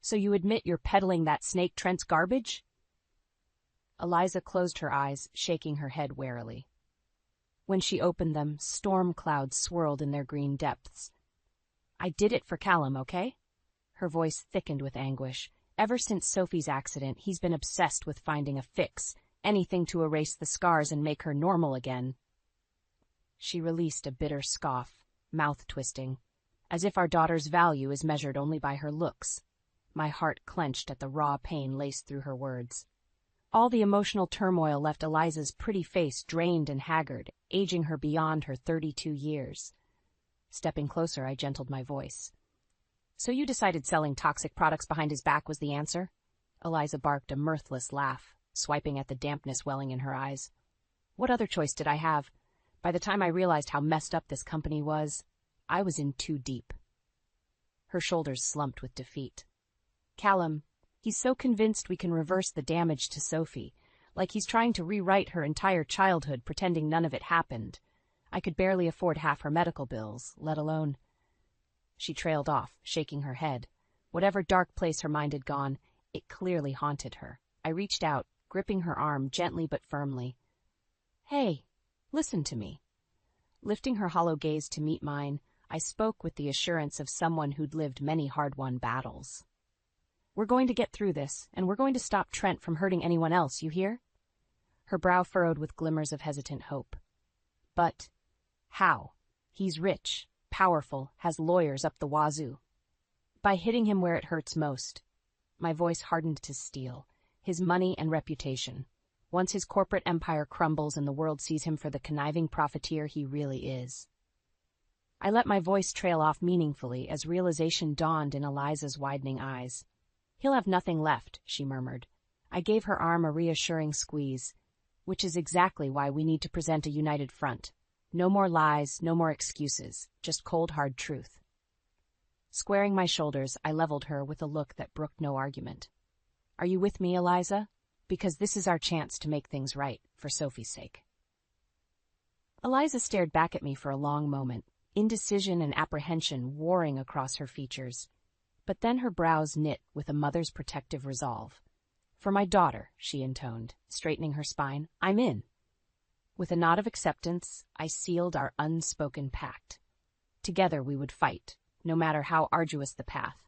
"So you admit you're peddling that snake Trent's garbage?" Eliza closed her eyes, shaking her head warily. When she opened them, storm clouds swirled in their green depths. "I did it for Callum, okay?" Her voice thickened with anguish. Ever since Sophie's accident, he's been obsessed with finding a fix, anything to erase the scars and make her normal again. She released a bitter scoff, mouth twisting, as if our daughter's value is measured only by her looks. My heart clenched at the raw pain laced through her words. All the emotional turmoil left Eliza's pretty face drained and haggard, aging her beyond her 32 years. Stepping closer, I gentled my voice. "So you decided selling toxic products behind his back was the answer?" Eliza barked a mirthless laugh, swiping at the dampness welling in her eyes. "What other choice did I have? By the time I realized how messed up this company was, I was in too deep." Her shoulders slumped with defeat. "Callum, he's so convinced we can reverse the damage to Sophie, like he's trying to rewrite her entire childhood, pretending none of it happened. I could barely afford half her medical bills, let alone—" She trailed off, shaking her head. Whatever dark place her mind had gone, it clearly haunted her. I reached out, gripping her arm gently but firmly. "Hey, listen to me." Lifting her hollow gaze to meet mine, I spoke with the assurance of someone who'd lived many hard-won battles. "We're going to get through this, and we're going to stop Trent from hurting anyone else, you hear?" Her brow furrowed with glimmers of hesitant hope. "But how? He's rich, powerful, has lawyers up the wazoo." "By hitting him where it hurts most." My voice hardened to steel. "His money and reputation. Once his corporate empire crumbles and the world sees him for the conniving profiteer he really is." I let my voice trail off meaningfully as realization dawned in Eliza's widening eyes. "He'll have nothing left," she murmured. I gave her arm a reassuring squeeze. "Which is exactly why we need to present a united front. No more lies, no more excuses, just cold, hard truth." Squaring my shoulders, I leveled her with a look that brooked no argument. "Are you with me, Eliza? Because this is our chance to make things right, for Sophie's sake." Eliza stared back at me for a long moment, indecision and apprehension warring across her features. But then her brows knit with a mother's protective resolve. "For my daughter," she intoned, straightening her spine, "I'm in." With a nod of acceptance, I sealed our unspoken pact. Together we would fight, no matter how arduous the path.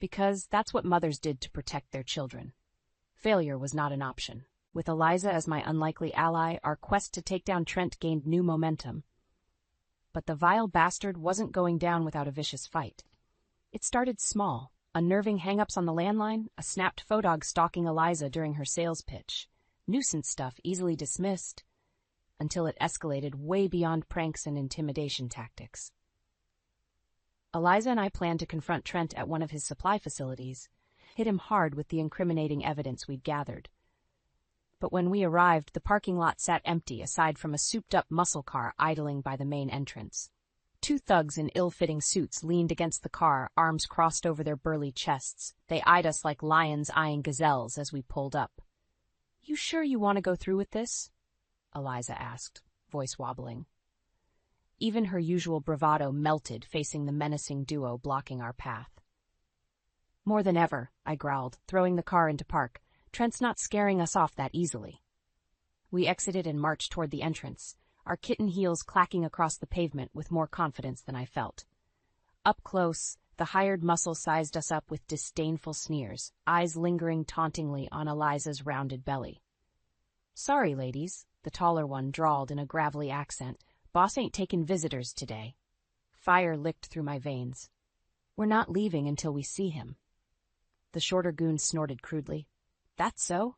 Because that's what mothers did to protect their children. Failure was not an option. With Eliza as my unlikely ally, our quest to take down Trent gained new momentum. But the vile bastard wasn't going down without a vicious fight. It started small, unnerving hang-ups on the landline, a snapped photog stalking Eliza during her sales pitch, nuisance stuff easily dismissed, until it escalated way beyond pranks and intimidation tactics. Eliza and I planned to confront Trent at one of his supply facilities, hit him hard with the incriminating evidence we'd gathered. But when we arrived, the parking lot sat empty aside from a souped-up muscle car idling by the main entrance. Two thugs in ill-fitting suits leaned against the car, arms crossed over their burly chests. They eyed us like lions eyeing gazelles as we pulled up. "You sure you want to go through with this?" Eliza asked, voice wobbling. Even her usual bravado melted facing the menacing duo blocking our path. "More than ever," I growled, throwing the car into park. "Trent's not scaring us off that easily." We exited and marched toward the entrance, our kitten heels clacking across the pavement with more confidence than I felt. Up close, the hired muscle sized us up with disdainful sneers, eyes lingering tauntingly on Eliza's rounded belly. "Sorry, ladies," the taller one drawled in a gravelly accent. "Boss ain't taking visitors today." Fire licked through my veins. "We're not leaving until we see him." The shorter goon snorted crudely. "That's so?"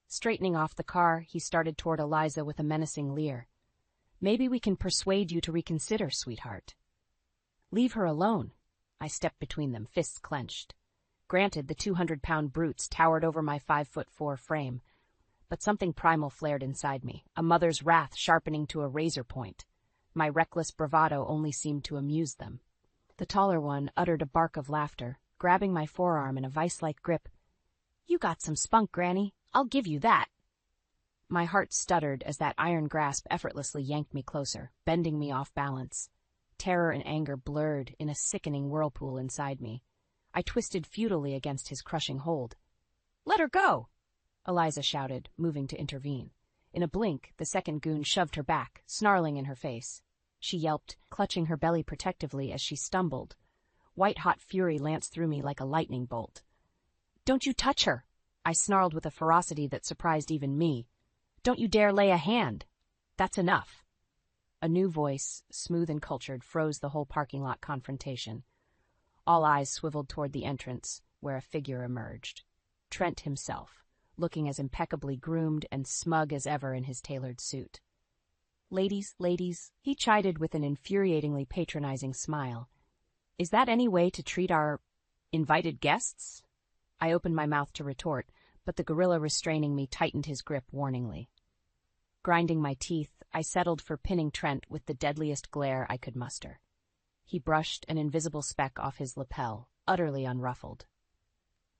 Straightening off the car, he started toward Eliza with a menacing leer. "Maybe we can persuade you to reconsider, sweetheart." "Leave her alone." I stepped between them, fists clenched. Granted, the 200-pound brutes towered over my 5'4" frame, but something primal flared inside me, a mother's wrath sharpening to a razor point. My reckless bravado only seemed to amuse them. The taller one uttered a bark of laughter, grabbing my forearm in a vice-like grip. "You got some spunk, Granny. I'll give you that." My heart stuttered as that iron grasp effortlessly yanked me closer, bending me off balance. Terror and anger blurred in a sickening whirlpool inside me. I twisted futilely against his crushing hold. "Let her go!" Eliza shouted, moving to intervene. In a blink, the second goon shoved her back, snarling in her face. She yelped, clutching her belly protectively as she stumbled. White-hot fury lanced through me like a lightning bolt. "Don't you touch her!" I snarled with a ferocity that surprised even me. "Don't you dare lay a hand! That's enough." A new voice, smooth and cultured, froze the whole parking lot confrontation. All eyes swiveled toward the entrance, where a figure emerged. Trent himself, looking as impeccably groomed and smug as ever in his tailored suit. "Ladies, ladies," he chided with an infuriatingly patronizing smile. "Is that any way to treat our invited guests?" I opened my mouth to retort, but the gorilla restraining me tightened his grip warningly. Grinding my teeth, I settled for pinning Trent with the deadliest glare I could muster. He brushed an invisible speck off his lapel, utterly unruffled.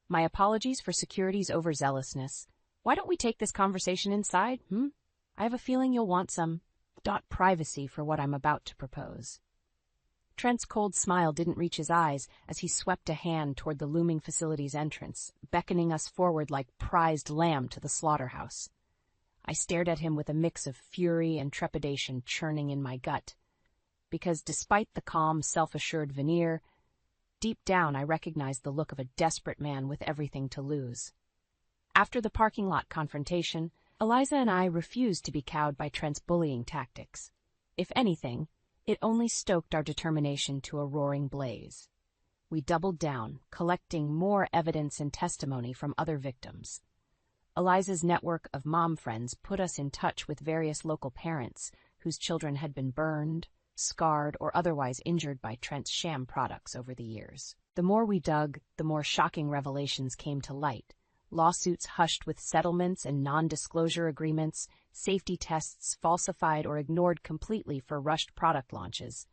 "My apologies for security's overzealousness. Why don't we take this conversation inside, I have a feeling you'll want some privacy for what I'm about to propose." Trent's cold smile didn't reach his eyes as he swept a hand toward the looming facility's entrance, beckoning us forward like prized lamb to the slaughterhouse. I stared at him with a mix of fury and trepidation churning in my gut, because despite the calm, self-assured veneer, deep down I recognized the look of a desperate man with everything to lose. After the parking lot confrontation, Eliza and I refused to be cowed by Trent's bullying tactics. If anything, it only stoked our determination to a roaring blaze. We doubled down, collecting more evidence and testimony from other victims. Eliza's network of mom friends put us in touch with various local parents whose children had been burned, scarred, or otherwise injured by Trent's sham products over the years. The more we dug, the more shocking revelations came to light. Lawsuits hushed with settlements and non-disclosure agreements, safety tests falsified or ignored completely for rushed product launches.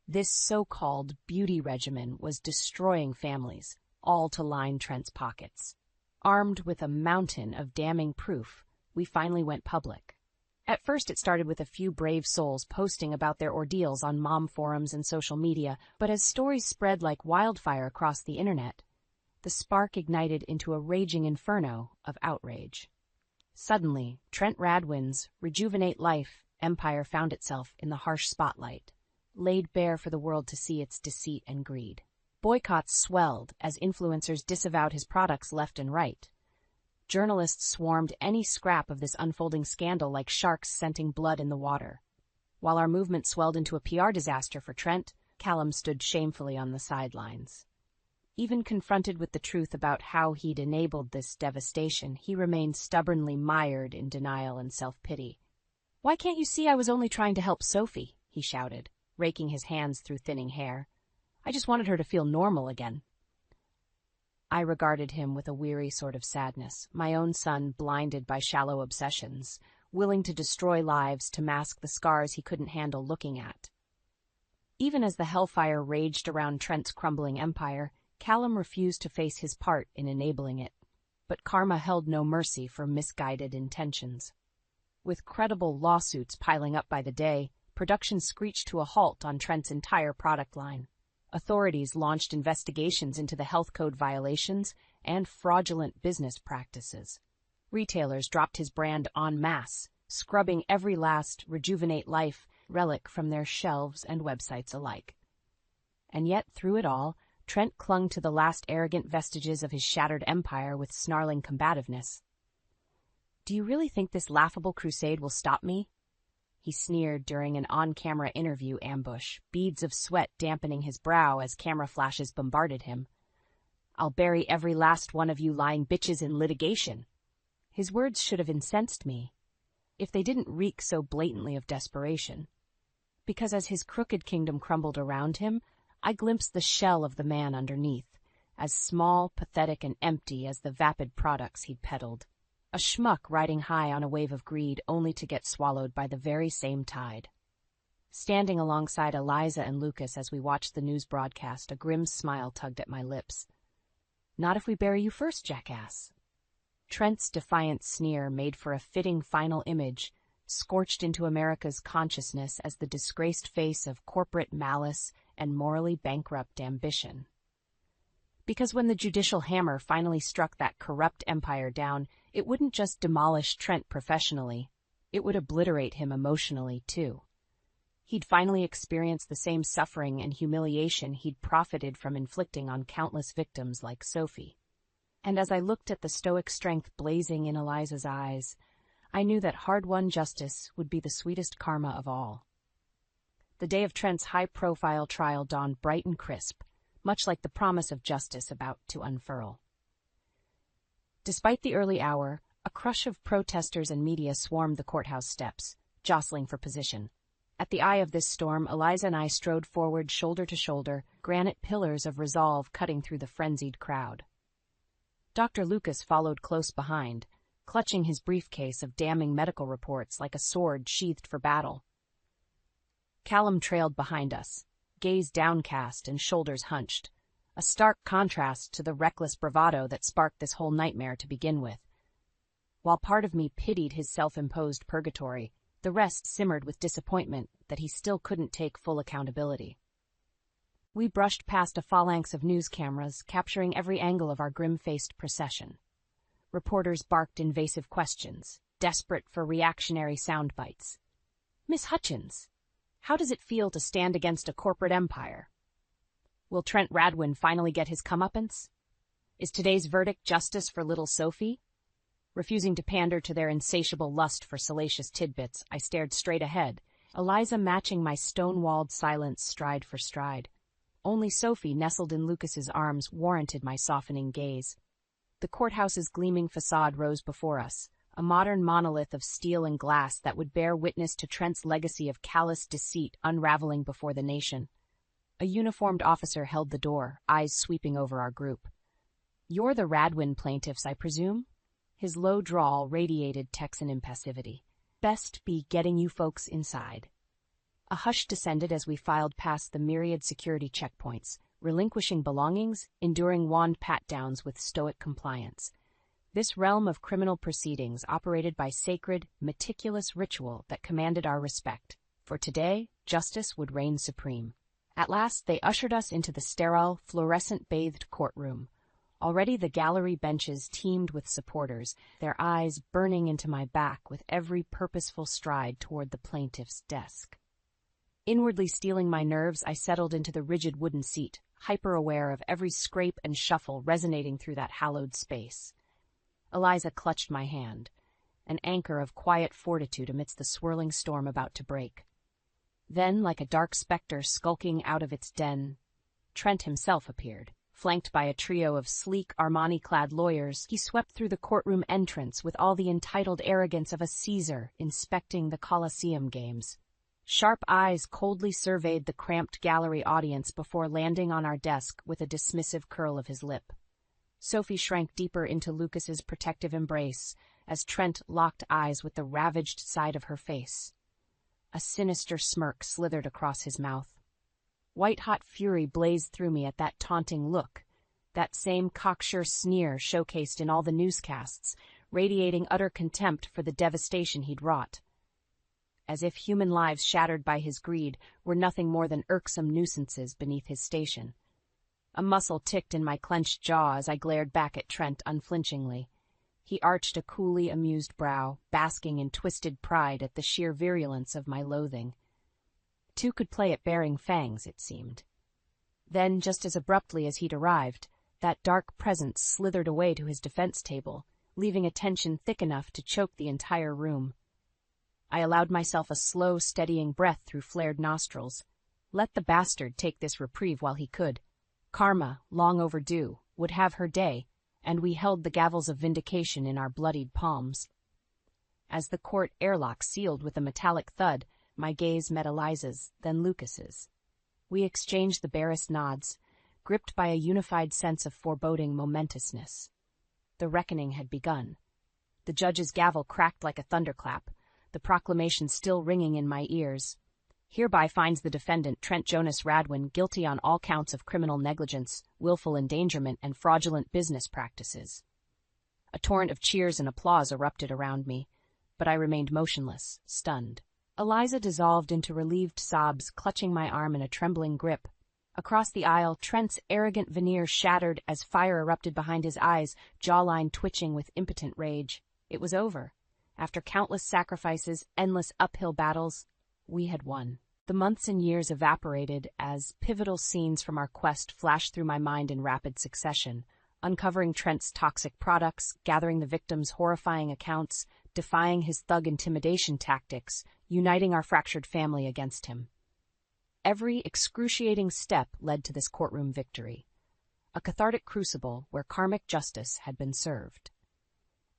This so-called beauty regimen was destroying families, all to line Trent's pockets. Armed with a mountain of damning proof, we finally went public. At first it started with a few brave souls posting about their ordeals on mom forums and social media, but as stories spread like wildfire across the internet, the spark ignited into a raging inferno of outrage. Suddenly, Trent Radwin's Rejuvenate Life empire found itself in the harsh spotlight, laid bare for the world to see its deceit and greed. Boycotts swelled as influencers disavowed his products left and right. Journalists swarmed any scrap of this unfolding scandal like sharks scenting blood in the water. While our movement swelled into a PR disaster for Trent, Callum stood shamefully on the sidelines. Even confronted with the truth about how he'd enabled this devastation, he remained stubbornly mired in denial and self-pity. "Why can't you see I was only trying to help Sophie?" he shouted, raking his hands through thinning hair. "I just wanted her to feel normal again." I regarded him with a weary sort of sadness, my own son blinded by shallow obsessions, willing to destroy lives to mask the scars he couldn't handle looking at. Even as the hellfire raged around Trent's crumbling empire, Callum refused to face his part in enabling it, but karma held no mercy for misguided intentions. With credible lawsuits piling up by the day, production screeched to a halt on Trent's entire product line. Authorities launched investigations into the health code violations and fraudulent business practices. Retailers dropped his brand en masse, scrubbing every last Rejuvenate Life relic from their shelves and websites alike. And yet, through it all, Trent clung to the last arrogant vestiges of his shattered empire with snarling combativeness. "Do you really think this laughable crusade will stop me?" he sneered during an on-camera interview ambush, beads of sweat dampening his brow as camera flashes bombarded him. "I'll bury every last one of you lying bitches in litigation." His words should have incensed me, if they didn't reek so blatantly of desperation. Because as his crooked kingdom crumbled around him, I glimpsed the shell of the man underneath, as small, pathetic, and empty as the vapid products he'd peddled. A schmuck riding high on a wave of greed only to get swallowed by the very same tide. Standing alongside Eliza and Lucas as we watched the news broadcast, a grim smile tugged at my lips. "Not if we bury you first, jackass." Trent's defiant sneer made for a fitting final image, scorched into America's consciousness as the disgraced face of corporate malice and morally bankrupt ambition. Because when the judicial hammer finally struck that corrupt empire down, it wouldn't just demolish Trent professionally, it would obliterate him emotionally, too. He'd finally experienced the same suffering and humiliation he'd profited from inflicting on countless victims like Sophie. And as I looked at the stoic strength blazing in Eliza's eyes, I knew that hard-won justice would be the sweetest karma of all. The day of Trent's high-profile trial dawned bright and crisp, much like the promise of justice about to unfurl. Despite the early hour, a crush of protesters and media swarmed the courthouse steps, jostling for position. At the eye of this storm, Eliza and I strode forward shoulder to shoulder, granite pillars of resolve cutting through the frenzied crowd. Dr. Lucas followed close behind, clutching his briefcase of damning medical reports like a sword sheathed for battle. Callum trailed behind us, gaze downcast and shoulders hunched, a stark contrast to the reckless bravado that sparked this whole nightmare to begin with. While part of me pitied his self-imposed purgatory, the rest simmered with disappointment that he still couldn't take full accountability. We brushed past a phalanx of news cameras, capturing every angle of our grim-faced procession. Reporters barked invasive questions, desperate for reactionary sound bites. "Miss Hutchins, how does it feel to stand against a corporate empire? Will Trent Radwin finally get his comeuppance? Is today's verdict justice for little Sophie?" Refusing to pander to their insatiable lust for salacious tidbits, I stared straight ahead, Eliza matching my stone-walled silence stride for stride. Only Sophie, nestled in Lucas's arms, warranted my softening gaze. The courthouse's gleaming facade rose before us, a modern monolith of steel and glass that would bear witness to Trent's legacy of callous deceit unraveling before the nation. A uniformed officer held the door, eyes sweeping over our group. "You're the Radwin plaintiffs, I presume?" His low drawl radiated Texan impassivity. "Best be getting you folks inside." A hush descended as we filed past the myriad security checkpoints, relinquishing belongings, enduring wand pat-downs with stoic compliance. This realm of criminal proceedings operated by sacred, meticulous ritual that commanded our respect. For today, justice would reign supreme. At last, they ushered us into the sterile, fluorescent-bathed courtroom. Already the gallery benches teemed with supporters, their eyes burning into my back with every purposeful stride toward the plaintiff's desk. Inwardly steeling my nerves, I settled into the rigid wooden seat, hyper-aware of every scrape and shuffle resonating through that hallowed space. Eliza clutched my hand, an anchor of quiet fortitude amidst the swirling storm about to break. Then, like a dark specter skulking out of its den, Trent himself appeared. Flanked by a trio of sleek, Armani-clad lawyers, he swept through the courtroom entrance with all the entitled arrogance of a Caesar inspecting the Colosseum games. Sharp eyes coldly surveyed the cramped gallery audience before landing on our desk with a dismissive curl of his lip. Sophie shrank deeper into Lucas's protective embrace as Trent locked eyes with the ravaged side of her face. A sinister smirk slithered across his mouth. White-hot fury blazed through me at that taunting look, that same cocksure sneer showcased in all the newscasts, radiating utter contempt for the devastation he'd wrought. As if human lives shattered by his greed were nothing more than irksome nuisances beneath his station. A muscle ticked in my clenched jaw as I glared back at Trent unflinchingly. He arched a coolly amused brow, basking in twisted pride at the sheer virulence of my loathing. Two could play at bearing fangs, it seemed. Then, just as abruptly as he'd arrived, that dark presence slithered away to his defense table, leaving a tension thick enough to choke the entire room. I allowed myself a slow, steadying breath through flared nostrils. Let the bastard take this reprieve while he could. Karma, long overdue, would have her day, and we held the gavels of vindication in our bloodied palms. As the court airlock sealed with a metallic thud, my gaze met Eliza's, then Lucas's. We exchanged the barest nods, gripped by a unified sense of foreboding momentousness. The reckoning had begun. The judge's gavel cracked like a thunderclap, the proclamation still ringing in my ears. Hereby finds the defendant, Trent Jonas Radwin, guilty on all counts of criminal negligence, willful endangerment, and fraudulent business practices. A torrent of cheers and applause erupted around me, but I remained motionless, stunned. Eliza dissolved into relieved sobs, clutching my arm in a trembling grip. Across the aisle, Trent's arrogant veneer shattered as fire erupted behind his eyes, jawline twitching with impotent rage. It was over. After countless sacrifices, endless uphill battles, we had won. The months and years evaporated as pivotal scenes from our quest flashed through my mind in rapid succession, uncovering Trent's toxic products, gathering the victim's horrifying accounts, defying his thug intimidation tactics, uniting our fractured family against him. Every excruciating step led to this courtroom victory, a cathartic crucible where karmic justice had been served.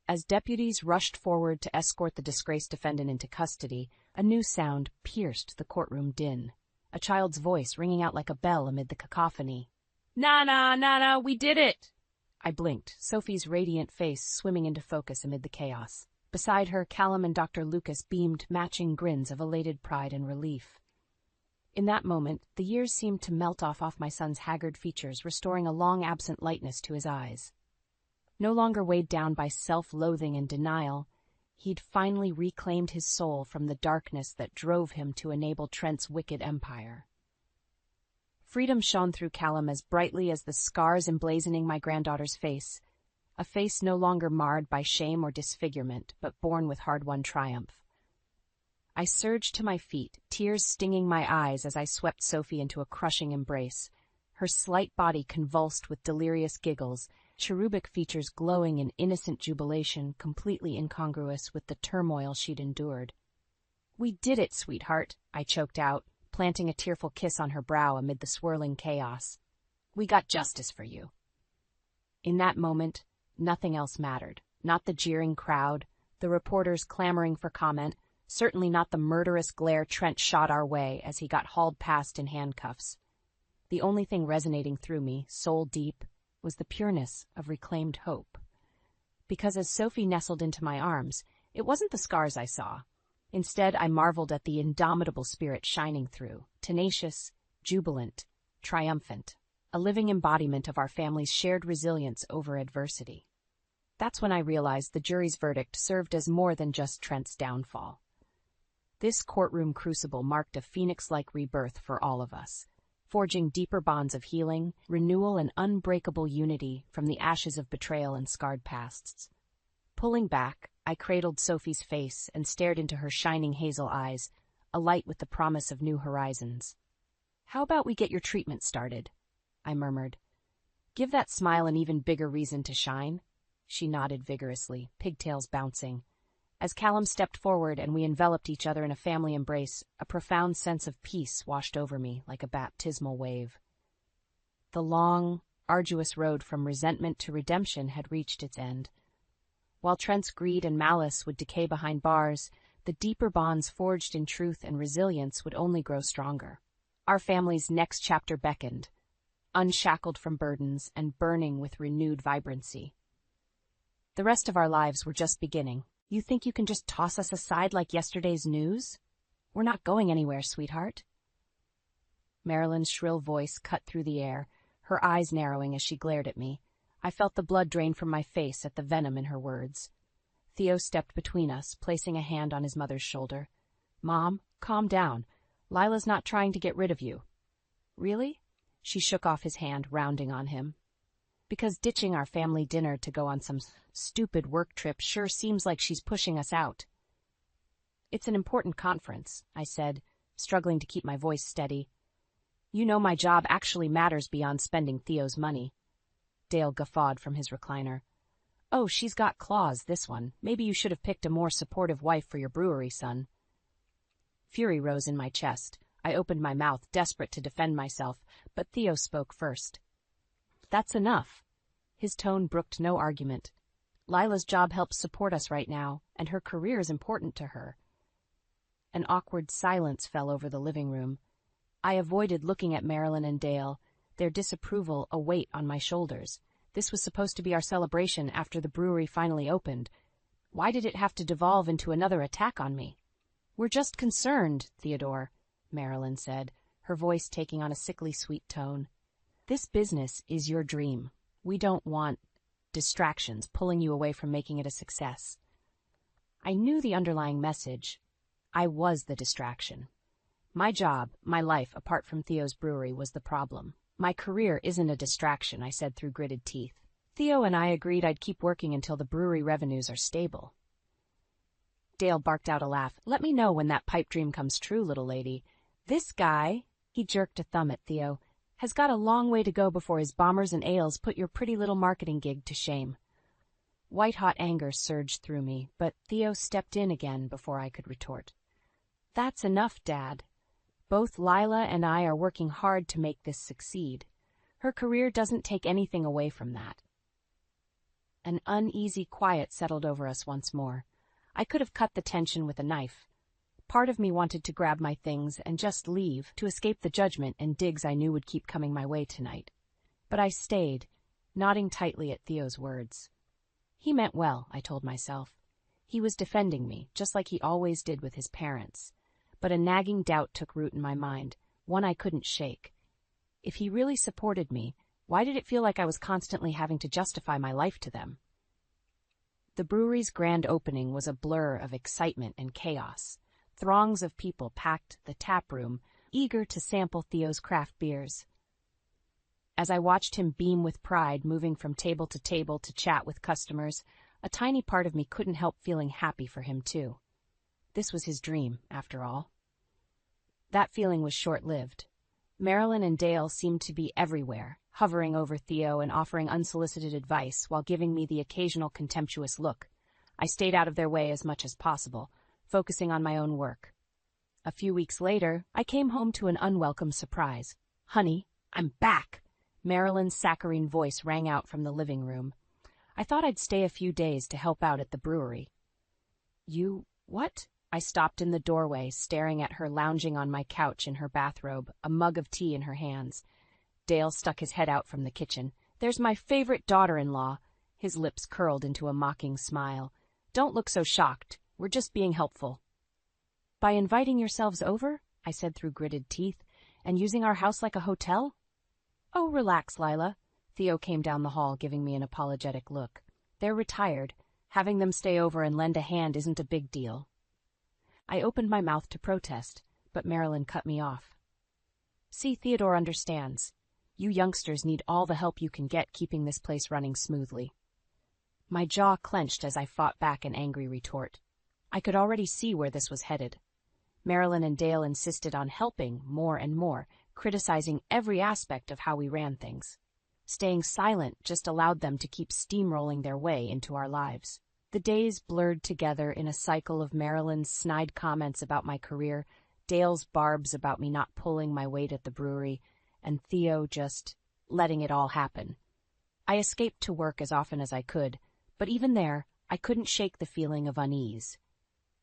As deputies rushed forward to escort the disgraced defendant into custody, a new sound pierced the courtroom din, a child's voice ringing out like a bell amid the cacophony. "Nana, we did it!" I blinked, Sophie's radiant face swimming into focus amid the chaos. Beside her, Callum and Dr. Lucas beamed matching grins of elated pride and relief. In that moment, the years seemed to melt off my son's haggard features, restoring a long-absent lightness to his eyes. No longer weighed down by self-loathing and denial, he'd finally reclaimed his soul from the darkness that drove him to enable Trent's wicked empire. Freedom shone through Callum as brightly as the scars emblazoning my granddaughter's face, a face no longer marred by shame or disfigurement, but born with hard-won triumph. I surged to my feet, tears stinging my eyes as I swept Sophie into a crushing embrace, her slight body convulsed with delirious giggles, cherubic features glowing in innocent jubilation, completely incongruous with the turmoil she'd endured. "We did it, sweetheart," I choked out, planting a tearful kiss on her brow amid the swirling chaos. "We got justice for you." In that moment, nothing else mattered. Not the jeering crowd, the reporters clamoring for comment, certainly not the murderous glare Trent shot our way as he got hauled past in handcuffs. The only thing resonating through me, soul deep, was the pureness of reclaimed hope. Because as Sophie nestled into my arms, it wasn't the scars I saw. Instead, I marveled at the indomitable spirit shining through, tenacious, jubilant, triumphant, a living embodiment of our family's shared resilience over adversity. That's when I realized the jury's verdict served as more than just Trent's downfall. This courtroom crucible marked a phoenix-like rebirth for all of us, forging deeper bonds of healing, renewal, and unbreakable unity from the ashes of betrayal and scarred pasts. Pulling back, I cradled Sophie's face and stared into her shining hazel eyes, alight with the promise of new horizons. "How about we get your treatment started?" I murmured. "Give that smile an even bigger reason to shine." She nodded vigorously, pigtails bouncing. As Callum stepped forward and we enveloped each other in a family embrace, a profound sense of peace washed over me like a baptismal wave. The long, arduous road from resentment to redemption had reached its end. While Trent's greed and malice would decay behind bars, the deeper bonds forged in truth and resilience would only grow stronger. Our family's next chapter beckoned, unshackled from burdens and burning with renewed vibrancy. The rest of our lives were just beginning. "You think you can just toss us aside like yesterday's news? We're not going anywhere, sweetheart." Marilyn's shrill voice cut through the air, her eyes narrowing as she glared at me. I felt the blood drain from my face at the venom in her words. Theo stepped between us, placing a hand on his mother's shoulder. "Mom, calm down. Lila's not trying to get rid of you." "Really?" She shook off his hand, rounding on him. "Because ditching our family dinner to go on some stupid work trip sure seems like she's pushing us out." "It's an important conference," I said, struggling to keep my voice steady. "You know my job actually matters beyond spending Theo's money." Dale guffawed from his recliner. "Oh, she's got claws, this one. Maybe you should have picked a more supportive wife for your brewery, son." Fury rose in my chest. I opened my mouth, desperate to defend myself, but Theo spoke first. "That's enough." His tone brooked no argument. "Lila's job helps support us right now, and her career is important to her." An awkward silence fell over the living room. I avoided looking at Marilyn and Dale, their disapproval a weight on my shoulders. This was supposed to be our celebration after the brewery finally opened. Why did it have to devolve into another attack on me? "We're just concerned, Theodore," Marilyn said, her voice taking on a sickly sweet tone. "This business is your dream. We don't want distractions pulling you away from making it a success." I knew the underlying message. I was the distraction. My job, my life apart from Theo's brewery, was the problem. "My career isn't a distraction," I said through gritted teeth. "Theo and I agreed I'd keep working until the brewery revenues are stable." Dale barked out a laugh. "Let me know when that pipe dream comes true, little lady. This guy," he jerked a thumb at Theo, "has got a long way to go before his bombers and ales put your pretty little marketing gig to shame." White-hot anger surged through me, but Theo stepped in again before I could retort. "That's enough, Dad. Both Lila and I are working hard to make this succeed. Her career doesn't take anything away from that." An uneasy quiet settled over us once more. I could have cut the tension with a knife. Part of me wanted to grab my things and just leave, to escape the judgment and digs I knew would keep coming my way tonight. But I stayed, nodding tightly at Theo's words. He meant well, I told myself. He was defending me, just like he always did with his parents. But a nagging doubt took root in my mind, one I couldn't shake. If he really supported me, why did it feel like I was constantly having to justify my life to them? The brewery's grand opening was a blur of excitement and chaos. Throngs of people packed the tap room, eager to sample Theo's craft beers. As I watched him beam with pride, moving from table to chat with customers, a tiny part of me couldn't help feeling happy for him, too. This was his dream, after all. That feeling was short-lived. Marilyn and Dale seemed to be everywhere, hovering over Theo and offering unsolicited advice while giving me the occasional contemptuous look. I stayed out of their way as much as possible, focusing on my own work. A few weeks later, I came home to an unwelcome surprise. "Honey, I'm back!" Marilyn's saccharine voice rang out from the living room. I thought I'd stay a few days to help out at the brewery. "You... what?" I stopped in the doorway, staring at her lounging on my couch in her bathrobe, a mug of tea in her hands. Dale stuck his head out from the kitchen. "There's my favorite daughter-in-law." His lips curled into a mocking smile. "Don't look so shocked. We're just being helpful." "By inviting yourselves over?" I said through gritted teeth. "And using our house like a hotel?" "Oh, relax, Lila." Theo came down the hall, giving me an apologetic look. "They're retired. Having them stay over and lend a hand isn't a big deal." I opened my mouth to protest, but Marilyn cut me off. "See, Theodore understands. You youngsters need all the help you can get keeping this place running smoothly." My jaw clenched as I fought back an angry retort. I could already see where this was headed. Marilyn and Dale insisted on helping more and more, criticizing every aspect of how we ran things. Staying silent just allowed them to keep steamrolling their way into our lives. The days blurred together in a cycle of Marilyn's snide comments about my career, Dale's barbs about me not pulling my weight at the brewery, and Theo just letting it all happen. I escaped to work as often as I could, but even there, I couldn't shake the feeling of unease.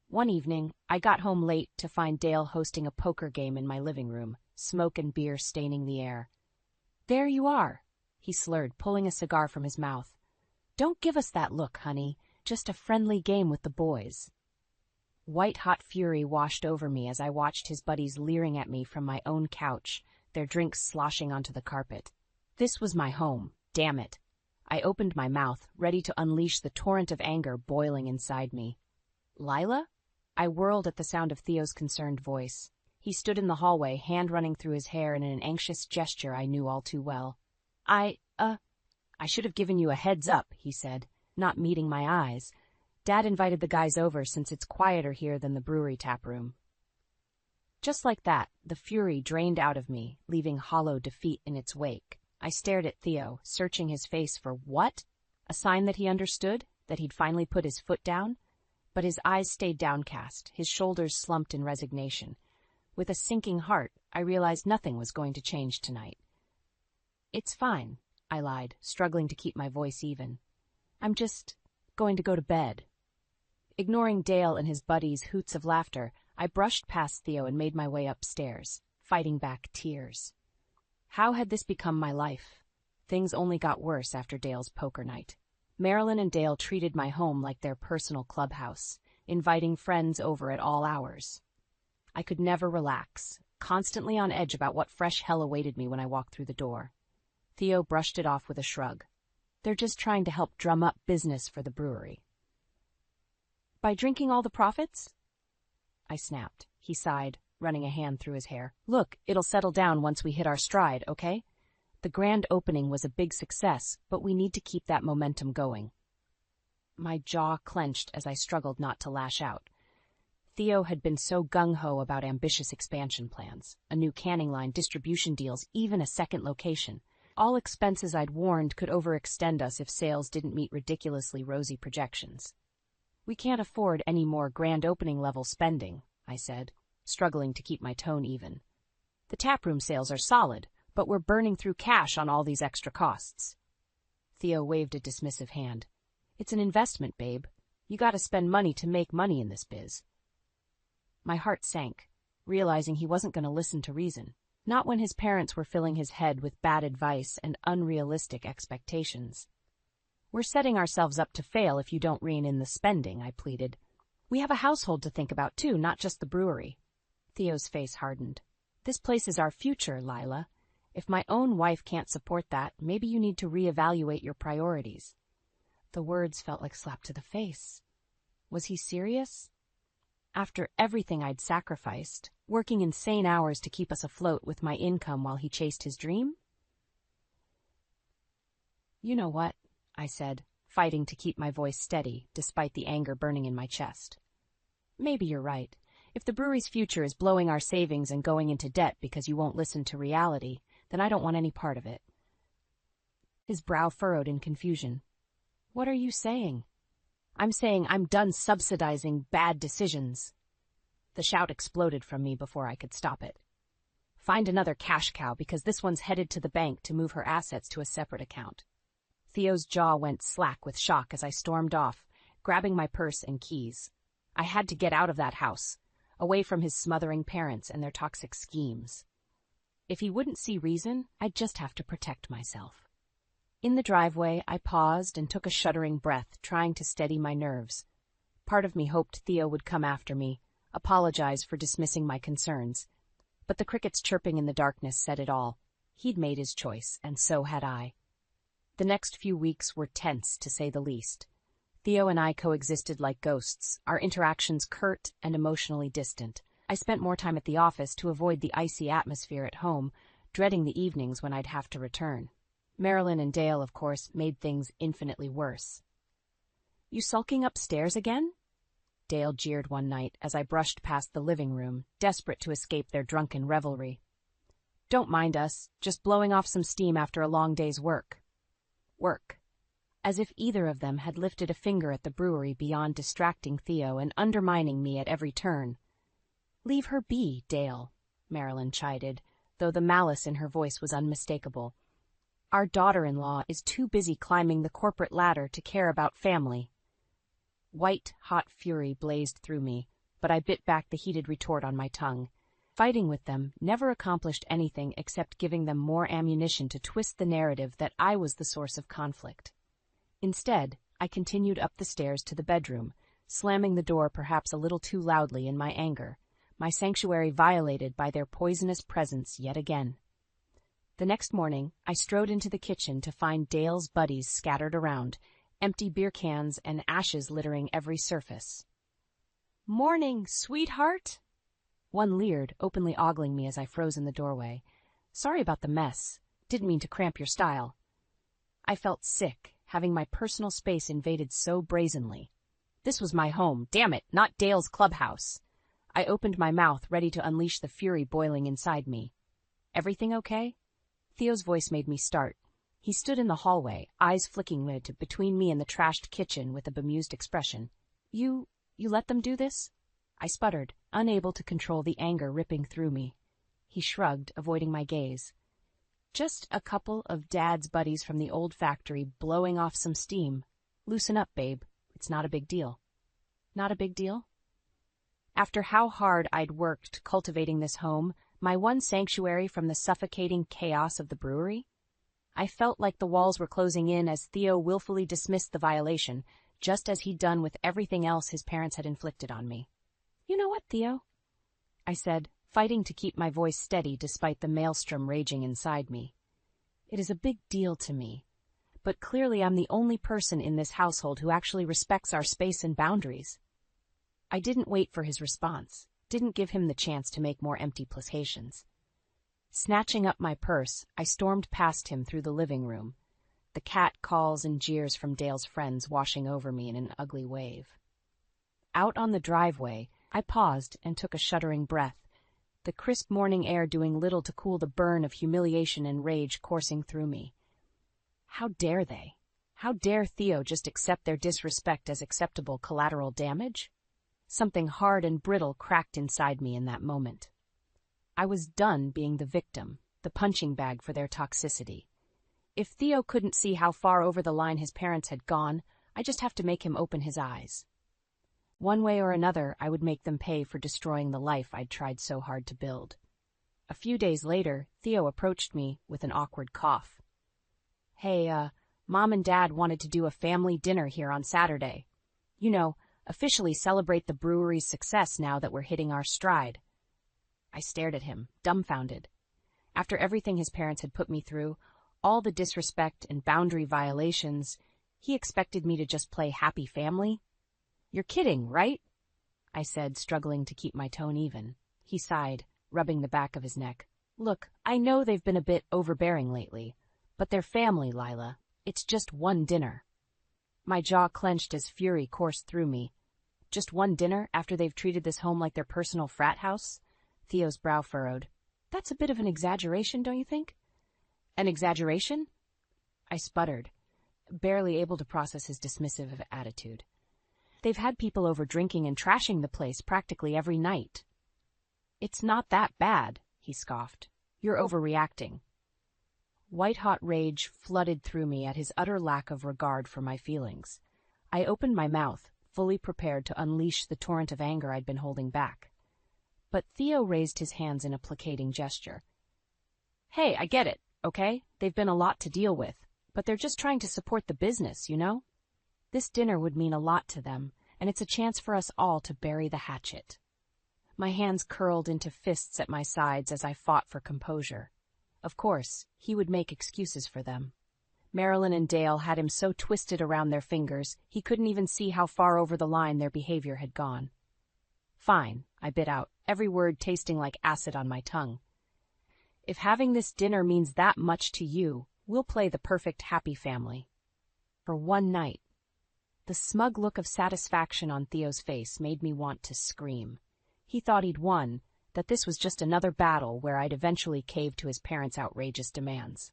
One evening, I got home late to find Dale hosting a poker game in my living room, smoke and beer staining the air. "There you are," he slurred, pulling a cigar from his mouth. "Don't give us that look, honey. Just a friendly game with the boys." White-hot fury washed over me as I watched his buddies leering at me from my own couch, their drinks sloshing onto the carpet. This was my home, damn it. I opened my mouth, ready to unleash the torrent of anger boiling inside me. "Lila?" I whirled at the sound of Theo's concerned voice. He stood in the hallway, hand running through his hair in an anxious gesture I knew all too well. I should have given you a heads up," he said, not meeting my eyes. "Dad invited the guys over since it's quieter here than the brewery tap room." Just like that, the fury drained out of me, leaving hollow defeat in its wake. I stared at Theo, searching his face for what? A sign that he understood, that he'd finally put his foot down? But his eyes stayed downcast, his shoulders slumped in resignation. With a sinking heart, I realized nothing was going to change tonight. "It's fine," I lied, struggling to keep my voice even. "I'm just going to go to bed." Ignoring Dale and his buddies' hoots of laughter, I brushed past Theo and made my way upstairs, fighting back tears. How had this become my life? Things only got worse after Dale's poker night. Marilyn and Dale treated my home like their personal clubhouse, inviting friends over at all hours. I could never relax, constantly on edge about what fresh hell awaited me when I walked through the door. Theo brushed it off with a shrug. "They're just trying to help drum up business for the brewery." "By drinking all the profits?" I snapped. He sighed, running a hand through his hair. "Look, it'll settle down once we hit our stride, okay? The grand opening was a big success, but we need to keep that momentum going." My jaw clenched as I struggled not to lash out. Theo had been so gung-ho about ambitious expansion plans, a new canning line, distribution deals, even a second location. All expenses I'd warned could overextend us if sales didn't meet ridiculously rosy projections. "We can't afford any more grand opening level spending," I said, struggling to keep my tone even. "The taproom sales are solid, but we're burning through cash on all these extra costs." Theo waved a dismissive hand. "It's an investment, babe. You gotta spend money to make money in this biz." My heart sank, realizing he wasn't going to listen to reason. Not when his parents were filling his head with bad advice and unrealistic expectations. "We're setting ourselves up to fail if you don't rein in the spending," I pleaded. "We have a household to think about, too, not just the brewery." Theo's face hardened. "This place is our future, Lila. If my own wife can't support that, maybe you need to reevaluate your priorities." The words felt like a slap to the face. Was he serious? After everything I'd sacrificed, working insane hours to keep us afloat with my income while he chased his dream? You know what? I said, fighting to keep my voice steady despite the anger burning in my chest. Maybe you're right. If the brewery's future is blowing our savings and going into debt because you won't listen to reality, then I don't want any part of it. His brow furrowed in confusion. What are you saying? I'm saying I'm done subsidizing bad decisions. The shout exploded from me before I could stop it. Find another cash cow because this one's headed to the bank to move her assets to a separate account. Theo's jaw went slack with shock as I stormed off, grabbing my purse and keys. I had to get out of that house, away from his smothering parents and their toxic schemes. If he wouldn't see reason, I'd just have to protect myself. In the driveway, I paused and took a shuddering breath, trying to steady my nerves. Part of me hoped Theo would come after me, apologize for dismissing my concerns. But the crickets chirping in the darkness said it all. He'd made his choice, and so had I. The next few weeks were tense, to say the least. Theo and I coexisted like ghosts, our interactions curt and emotionally distant. I spent more time at the office to avoid the icy atmosphere at home, dreading the evenings when I'd have to return. Marilyn and Dale, of course, made things infinitely worse. You sulking upstairs again? Dale jeered one night as I brushed past the living room, desperate to escape their drunken revelry. Don't mind us, just blowing off some steam after a long day's work. Work. As if either of them had lifted a finger at the brewery beyond distracting Theo and undermining me at every turn. Leave her be, Dale, Marilyn chided, though the malice in her voice was unmistakable. Our daughter-in-law is too busy climbing the corporate ladder to care about family. White, hot fury blazed through me, but I bit back the heated retort on my tongue. Fighting with them never accomplished anything except giving them more ammunition to twist the narrative that I was the source of conflict. Instead, I continued up the stairs to the bedroom, slamming the door perhaps a little too loudly in my anger, my sanctuary violated by their poisonous presence yet again. The next morning, I strode into the kitchen to find Dale's buddies scattered around, empty beer cans and ashes littering every surface. "Morning, sweetheart!" One leered, openly ogling me as I froze in the doorway. "Sorry about the mess. Didn't mean to cramp your style." I felt sick, having my personal space invaded so brazenly. This was my home, damn it, not Dale's clubhouse. I opened my mouth, ready to unleash the fury boiling inside me. Everything okay? Theo's voice made me start. He stood in the hallway, eyes flicking between me and the trashed kitchen with a bemused expression. You let them do this?" I sputtered, unable to control the anger ripping through me. He shrugged, avoiding my gaze. "Just a couple of Dad's buddies from the old factory blowing off some steam. Loosen up, babe. It's not a big deal." Not a big deal? After how hard I'd worked cultivating this home, my one sanctuary from the suffocating chaos of the brewery, I felt like the walls were closing in as Theo willfully dismissed the violation, just as he'd done with everything else his parents had inflicted on me. "You know what, Theo?" I said, fighting to keep my voice steady despite the maelstrom raging inside me. "It is a big deal to me, but clearly I'm the only person in this household who actually respects our space and boundaries." I didn't wait for his response, didn't give him the chance to make more empty placations. Snatching up my purse, I stormed past him through the living room, the cat calls and jeers from Dale's friends washing over me in an ugly wave. Out on the driveway, I paused and took a shuddering breath, the crisp morning air doing little to cool the burn of humiliation and rage coursing through me. How dare they? How dare Theo just accept their disrespect as acceptable collateral damage? Something hard and brittle cracked inside me in that moment. I was done being the victim, the punching bag for their toxicity. If Theo couldn't see how far over the line his parents had gone, I just have to make him open his eyes. One way or another, I would make them pay for destroying the life I'd tried so hard to build. A few days later, Theo approached me with an awkward cough. "Hey, Mom and Dad wanted to do a family dinner here on Saturday. You know, officially celebrate the brewery's success now that we're hitting our stride." I stared at him, dumbfounded. After everything his parents had put me through, all the disrespect and boundary violations, he expected me to just play happy family? "You're kidding, right?" I said, struggling to keep my tone even. He sighed, rubbing the back of his neck. "Look, I know they've been a bit overbearing lately, but they're family, Lila. It's just one dinner. My jaw clenched as fury coursed through me. Just one dinner after they've treated this home like their personal frat house? Theo's brow furrowed. That's a bit of an exaggeration, don't you think? An exaggeration? I sputtered, barely able to process his dismissive attitude. They've had people over drinking and trashing the place practically every night. It's not that bad, he scoffed. You're overreacting. White-hot rage flooded through me at his utter lack of regard for my feelings. I opened my mouth, fully prepared to unleash the torrent of anger I'd been holding back. But Theo raised his hands in a placating gesture. Hey, I get it, okay? They've been a lot to deal with, but they're just trying to support the business, you know? This dinner would mean a lot to them, and it's a chance for us all to bury the hatchet. My hands curled into fists at my sides as I fought for composure. Of course, he would make excuses for them. Marilyn and Dale had him so twisted around their fingers, he couldn't even see how far over the line their behavior had gone. Fine, I bit out, every word tasting like acid on my tongue. If having this dinner means that much to you, we'll play the perfect happy family. For one night. The smug look of satisfaction on Theo's face made me want to scream. He thought he'd won, that this was just another battle where I'd eventually cave to his parents' outrageous demands.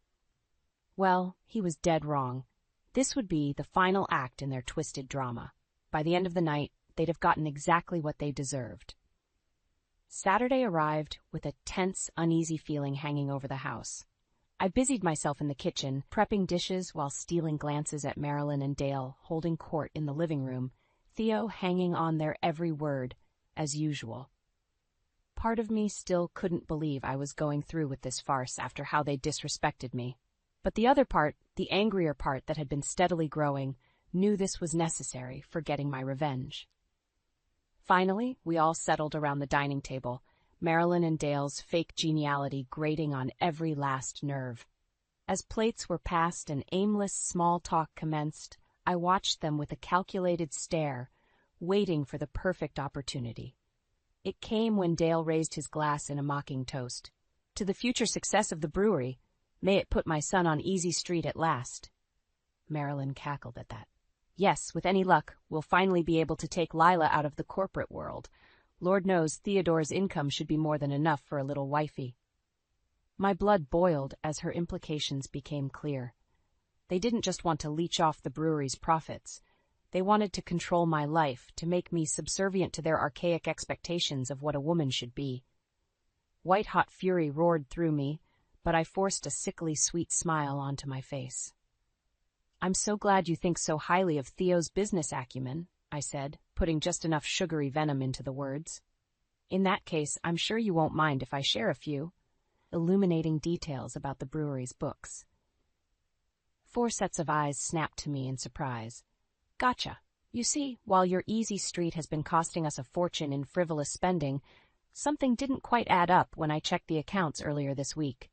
Well, he was dead wrong. This would be the final act in their twisted drama. By the end of the night, they'd have gotten exactly what they deserved. Saturday arrived with a tense, uneasy feeling hanging over the house. I busied myself in the kitchen, prepping dishes while stealing glances at Marilyn and Dale holding court in the living room, Theo hanging on their every word, as usual. Part of me still couldn't believe I was going through with this farce after how they disrespected me. But the other part, the angrier part that had been steadily growing, knew this was necessary for getting my revenge. Finally, we all settled around the dining table, Marilyn and Dale's fake geniality grating on every last nerve. As plates were passed and aimless small talk commenced, I watched them with a calculated stare, waiting for the perfect opportunity. It came when Dale raised his glass in a mocking toast. To the future success of the brewery, may it put my son on easy street at last. Marilyn cackled at that. Yes, with any luck, we'll finally be able to take Lila out of the corporate world. Lord knows Theodore's income should be more than enough for a little wifey. My blood boiled as her implications became clear. They didn't just want to leech off the brewery's profits. They wanted to control my life, to make me subservient to their archaic expectations of what a woman should be. White-hot fury roared through me, but I forced a sickly sweet smile onto my face. I'm so glad you think so highly of Theo's business acumen, I said, putting just enough sugary venom into the words. In that case, I'm sure you won't mind if I share a few illuminating details about the brewery's books. 4 sets of eyes snapped to me in surprise. Gotcha. You see, while your easy street has been costing us a fortune in frivolous spending, something didn't quite add up when I checked the accounts earlier this week.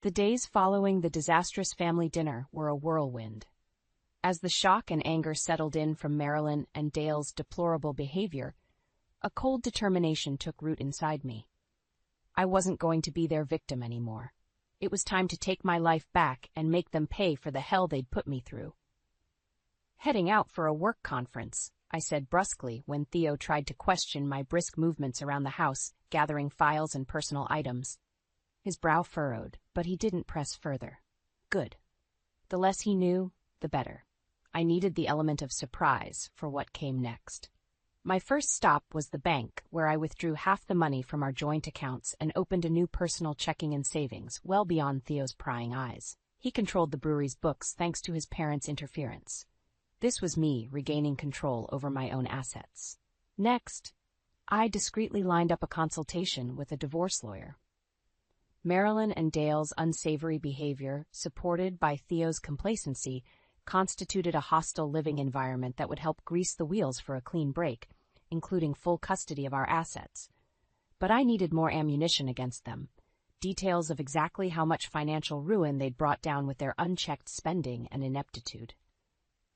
The days following the disastrous family dinner were a whirlwind. As the shock and anger settled in from Marilyn and Dale's deplorable behavior, a cold determination took root inside me. I wasn't going to be their victim anymore. It was time to take my life back and make them pay for the hell they'd put me through. Heading out for a work conference, I said brusquely when Theo tried to question my brisk movements around the house, gathering files and personal items. His brow furrowed, but he didn't press further. Good. The less he knew, the better. I needed the element of surprise for what came next. My first stop was the bank, where I withdrew half the money from our joint accounts and opened a new personal checking and savings, well beyond Theo's prying eyes. He controlled the brewery's books thanks to his parents' interference. This was me regaining control over my own assets. Next, I discreetly lined up a consultation with a divorce lawyer. Marilyn and Dale's unsavory behavior, supported by Theo's complacency, constituted a hostile living environment that would help grease the wheels for a clean break, including full custody of our assets. But I needed more ammunition against them, details of exactly how much financial ruin they'd brought down with their unchecked spending and ineptitude.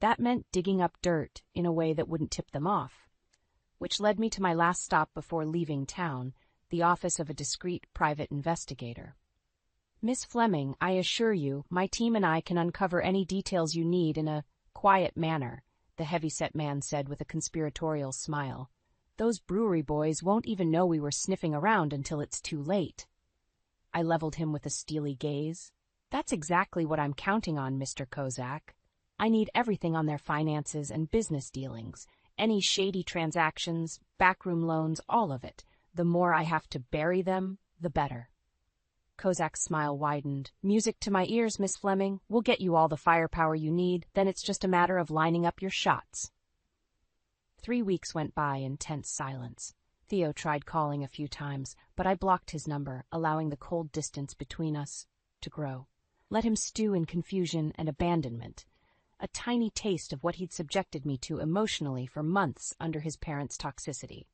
That meant digging up dirt in a way that wouldn't tip them off, which led me to my last stop before leaving town, the office of a discreet private investigator. Miss Fleming, I assure you, my team and I can uncover any details you need in a quiet manner, the heavy-set man said with a conspiratorial smile. Those brewery boys won't even know we were sniffing around until it's too late. I leveled him with a steely gaze. That's exactly what I'm counting on, Mr. Kozak. I need everything on their finances and business dealings, any shady transactions, backroom loans, all of it. The more I have to bury them, the better. Kozak's smile widened. Music to my ears, Miss Fleming. We'll get you all the firepower you need, then it's just a matter of lining up your shots. 3 weeks went by in tense silence. Theo tried calling a few times, but I blocked his number, allowing the cold distance between us to grow. Let him stew in confusion and abandonment, a tiny taste of what he'd subjected me to emotionally for months under his parents' toxicity.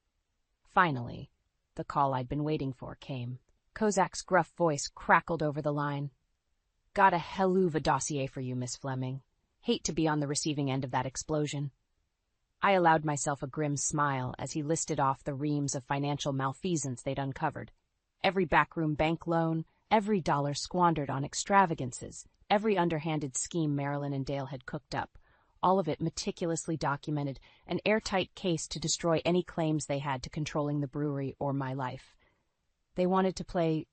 Finally, the call I'd been waiting for came. Kozak's gruff voice crackled over the line. Got a helluva dossier for you, Miss Fleming. Hate to be on the receiving end of that explosion. I allowed myself a grim smile as he listed off the reams of financial malfeasance they'd uncovered. Every backroom bank loan, every dollar squandered on extravagances, every underhanded scheme Marilyn and Dale had cooked up, all of it meticulously documented, an airtight case to destroy any claims they had to controlling the brewery or my life. They wanted to play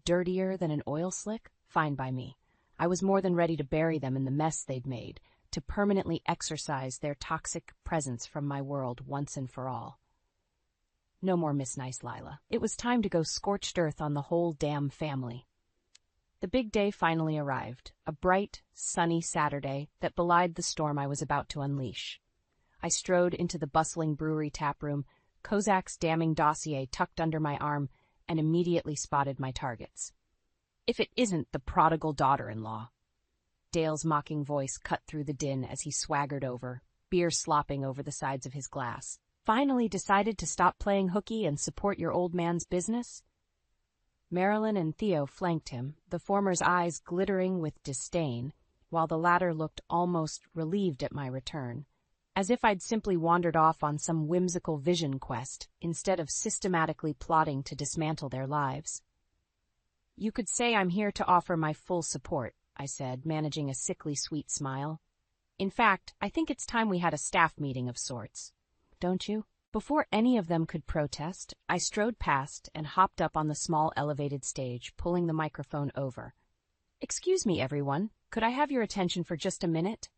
dirtier than an oil slick? Fine by me. I was more than ready to bury them in the mess they'd made, to permanently exorcise their toxic presence from my world once and for all. No more Miss Nice Lila. It was time to go scorched earth on the whole damn family. The big day finally arrived, a bright, sunny Saturday that belied the storm I was about to unleash. I strode into the bustling brewery taproom, Kozak's damning dossier tucked under my arm, and immediately spotted my targets. If it isn't the prodigal daughter-in-law. Dale's mocking voice cut through the din as he swaggered over, beer slopping over the sides of his glass. Finally decided to stop playing hooky and support your old man's business? Marilyn and Theo flanked him, the former's eyes glittering with disdain, while the latter looked almost relieved at my return, as if I'd simply wandered off on some whimsical vision quest instead of systematically plotting to dismantle their lives. You could say I'm here to offer my full support, I said, managing a sickly sweet smile. In fact, I think it's time we had a staff meeting of sorts. Don't you? Before any of them could protest, I strode past and hopped up on the small elevated stage, pulling the microphone over. Excuse me, everyone. Could I have your attention for just a minute?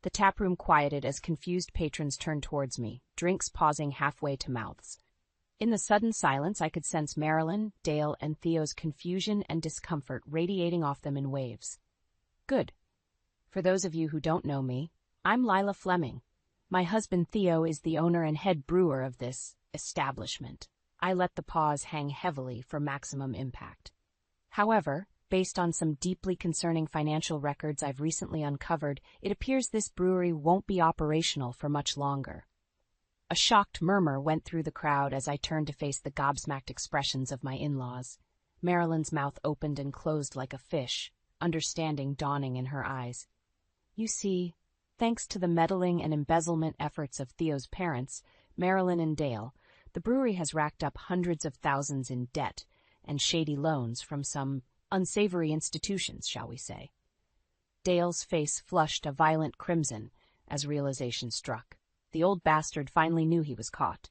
The taproom quieted as confused patrons turned towards me, drinks pausing halfway to mouths. In the sudden silence, I could sense Marilyn, Dale, and Theo's confusion and discomfort radiating off them in waves. Good. For those of you who don't know me, I'm Lila Fleming. My husband Theo is the owner and head brewer of this establishment. I let the pause hang heavily for maximum impact. However, based on some deeply concerning financial records I've recently uncovered, it appears this brewery won't be operational for much longer. A shocked murmur went through the crowd as I turned to face the gobsmacked expressions of my in-laws. Marilyn's mouth opened and closed like a fish, understanding dawning in her eyes. You see, thanks to the meddling and embezzlement efforts of Theo's parents, Marilyn and Dale, the brewery has racked up hundreds of thousands in debt and shady loans from some unsavory institutions, shall we say. Dale's face flushed a violent crimson as realization struck. The old bastard finally knew he was caught.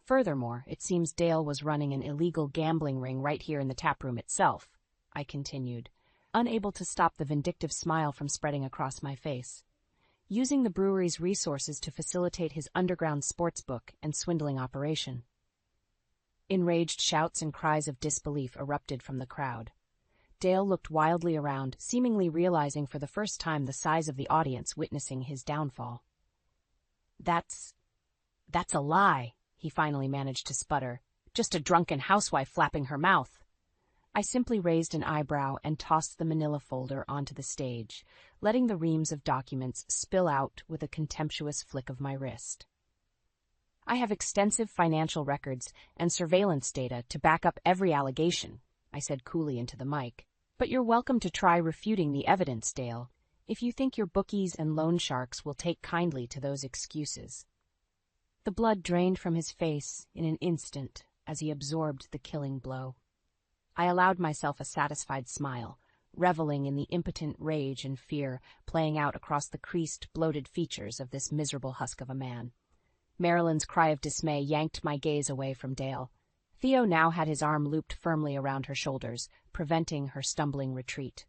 Furthermore, it seems Dale was running an illegal gambling ring right here in the taproom itself, I continued, unable to stop the vindictive smile from spreading across my face, using the brewery's resources to facilitate his underground sportsbook and swindling operation. Enraged shouts and cries of disbelief erupted from the crowd. Dale looked wildly around, seemingly realizing for the first time the size of the audience witnessing his downfall. That's a lie, he finally managed to sputter. Just a drunken housewife flapping her mouth. I simply raised an eyebrow and tossed the manila folder onto the stage, letting the reams of documents spill out with a contemptuous flick of my wrist. I have extensive financial records and surveillance data to back up every allegation, I said coolly into the mic. But you're welcome to try refuting the evidence, Dale, if you think your bookies and loan sharks will take kindly to those excuses. The blood drained from his face in an instant as he absorbed the killing blow. I allowed myself a satisfied smile, reveling in the impotent rage and fear playing out across the creased, bloated features of this miserable husk of a man. Marilyn's cry of dismay yanked my gaze away from Dale. Theo now had his arm looped firmly around her shoulders, preventing her stumbling retreat.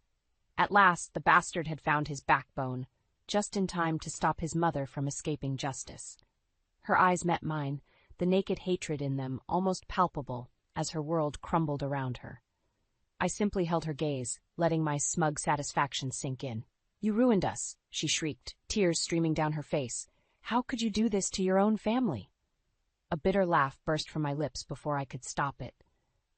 At last, the bastard had found his backbone, just in time to stop his mother from escaping justice. Her eyes met mine, the naked hatred in them almost palpable as her world crumbled around her. I simply held her gaze, letting my smug satisfaction sink in. "You ruined us," she shrieked, tears streaming down her face. "How could you do this to your own family?" A bitter laugh burst from my lips before I could stop it.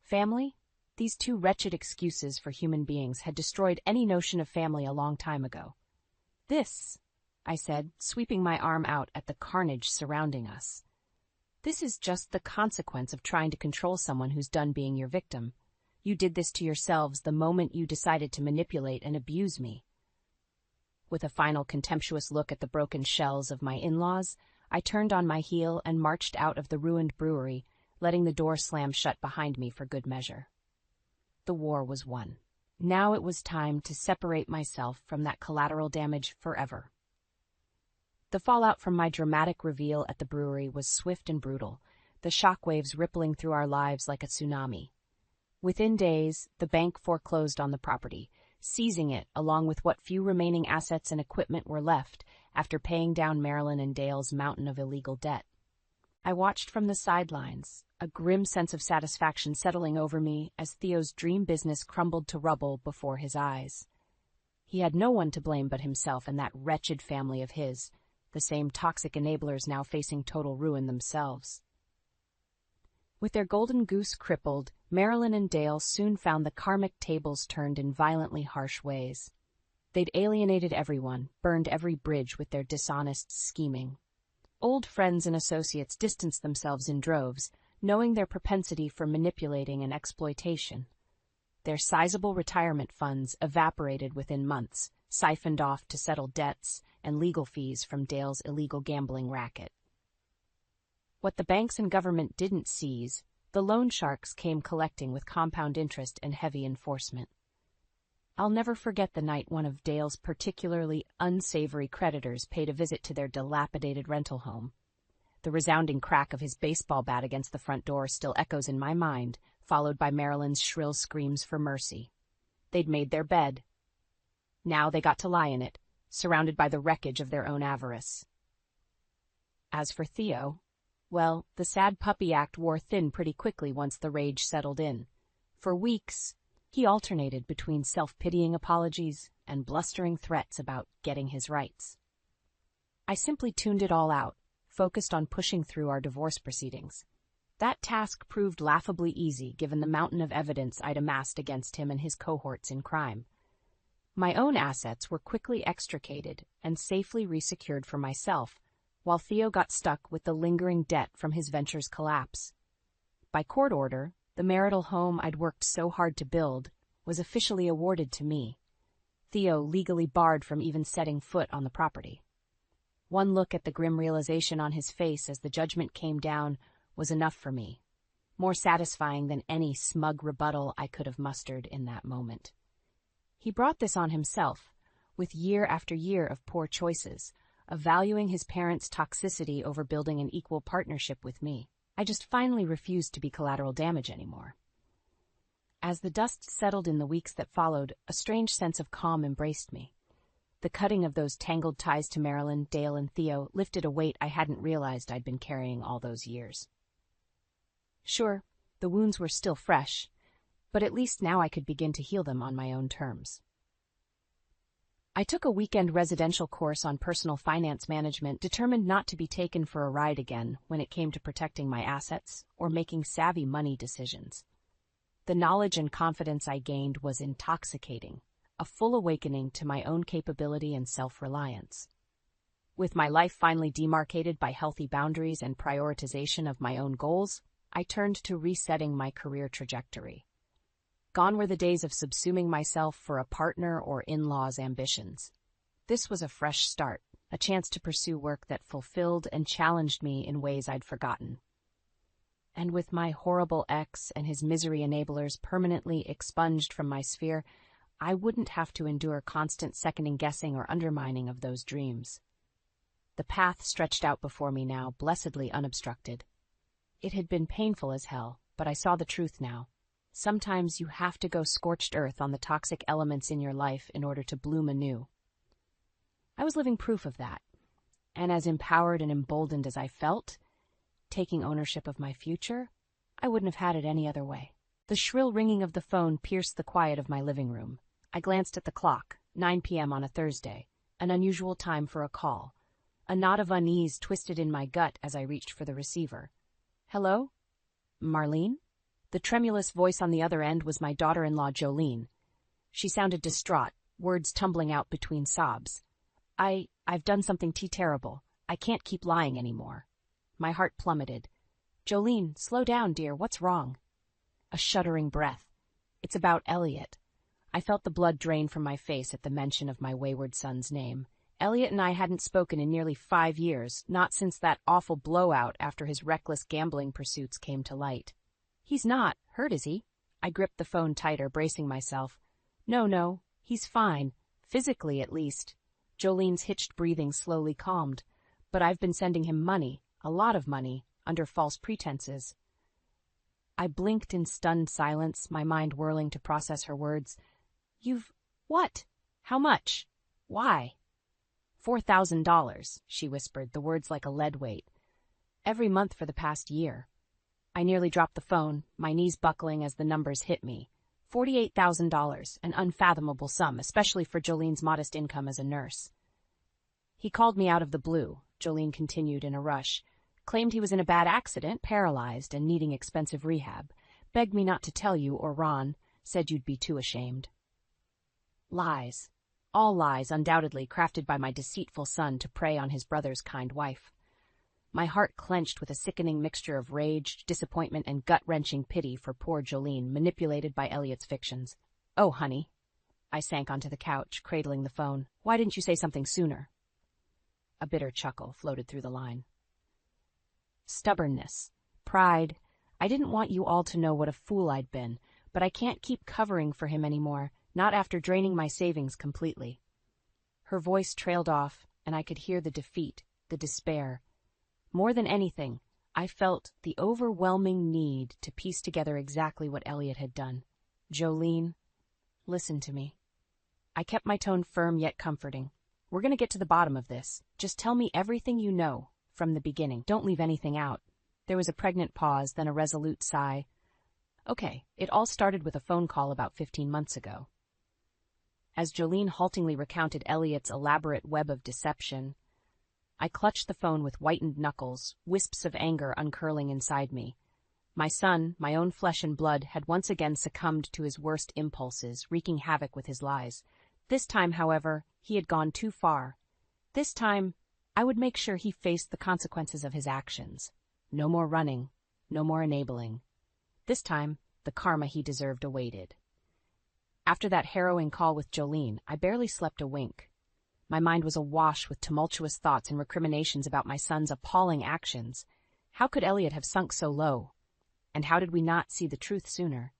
Family? These two wretched excuses for human beings had destroyed any notion of family a long time ago. "This," I said, sweeping my arm out at the carnage surrounding us. "This is just the consequence of trying to control someone who's done being your victim. You did this to yourselves the moment you decided to manipulate and abuse me." With a final contemptuous look at the broken shells of my in-laws, I turned on my heel and marched out of the ruined brewery, letting the door slam shut behind me for good measure. The war was won. Now it was time to separate myself from that collateral damage forever. The fallout from my dramatic reveal at the brewery was swift and brutal, the shockwaves rippling through our lives like a tsunami. Within days, the bank foreclosed on the property, seizing it along with what few remaining assets and equipment were left after paying down Marilyn and Dale's mountain of illegal debt. I watched from the sidelines, a grim sense of satisfaction settling over me as Theo's dream business crumbled to rubble before his eyes. He had no one to blame but himself and that wretched family of his, the same toxic enablers now facing total ruin themselves. With their golden goose crippled, Marilyn and Dale soon found the karmic tables turned in violently harsh ways. They'd alienated everyone, burned every bridge with their dishonest scheming. Old friends and associates distanced themselves in droves, knowing their propensity for manipulating and exploitation. Their sizable retirement funds evaporated within months, siphoned off to settle debts and legal fees from Dale's illegal gambling racket. What the banks and government didn't seize, the loan sharks came collecting with compound interest and heavy enforcement. I'll never forget the night one of Dale's particularly unsavory creditors paid a visit to their dilapidated rental home. The resounding crack of his baseball bat against the front door still echoes in my mind, followed by Marilyn's shrill screams for mercy. They'd made their bed. Now they got to lie in it, surrounded by the wreckage of their own avarice. As for Theo, well, the sad puppy act wore thin pretty quickly once the rage settled in. For weeks, he alternated between self-pitying apologies and blustering threats about getting his rights. I simply tuned it all out, focused on pushing through our divorce proceedings. That task proved laughably easy given the mountain of evidence I'd amassed against him and his cohorts in crime. My own assets were quickly extricated and safely resecured for myself, while Theo got stuck with the lingering debt from his venture's collapse. By court order, the marital home I'd worked so hard to build was officially awarded to me, Theo legally barred from even setting foot on the property. One look at the grim realization on his face as the judgment came down was enough for me, more satisfying than any smug rebuttal I could have mustered in that moment. He brought this on himself, with year after year of poor choices, of valuing his parents' toxicity over building an equal partnership with me. I just finally refused to be collateral damage anymore. As the dust settled in the weeks that followed, a strange sense of calm embraced me. The cutting of those tangled ties to Marilyn, Dale, and Theo lifted a weight I hadn't realized I'd been carrying all those years. Sure, the wounds were still fresh, but at least now I could begin to heal them on my own terms. I took a weekend residential course on personal finance management, determined not to be taken for a ride again when it came to protecting my assets or making savvy money decisions. The knowledge and confidence I gained was intoxicating, a full awakening to my own capability and self-reliance. With my life finally demarcated by healthy boundaries and prioritization of my own goals, I turned to resetting my career trajectory. Gone were the days of subsuming myself for a partner or in-laws' ambitions. This was a fresh start, a chance to pursue work that fulfilled and challenged me in ways I'd forgotten. And with my horrible ex and his misery enablers permanently expunged from my sphere, I wouldn't have to endure constant seconding guessing or undermining of those dreams. The path stretched out before me now, blessedly unobstructed. It had been painful as hell, but I saw the truth now. Sometimes you have to go scorched earth on the toxic elements in your life in order to bloom anew. I was living proof of that, and as empowered and emboldened as I felt, taking ownership of my future, I wouldn't have had it any other way. The shrill ringing of the phone pierced the quiet of my living room. I glanced at the clock, 9 p.m. on a Thursday, an unusual time for a call. A knot of unease twisted in my gut as I reached for the receiver. Hello? Marlene? The tremulous voice on the other end was my daughter-in-law, Jolene. She sounded distraught, words tumbling out between sobs. I've done something terrible. I can't keep lying anymore. My heart plummeted. Jolene, slow down, dear. What's wrong? A shuddering breath. It's about Elliot. I felt the blood drain from my face at the mention of my wayward son's name. Elliot and I hadn't spoken in nearly 5 years, not since that awful blowout after his reckless gambling pursuits came to light. He's not hurt, is he? I gripped the phone tighter, bracing myself. No, he's fine. Physically, at least. Jolene's hitched breathing slowly calmed. But I've been sending him money, a lot of money, under false pretenses. I blinked in stunned silence, my mind whirling to process her words. You've... what? How much? Why? $4,000, she whispered, the words like a lead weight. Every month for the past year. I nearly dropped the phone, my knees buckling as the numbers hit me. $48,000, an unfathomable sum, especially for Jolene's modest income as a nurse. He called me out of the blue, Jolene continued in a rush. Claimed he was in a bad accident, paralyzed, and needing expensive rehab. Begged me not to tell you or Ron, said you'd be too ashamed. Lies. All lies, undoubtedly, crafted by my deceitful son to prey on his brother's kind wife. My heart clenched with a sickening mixture of rage, disappointment, and gut-wrenching pity for poor Jolene, manipulated by Elliot's fictions. Oh, honey. I sank onto the couch, cradling the phone. Why didn't you say something sooner? A bitter chuckle floated through the line. Stubbornness. Pride. I didn't want you all to know what a fool I'd been, but I can't keep covering for him anymore, not after draining my savings completely. Her voice trailed off, and I could hear the defeat, the despair. More than anything, I felt the overwhelming need to piece together exactly what Elliot had done. Jolene, listen to me. I kept my tone firm yet comforting. We're going to get to the bottom of this. Just tell me everything you know from the beginning. Don't leave anything out. There was a pregnant pause, then a resolute sigh. Okay, it all started with a phone call about 15 months ago. As Jolene haltingly recounted Elliot's elaborate web of deception, I clutched the phone with whitened knuckles, wisps of anger uncurling inside me. My son, my own flesh and blood, had once again succumbed to his worst impulses, wreaking havoc with his lies. This time, however, he had gone too far. This time, I would make sure he faced the consequences of his actions. No more running, no more enabling. This time, the karma he deserved awaited. After that harrowing call with Jolene, I barely slept a wink. My mind was awash with tumultuous thoughts and recriminations about my son's appalling actions. How could Elliot have sunk so low? And how did we not see the truth sooner?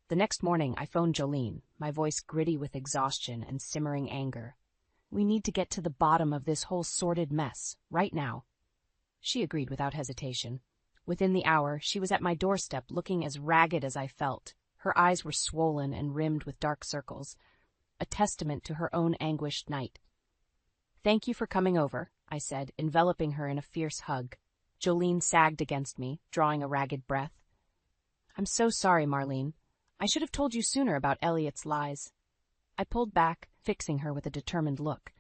The next morning, I phoned Jolene, my voice gritty with exhaustion and simmering anger. We need to get to the bottom of this whole sordid mess, right now. She agreed without hesitation. Within the hour, she was at my doorstep, looking as ragged as I felt. Her eyes were swollen and rimmed with dark circles, a testament to her own anguished night. Thank you for coming over, I said, enveloping her in a fierce hug. Jolene sagged against me, drawing a ragged breath. I'm so sorry, Marlene. I should have told you sooner about Elliot's lies. I pulled back, fixing her with a determined look.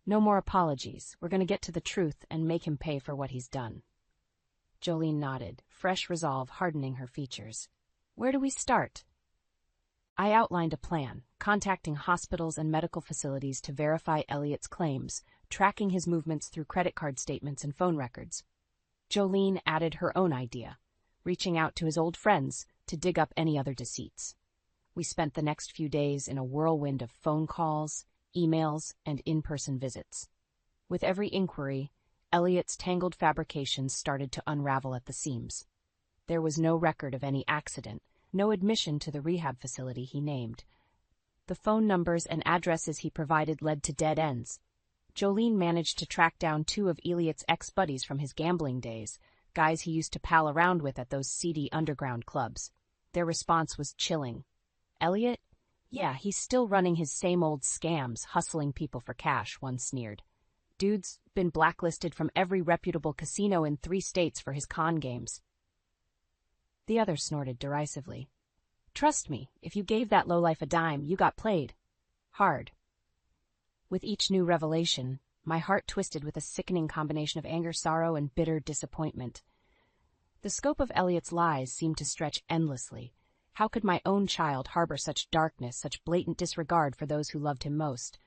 No more apologies. We're going to get to the truth and make him pay for what he's done. Jolene nodded, fresh resolve hardening her features. Where do we start? I outlined a plan, contacting hospitals and medical facilities to verify Elliot's claims, tracking his movements through credit card statements and phone records. Jolene added her own idea, reaching out to his old friends to dig up any other deceits. We spent the next few days in a whirlwind of phone calls, emails, and in-person visits. With every inquiry, Elliot's tangled fabrications started to unravel at the seams. There was no record of any accident, no admission to the rehab facility he named. The phone numbers and addresses he provided led to dead ends. Jolene managed to track down 2 of Elliot's ex-buddies from his gambling days, guys he used to pal around with at those seedy underground clubs. Their response was chilling. Elliot? Yeah, he's still running his same old scams, hustling people for cash, one sneered. Dude's been blacklisted from every reputable casino in 3 states for his con games. The other snorted derisively. Trust me, if you gave that lowlife a dime, you got played. Hard. With each new revelation, my heart twisted with a sickening combination of anger, sorrow, and bitter disappointment. The scope of Elliot's lies seemed to stretch endlessly. How could my own child harbor such darkness, such blatant disregard for those who loved him most?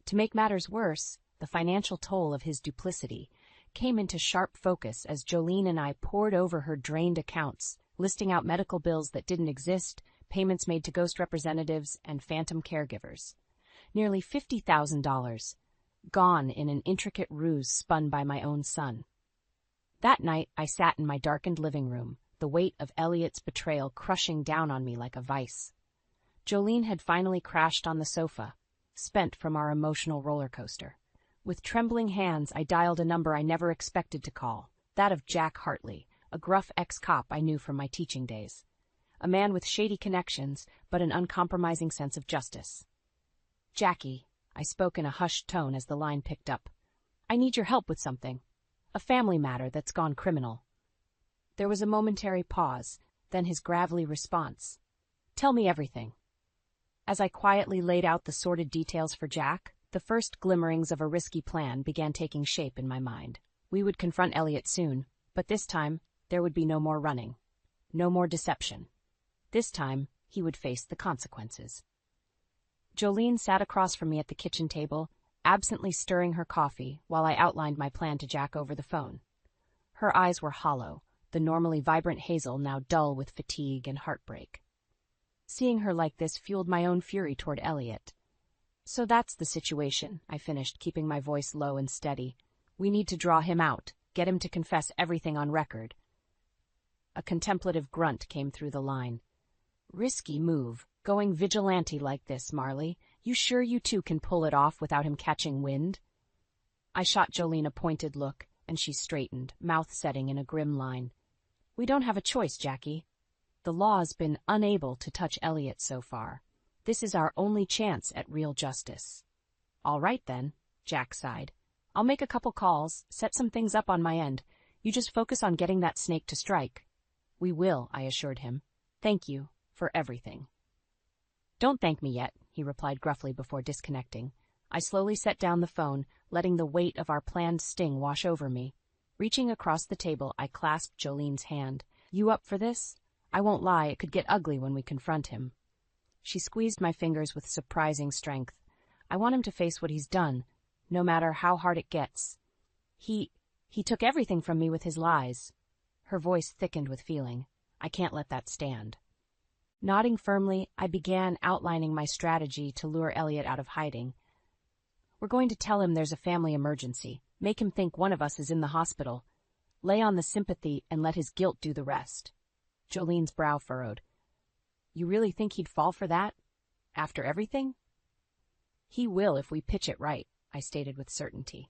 To make matters worse, the financial toll of his duplicity came into sharp focus as Jolene and I pored over her drained accounts, listing out medical bills that didn't exist, payments made to ghost representatives, and phantom caregivers. Nearly $50,000, gone in an intricate ruse spun by my own son. That night, I sat in my darkened living room, the weight of Elliot's betrayal crushing down on me like a vice. Jolene had finally crashed on the sofa, spent from our emotional roller coaster. With trembling hands, I dialed a number I never expected to call, that of Jack Hartley, a gruff ex-cop I knew from my teaching days. A man with shady connections, but an uncompromising sense of justice. Jackie, I spoke in a hushed tone as the line picked up. I need your help with something. A family matter that's gone criminal. There was a momentary pause, then his gravelly response. Tell me everything. As I quietly laid out the sordid details for Jack, the first glimmerings of a risky plan began taking shape in my mind. We would confront Elliot soon, but this time there would be no more running. No more deception. This time he would face the consequences. Jolene sat across from me at the kitchen table, absently stirring her coffee while I outlined my plan to Jack over the phone. Her eyes were hollow, the normally vibrant hazel now dull with fatigue and heartbreak. Seeing her like this fueled my own fury toward Elliot. So that's the situation, I finished, keeping my voice low and steady. We need to draw him out, get him to confess everything on record. A contemplative grunt came through the line. Risky move, going vigilante like this, Marley. You sure you two can pull it off without him catching wind? I shot Jolene a pointed look, and she straightened, mouth setting in a grim line. We don't have a choice, Jackie. The law's been unable to touch Elliot so far. This is our only chance at real justice. All right, then, Jack sighed. I'll make a couple calls, set some things up on my end. You just focus on getting that snake to strike. We will, I assured him. Thank you for everything. Don't thank me yet, he replied gruffly before disconnecting. I slowly set down the phone, letting the weight of our planned sting wash over me. Reaching across the table, I clasped Jolene's hand. You up for this? I won't lie, it could get ugly when we confront him. She squeezed my fingers with surprising strength. I want him to face what he's done, no matter how hard it gets. He took everything from me with his lies. Her voice thickened with feeling. I can't let that stand. Nodding firmly, I began outlining my strategy to lure Elliot out of hiding. We're going to tell him there's a family emergency, make him think one of us is in the hospital, lay on the sympathy and let his guilt do the rest. Jolene's brow furrowed. You really think he'd fall for that? After everything? He will if we pitch it right, I stated with certainty.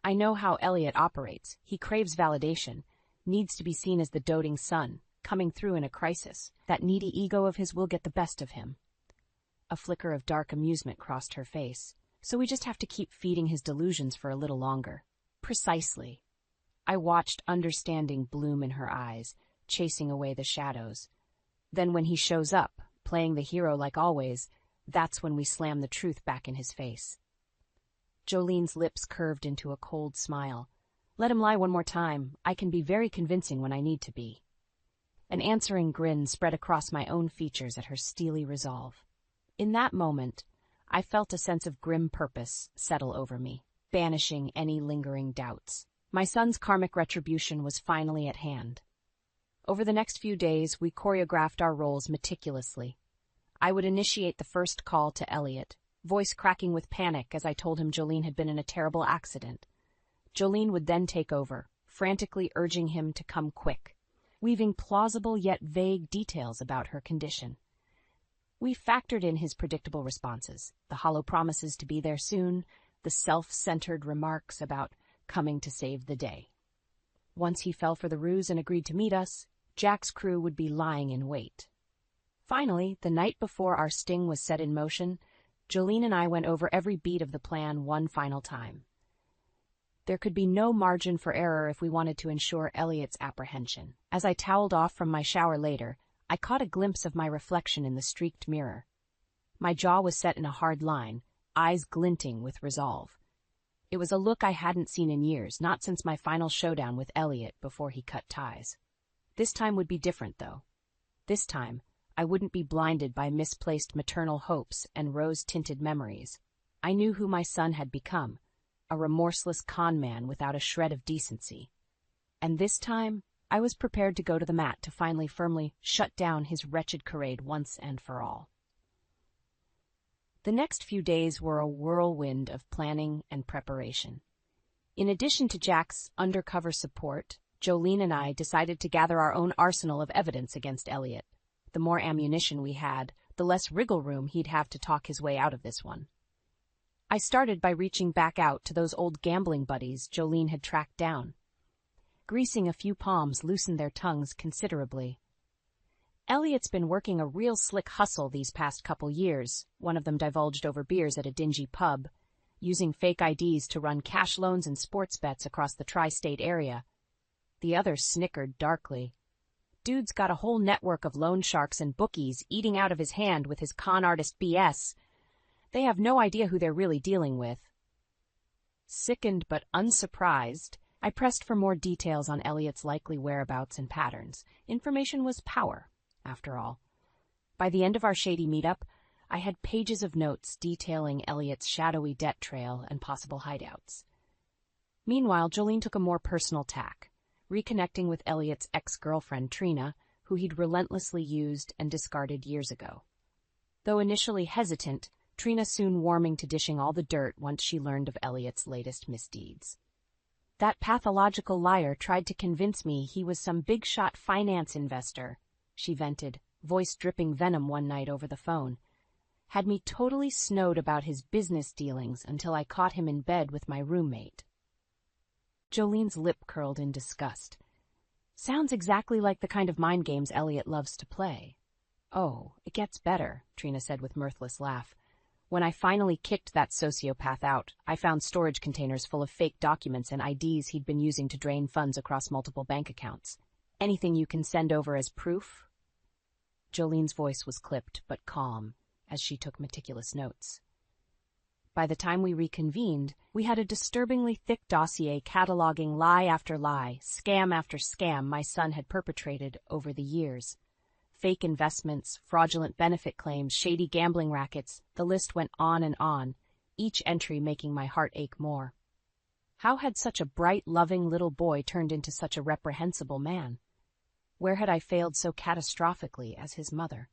I know how Elliot operates. He craves validation, needs to be seen as the doting son, coming through in a crisis. That needy ego of his will get the best of him. A flicker of dark amusement crossed her face. So we just have to keep feeding his delusions for a little longer. Precisely. I watched understanding bloom in her eyes, chasing away the shadows. Then when he shows up, playing the hero like always, that's when we slam the truth back in his face. Jolene's lips curved into a cold smile. Let him lie one more time. I can be very convincing when I need to be. An answering grin spread across my own features at her steely resolve. In that moment, I felt a sense of grim purpose settle over me, banishing any lingering doubts. My son's karmic retribution was finally at hand. Over the next few days, we choreographed our roles meticulously. I would initiate the first call to Elliot, voice cracking with panic as I told him Jolene had been in a terrible accident. Jolene would then take over, frantically urging him to come quick. weaving plausible yet vague details about her condition. We factored in his predictable responses, the hollow promises to be there soon, the self-centered remarks about coming to save the day. Once he fell for the ruse and agreed to meet us, Jack's crew would be lying in wait. Finally, the night before our sting was set in motion, Jolene and I went over every beat of the plan one final time. There could be no margin for error if we wanted to ensure Elliot's apprehension. As I toweled off from my shower later, I caught a glimpse of my reflection in the streaked mirror. My jaw was set in a hard line, eyes glinting with resolve. It was a look I hadn't seen in years, not since my final showdown with Elliot before he cut ties. This time would be different, though. This time, I wouldn't be blinded by misplaced maternal hopes and rose-tinted memories. I knew who my son had become, a remorseless con man without a shred of decency. And this time, I was prepared to go to the mat to finally firmly shut down his wretched charade once and for all. The next few days were a whirlwind of planning and preparation. In addition to Jack's undercover support, Jolene and I decided to gather our own arsenal of evidence against Elliot. The more ammunition we had, the less wriggle room he'd have to talk his way out of this one. I started by reaching back out to those old gambling buddies Jolene had tracked down. Greasing a few palms loosened their tongues considerably. Elliot's been working a real slick hustle these past couple years, one of them divulged over beers at a dingy pub, using fake IDs to run cash loans and sports bets across the tri-state area. The other snickered darkly. Dude's got a whole network of loan sharks and bookies eating out of his hand with his con artist BS. They have no idea who they're really dealing with. Sickened but unsurprised, I pressed for more details on Elliot's likely whereabouts and patterns. Information was power, after all. By the end of our shady meetup, I had pages of notes detailing Elliot's shadowy debt trail and possible hideouts. Meanwhile, Jolene took a more personal tack, reconnecting with Elliot's ex-girlfriend Trina, who he'd relentlessly used and discarded years ago. Though initially hesitant, Trina soon warming to dishing all the dirt once she learned of Elliot's latest misdeeds. That pathological liar tried to convince me he was some big-shot finance investor, she vented, voice dripping venom one night over the phone. Had me totally snowed about his business dealings until I caught him in bed with my roommate. Jolene's lip curled in disgust. Sounds exactly like the kind of mind games Elliot loves to play. Oh, it gets better, Trina said with mirthless laugh. When I finally kicked that sociopath out, I found storage containers full of fake documents and IDs he'd been using to drain funds across multiple bank accounts. Anything you can send over as proof? Jolene's voice was clipped but calm, as she took meticulous notes. By the time we reconvened, we had a disturbingly thick dossier cataloging lie after lie, scam after scam my son had perpetrated over the years. Fake investments, fraudulent benefit claims, shady gambling rackets, the list went on and on, each entry making my heart ache more. How had such a bright, loving little boy turned into such a reprehensible man? Where had I failed so catastrophically as his mother?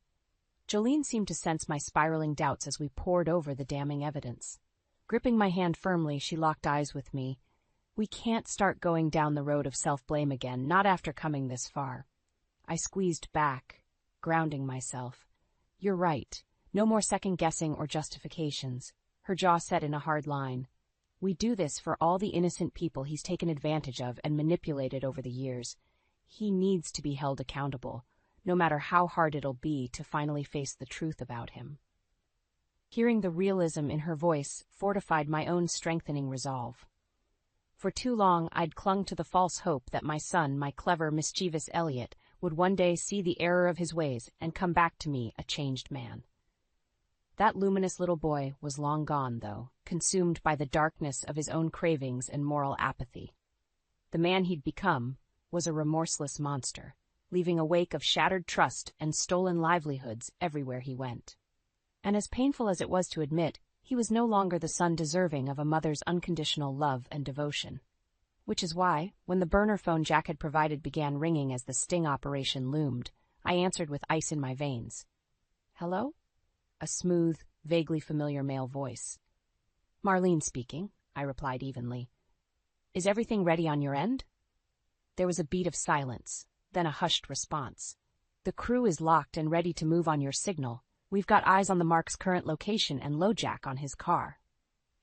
Jolene seemed to sense my spiraling doubts as we pored over the damning evidence. Gripping my hand firmly, she locked eyes with me. We can't start going down the road of self-blame again, not after coming this far. I squeezed back, grounding myself. You're right. No more second-guessing or justifications. Her jaw set in a hard line. We do this for all the innocent people he's taken advantage of and manipulated over the years. He needs to be held accountable, no matter how hard it'll be to finally face the truth about him. Hearing the realism in her voice fortified my own strengthening resolve. For too long I'd clung to the false hope that my son, my clever, mischievous Elliot, would one day see the error of his ways and come back to me a changed man. That luminous little boy was long gone, though, consumed by the darkness of his own cravings and moral apathy. The man he'd become was a remorseless monster, leaving a wake of shattered trust and stolen livelihoods everywhere he went. And as painful as it was to admit, he was no longer the son deserving of a mother's unconditional love and devotion. Which is why, when the burner phone Jack had provided began ringing as the sting operation loomed, I answered with ice in my veins. Hello? A smooth, vaguely familiar male voice. Marlene speaking, I replied evenly. Is everything ready on your end? There was a beat of silence, then a hushed response. "The crew is locked and ready to move on your signal. We've got eyes on the Mark's current location and LoJack on his car."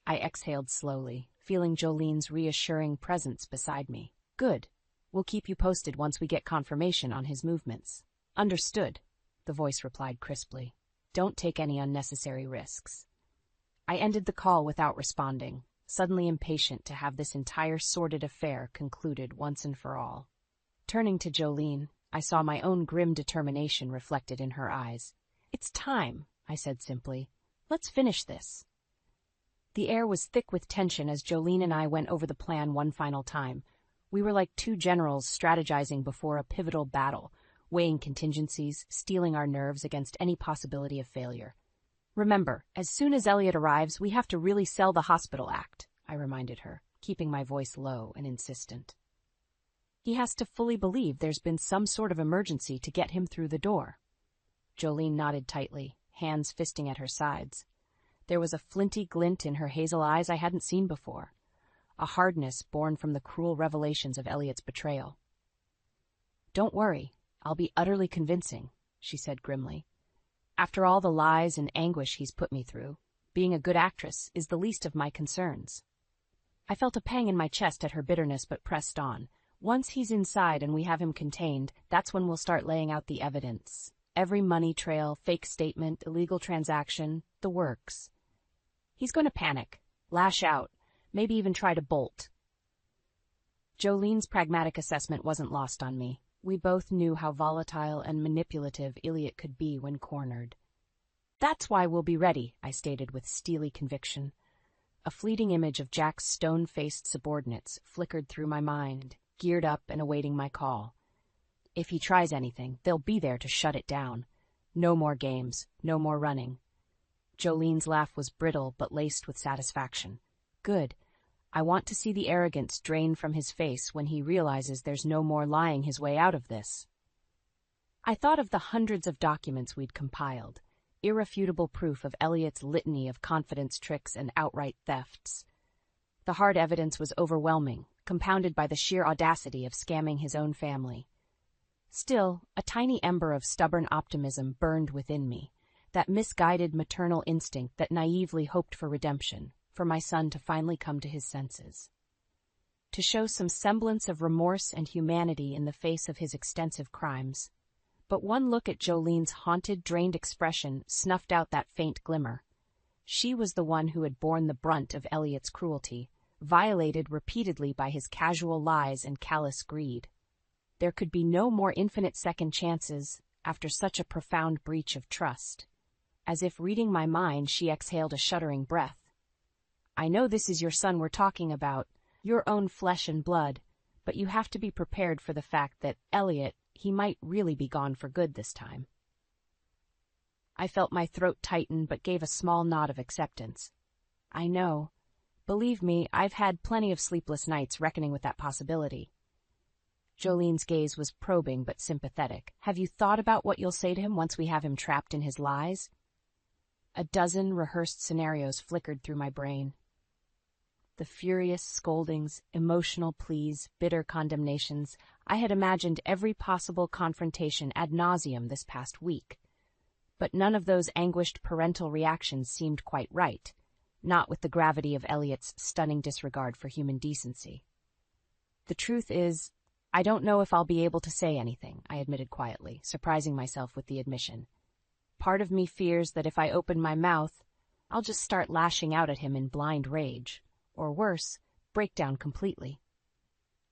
I exhaled slowly, feeling Jolene's reassuring presence beside me. "Good. We'll keep you posted once we get confirmation on his movements." "Understood," the voice replied crisply. "Don't take any unnecessary risks." I ended the call without responding, suddenly impatient to have this entire sordid affair concluded once and for all. Turning to Jolene, I saw my own grim determination reflected in her eyes. "It's time," I said simply. "Let's finish this." The air was thick with tension as Jolene and I went over the plan one final time. We were like two generals strategizing before a pivotal battle, weighing contingencies, steeling our nerves against any possibility of failure. "Remember, as soon as Elliot arrives, we have to really sell the hospital act," I reminded her, keeping my voice low and insistent. "He has to fully believe there's been some sort of emergency to get him through the door." Jolene nodded tightly, hands fisting at her sides. There was a flinty glint in her hazel eyes I hadn't seen before, a hardness born from the cruel revelations of Elliot's betrayal. "Don't worry, I'll be utterly convincing," she said grimly. "After all the lies and anguish he's put me through, being a good actress is the least of my concerns." I felt a pang in my chest at her bitterness but pressed on. "Once he's inside and we have him contained, that's when we'll start laying out the evidence. Every money trail, fake statement, illegal transaction, the works. He's going to panic, lash out, maybe even try to bolt." Jolene's pragmatic assessment wasn't lost on me. We both knew how volatile and manipulative Elliot could be when cornered. "That's why we'll be ready," I stated with steely conviction. A fleeting image of Jack's stone-faced subordinates flickered through my mind, geared up and awaiting my call. If he tries anything, they'll be there to shut it down. No more games, no more running. Jolene's laugh was brittle but laced with satisfaction. "Good. I want to see the arrogance drain from his face when he realizes there's no more lying his way out of this." I thought of the hundreds of documents we'd compiled, irrefutable proof of Elliot's litany of confidence tricks and outright thefts. The hard evidence was overwhelming, compounded by the sheer audacity of scamming his own family. Still, a tiny ember of stubborn optimism burned within me, that misguided maternal instinct that naively hoped for redemption, for my son to finally come to his senses. To show some semblance of remorse and humanity in the face of his extensive crimes. But one look at Jolene's haunted, drained expression snuffed out that faint glimmer. She was the one who had borne the brunt of Elliot's cruelty, violated repeatedly by his casual lies and callous greed. There could be no more infinite second chances after such a profound breach of trust. As if reading my mind, she exhaled a shuddering breath. "I know this is your son we're talking about, your own flesh and blood, but you have to be prepared for the fact that Elliot, he might really be gone for good this time." I felt my throat tighten but gave a small nod of acceptance. "I know. Believe me, I've had plenty of sleepless nights reckoning with that possibility." Jolene's gaze was probing but sympathetic. "Have you thought about what you'll say to him once we have him trapped in his lies?" A dozen rehearsed scenarios flickered through my brain. The furious scoldings, emotional pleas, bitter condemnations. I had imagined every possible confrontation ad nauseum this past week. But none of those anguished parental reactions seemed quite right, not with the gravity of Elliot's stunning disregard for human decency. "The truth is, I don't know if I'll be able to say anything," I admitted quietly, surprising myself with the admission. "Part of me fears that if I open my mouth, I'll just start lashing out at him in blind rage, or worse, break down completely."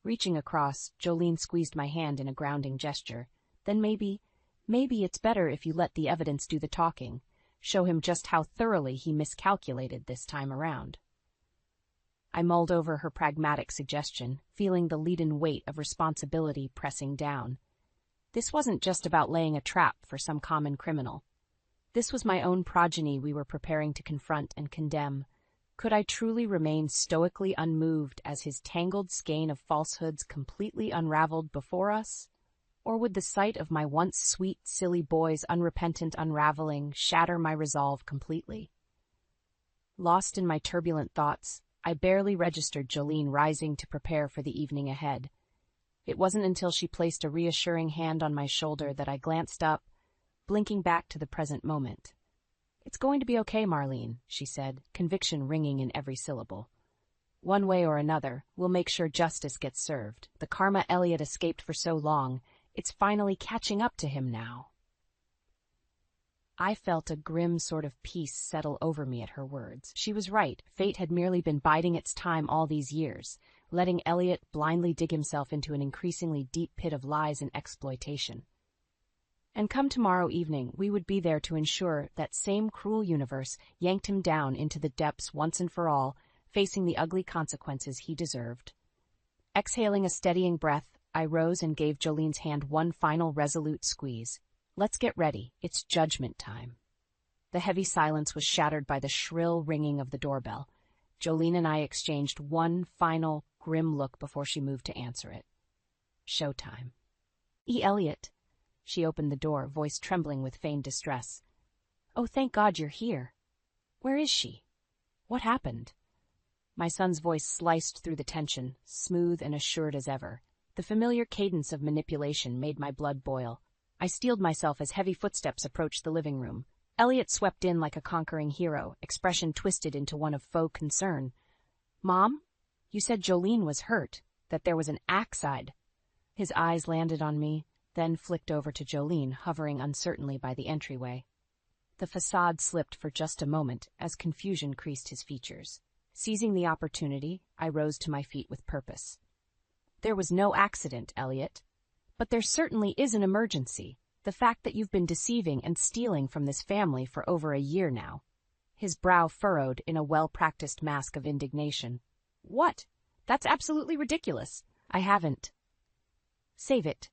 Reaching across, Jolene squeezed my hand in a grounding gesture. "Then maybe it's better if you let the evidence do the talking, show him just how thoroughly he miscalculated this time around." I mulled over her pragmatic suggestion, feeling the leaden weight of responsibility pressing down. This wasn't just about laying a trap for some common criminal. This was my own progeny we were preparing to confront and condemn. Could I truly remain stoically unmoved as his tangled skein of falsehoods completely unraveled before us? Or would the sight of my once sweet, silly boy's unrepentant unraveling shatter my resolve completely? Lost in my turbulent thoughts, I barely registered Jolene rising to prepare for the evening ahead. It wasn't until she placed a reassuring hand on my shoulder that I glanced up, blinking back to the present moment. "It's going to be okay, Marlene," she said, conviction ringing in every syllable. "One way or another, we'll make sure justice gets served. The karma Elliot escaped for so long, it's finally catching up to him now." I felt a grim sort of peace settle over me at her words. She was right. Fate had merely been biding its time all these years, letting Elliot blindly dig himself into an increasingly deep pit of lies and exploitation. And come tomorrow evening, we would be there to ensure that same cruel universe yanked him down into the depths once and for all, facing the ugly consequences he deserved. Exhaling a steadying breath, I rose and gave Jolene's hand one final resolute squeeze. "Let's get ready. It's judgment time." The heavy silence was shattered by the shrill ringing of the doorbell. Jolene and I exchanged one final, grim look before she moved to answer it. Showtime. Elliot." She opened the door, voice trembling with feigned distress. "Oh, thank God you're here. Where is she? What happened?" My son's voice sliced through the tension, smooth and assured as ever. The familiar cadence of manipulation made my blood boil. I steeled myself as heavy footsteps approached the living room. Elliot swept in like a conquering hero, expression twisted into one of faux concern. "Mom, you said Jolene was hurt, that there was an axe." His eyes landed on me, then flicked over to Jolene, hovering uncertainly by the entryway. The facade slipped for just a moment as confusion creased his features. Seizing the opportunity, I rose to my feet with purpose. "There was no accident, Elliot. But there certainly is an emergency. The fact that you've been deceiving and stealing from this family for over a year now." His brow furrowed in a well-practiced mask of indignation. "What? That's absolutely ridiculous. I haven't." "Save it."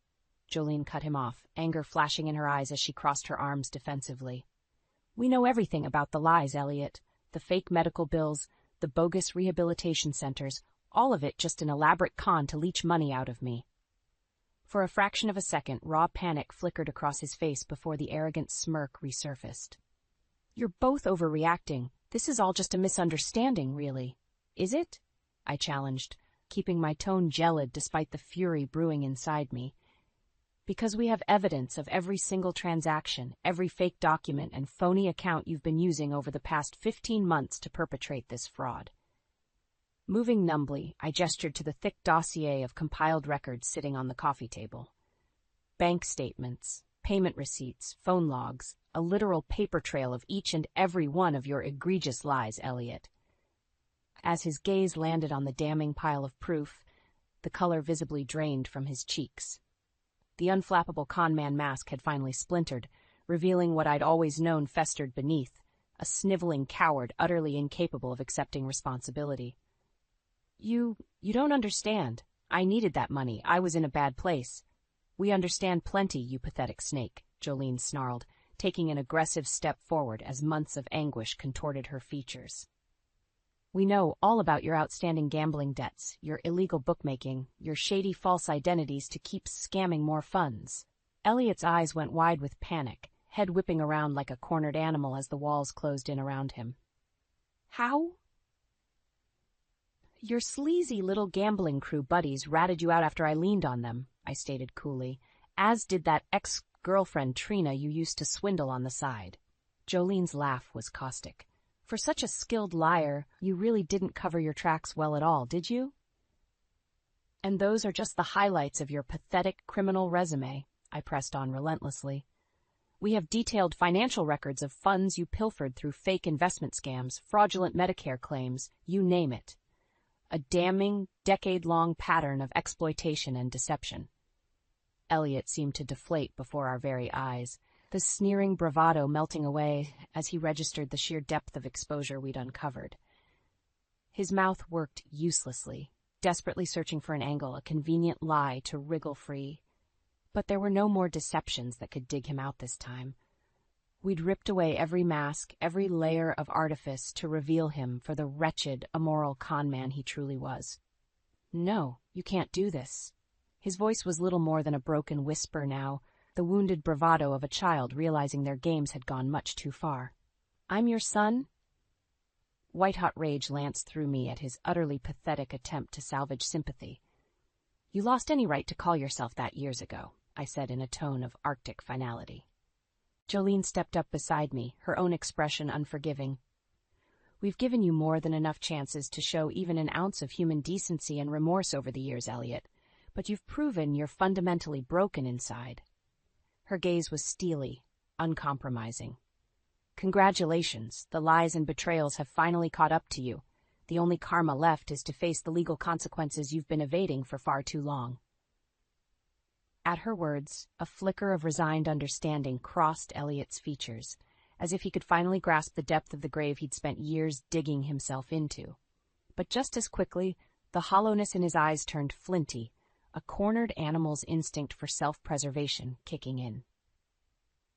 Jolene cut him off, anger flashing in her eyes as she crossed her arms defensively. "We know everything about the lies, Elliot. The fake medical bills, the bogus rehabilitation centers, all of it just an elaborate con to leech money out of me." For a fraction of a second, raw panic flickered across his face before the arrogant smirk resurfaced. "You're both overreacting. This is all just a misunderstanding, really." "Is it?" I challenged, keeping my tone gelid despite the fury brewing inside me. "Because we have evidence of every single transaction, every fake document and phony account you've been using over the past 15 months to perpetrate this fraud." Moving numbly, I gestured to the thick dossier of compiled records sitting on the coffee table. Bank statements, payment receipts, phone logs, a literal paper trail of each and every one of your egregious lies, Elliot. As his gaze landed on the damning pile of proof, the color visibly drained from his cheeks. The unflappable conman mask had finally splintered, revealing what I'd always known festered beneath, a sniveling coward utterly incapable of accepting responsibility. You don't understand. I needed that money. I was in a bad place." "We understand plenty, you pathetic snake," Jolene snarled, taking an aggressive step forward as months of anguish contorted her features. "We know all about your outstanding gambling debts, your illegal bookmaking, your shady false identities to keep scamming more funds." Elliot's eyes went wide with panic, head whipping around like a cornered animal as the walls closed in around him. "How?" "Your sleazy little gambling crew buddies ratted you out after I leaned on them," I stated coolly, "as did that ex-girlfriend Trina you used to swindle on the side." Jolene's laugh was caustic. "For such a skilled liar, you really didn't cover your tracks well at all, did you?" "And those are just the highlights of your pathetic criminal resume," I pressed on relentlessly. "We have detailed financial records of funds you pilfered through fake investment scams, fraudulent Medicare claims, you name it. A damning, decade-long pattern of exploitation and deception." Elliot seemed to deflate before our very eyes, the sneering bravado melting away as he registered the sheer depth of exposure we'd uncovered. His mouth worked uselessly, desperately searching for an angle, a convenient lie to wriggle free. But there were no more deceptions that could dig him out this time. We'd ripped away every mask, every layer of artifice to reveal him for the wretched, immoral conman he truly was. "No, you can't do this." His voice was little more than a broken whisper now, the wounded bravado of a child realizing their games had gone much too far. "I'm your son?" White-hot rage lanced through me at his utterly pathetic attempt to salvage sympathy. You lost any right to call yourself that years ago, I said in a tone of Arctic finality. Jolene stepped up beside me, her own expression unforgiving. We've given you more than enough chances to show even an ounce of human decency and remorse over the years, Elliot, but you've proven you're fundamentally broken inside. Her gaze was steely, uncompromising. Congratulations, the lies and betrayals have finally caught up to you. The only karma left is to face the legal consequences you've been evading for far too long. At her words, a flicker of resigned understanding crossed Elliot's features, as if he could finally grasp the depth of the grave he'd spent years digging himself into. But just as quickly, the hollowness in his eyes turned flinty, a cornered animal's instinct for self-preservation kicking in.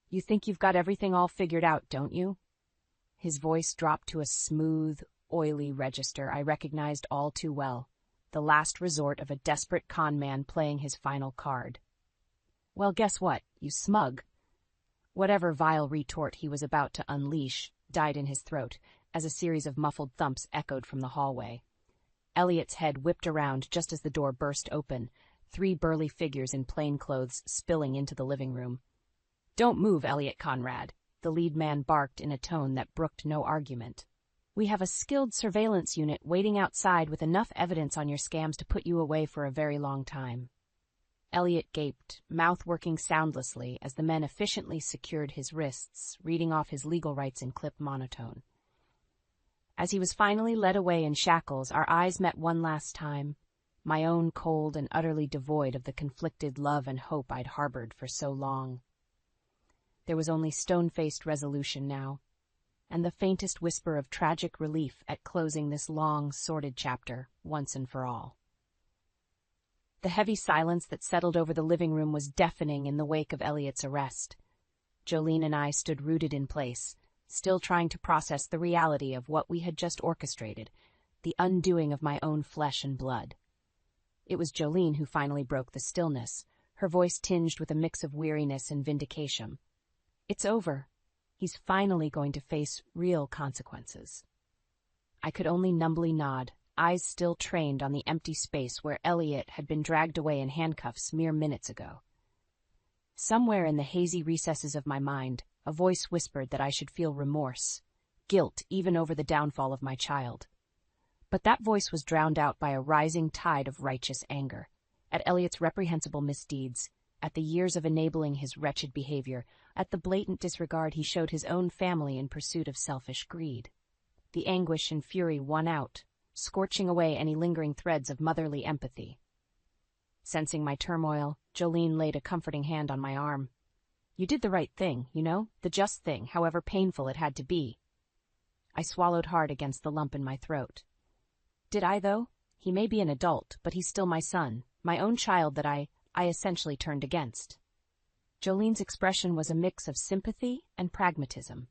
You think you've got everything all figured out, don't you? His voice dropped to a smooth, oily register I recognized all too well, the last resort of a desperate con man playing his final card. Well, guess what, you smug. Whatever vile retort he was about to unleash died in his throat as a series of muffled thumps echoed from the hallway. Elliot's head whipped around just as the door burst open, 3 burly figures in plain clothes spilling into the living room. Don't move, Elliot Conrad, the lead man barked in a tone that brooked no argument. We have a skilled surveillance unit waiting outside with enough evidence on your scams to put you away for a very long time. Elliot gaped, mouth working soundlessly as the men efficiently secured his wrists, reading off his legal rights in clipped monotone. As he was finally led away in shackles, our eyes met one last time, my own cold and utterly devoid of the conflicted love and hope I'd harbored for so long. There was only stone-faced resolution now, and the faintest whisper of tragic relief at closing this long, sordid chapter once and for all. The heavy silence that settled over the living room was deafening in the wake of Elliot's arrest. Jolene and I stood rooted in place, still trying to process the reality of what we had just orchestrated, the undoing of my own flesh and blood. It was Jolene who finally broke the stillness, her voice tinged with a mix of weariness and vindication. It's over. He's finally going to face real consequences. I could only numbly nod, eyes still trained on the empty space where Elliot had been dragged away in handcuffs mere minutes ago. Somewhere in the hazy recesses of my mind, a voice whispered that I should feel remorse, guilt even over the downfall of my child. But that voice was drowned out by a rising tide of righteous anger, at Elliot's reprehensible misdeeds, at the years of enabling his wretched behavior, at the blatant disregard he showed his own family in pursuit of selfish greed. The anguish and fury won out, scorching away any lingering threads of motherly empathy. Sensing my turmoil, Jolene laid a comforting hand on my arm. You did the right thing, you know, the just thing, however painful it had to be. I swallowed hard against the lump in my throat. Did I, though? He may be an adult, but he's still my son, my own child that I essentially turned against. Jolene's expression was a mix of sympathy and pragmatism.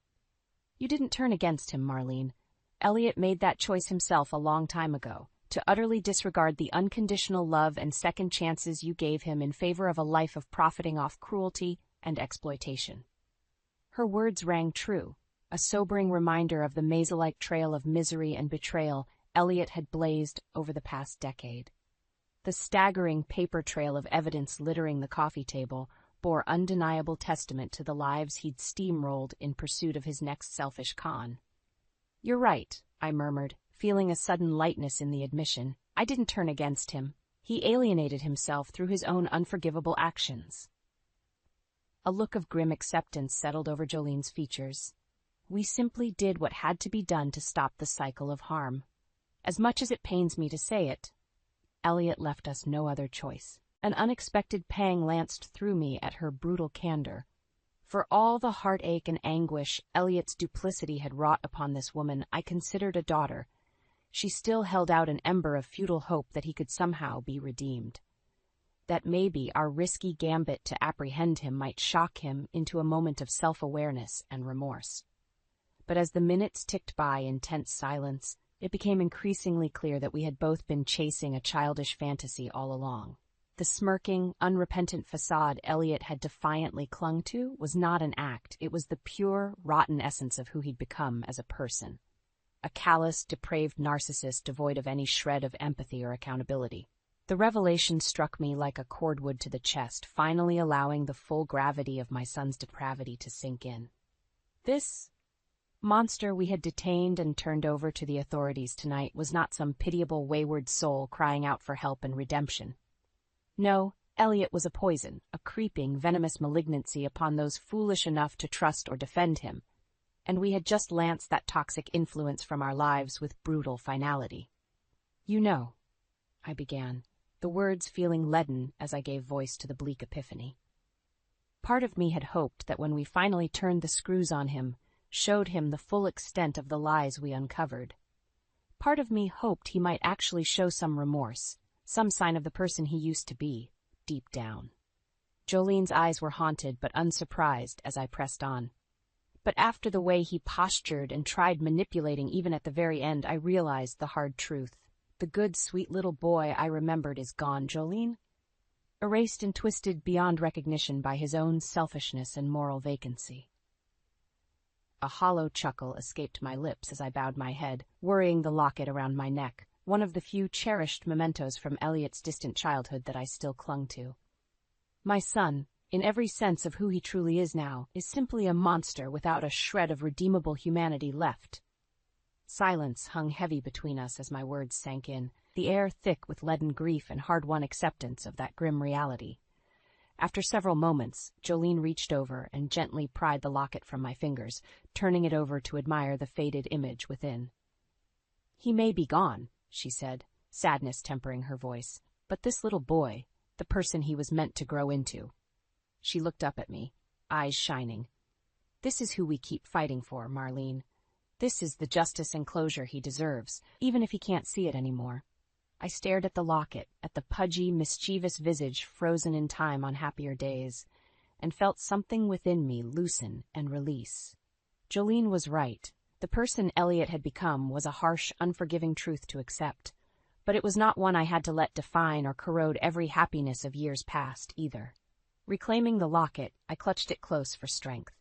You didn't turn against him, Marlene. Elliot made that choice himself a long time ago, to utterly disregard the unconditional love and second chances you gave him in favor of a life of profiting off cruelty and exploitation. Her words rang true, a sobering reminder of the maze-like trail of misery and betrayal Elliot had blazed over the past decade. The staggering paper trail of evidence littering the coffee table bore undeniable testament to the lives he'd steamrolled in pursuit of his next selfish con. You're right, I murmured, feeling a sudden lightness in the admission. I didn't turn against him. He alienated himself through his own unforgivable actions. A look of grim acceptance settled over Jolene's features. We simply did what had to be done to stop the cycle of harm. As much as it pains me to say it, Elliot left us no other choice. An unexpected pang lanced through me at her brutal candor. For all the heartache and anguish Elliot's duplicity had wrought upon this woman I considered a daughter, she still held out an ember of futile hope that he could somehow be redeemed. That maybe our risky gambit to apprehend him might shock him into a moment of self-awareness and remorse. But as the minutes ticked by in tense silence, it became increasingly clear that we had both been chasing a childish fantasy all along. The smirking, unrepentant facade Elliot had defiantly clung to was not an act. It was the pure, rotten essence of who he'd become as a person. A callous, depraved narcissist devoid of any shred of empathy or accountability. The revelation struck me like a cordwood to the chest, finally allowing the full gravity of my son's depravity to sink in. This monster we had detained and turned over to the authorities tonight was not some pitiable wayward soul crying out for help and redemption. No, Elliot was a poison, a creeping, venomous malignancy upon those foolish enough to trust or defend him, and we had just lanced that toxic influence from our lives with brutal finality. "You know," I began, the words feeling leaden as I gave voice to the bleak epiphany. Part of me had hoped that when we finally turned the screws on him, showed him the full extent of the lies we uncovered, part of me hoped he might actually show some remorse, some sign of the person he used to be, deep down. Jolene's eyes were haunted but unsurprised as I pressed on. But after the way he postured and tried manipulating even at the very end, I realized the hard truth. The good, sweet little boy I remembered is gone, Jolene. Erased and twisted beyond recognition by his own selfishness and moral vacancy. A hollow chuckle escaped my lips as I bowed my head, worrying the locket around my neck, one of the few cherished mementos from Elliot's distant childhood that I still clung to. My son, in every sense of who he truly is now, is simply a monster without a shred of redeemable humanity left. Silence hung heavy between us as my words sank in, the air thick with leaden grief and hard-won acceptance of that grim reality. After several moments, Jolene reached over and gently pried the locket from my fingers, turning it over to admire the faded image within. "He may be gone," she said, sadness tempering her voice, "but this little boy, the person he was meant to grow into." She looked up at me, eyes shining. "This is who we keep fighting for, Marlene. This is the justice and closure he deserves, even if he can't see it anymore." I stared at the locket, at the pudgy, mischievous visage frozen in time on happier days, and felt something within me loosen and release. Jolene was right. The person Elliot had become was a harsh, unforgiving truth to accept, but it was not one I had to let define or corrode every happiness of years past, either. Reclaiming the locket, I clutched it close for strength.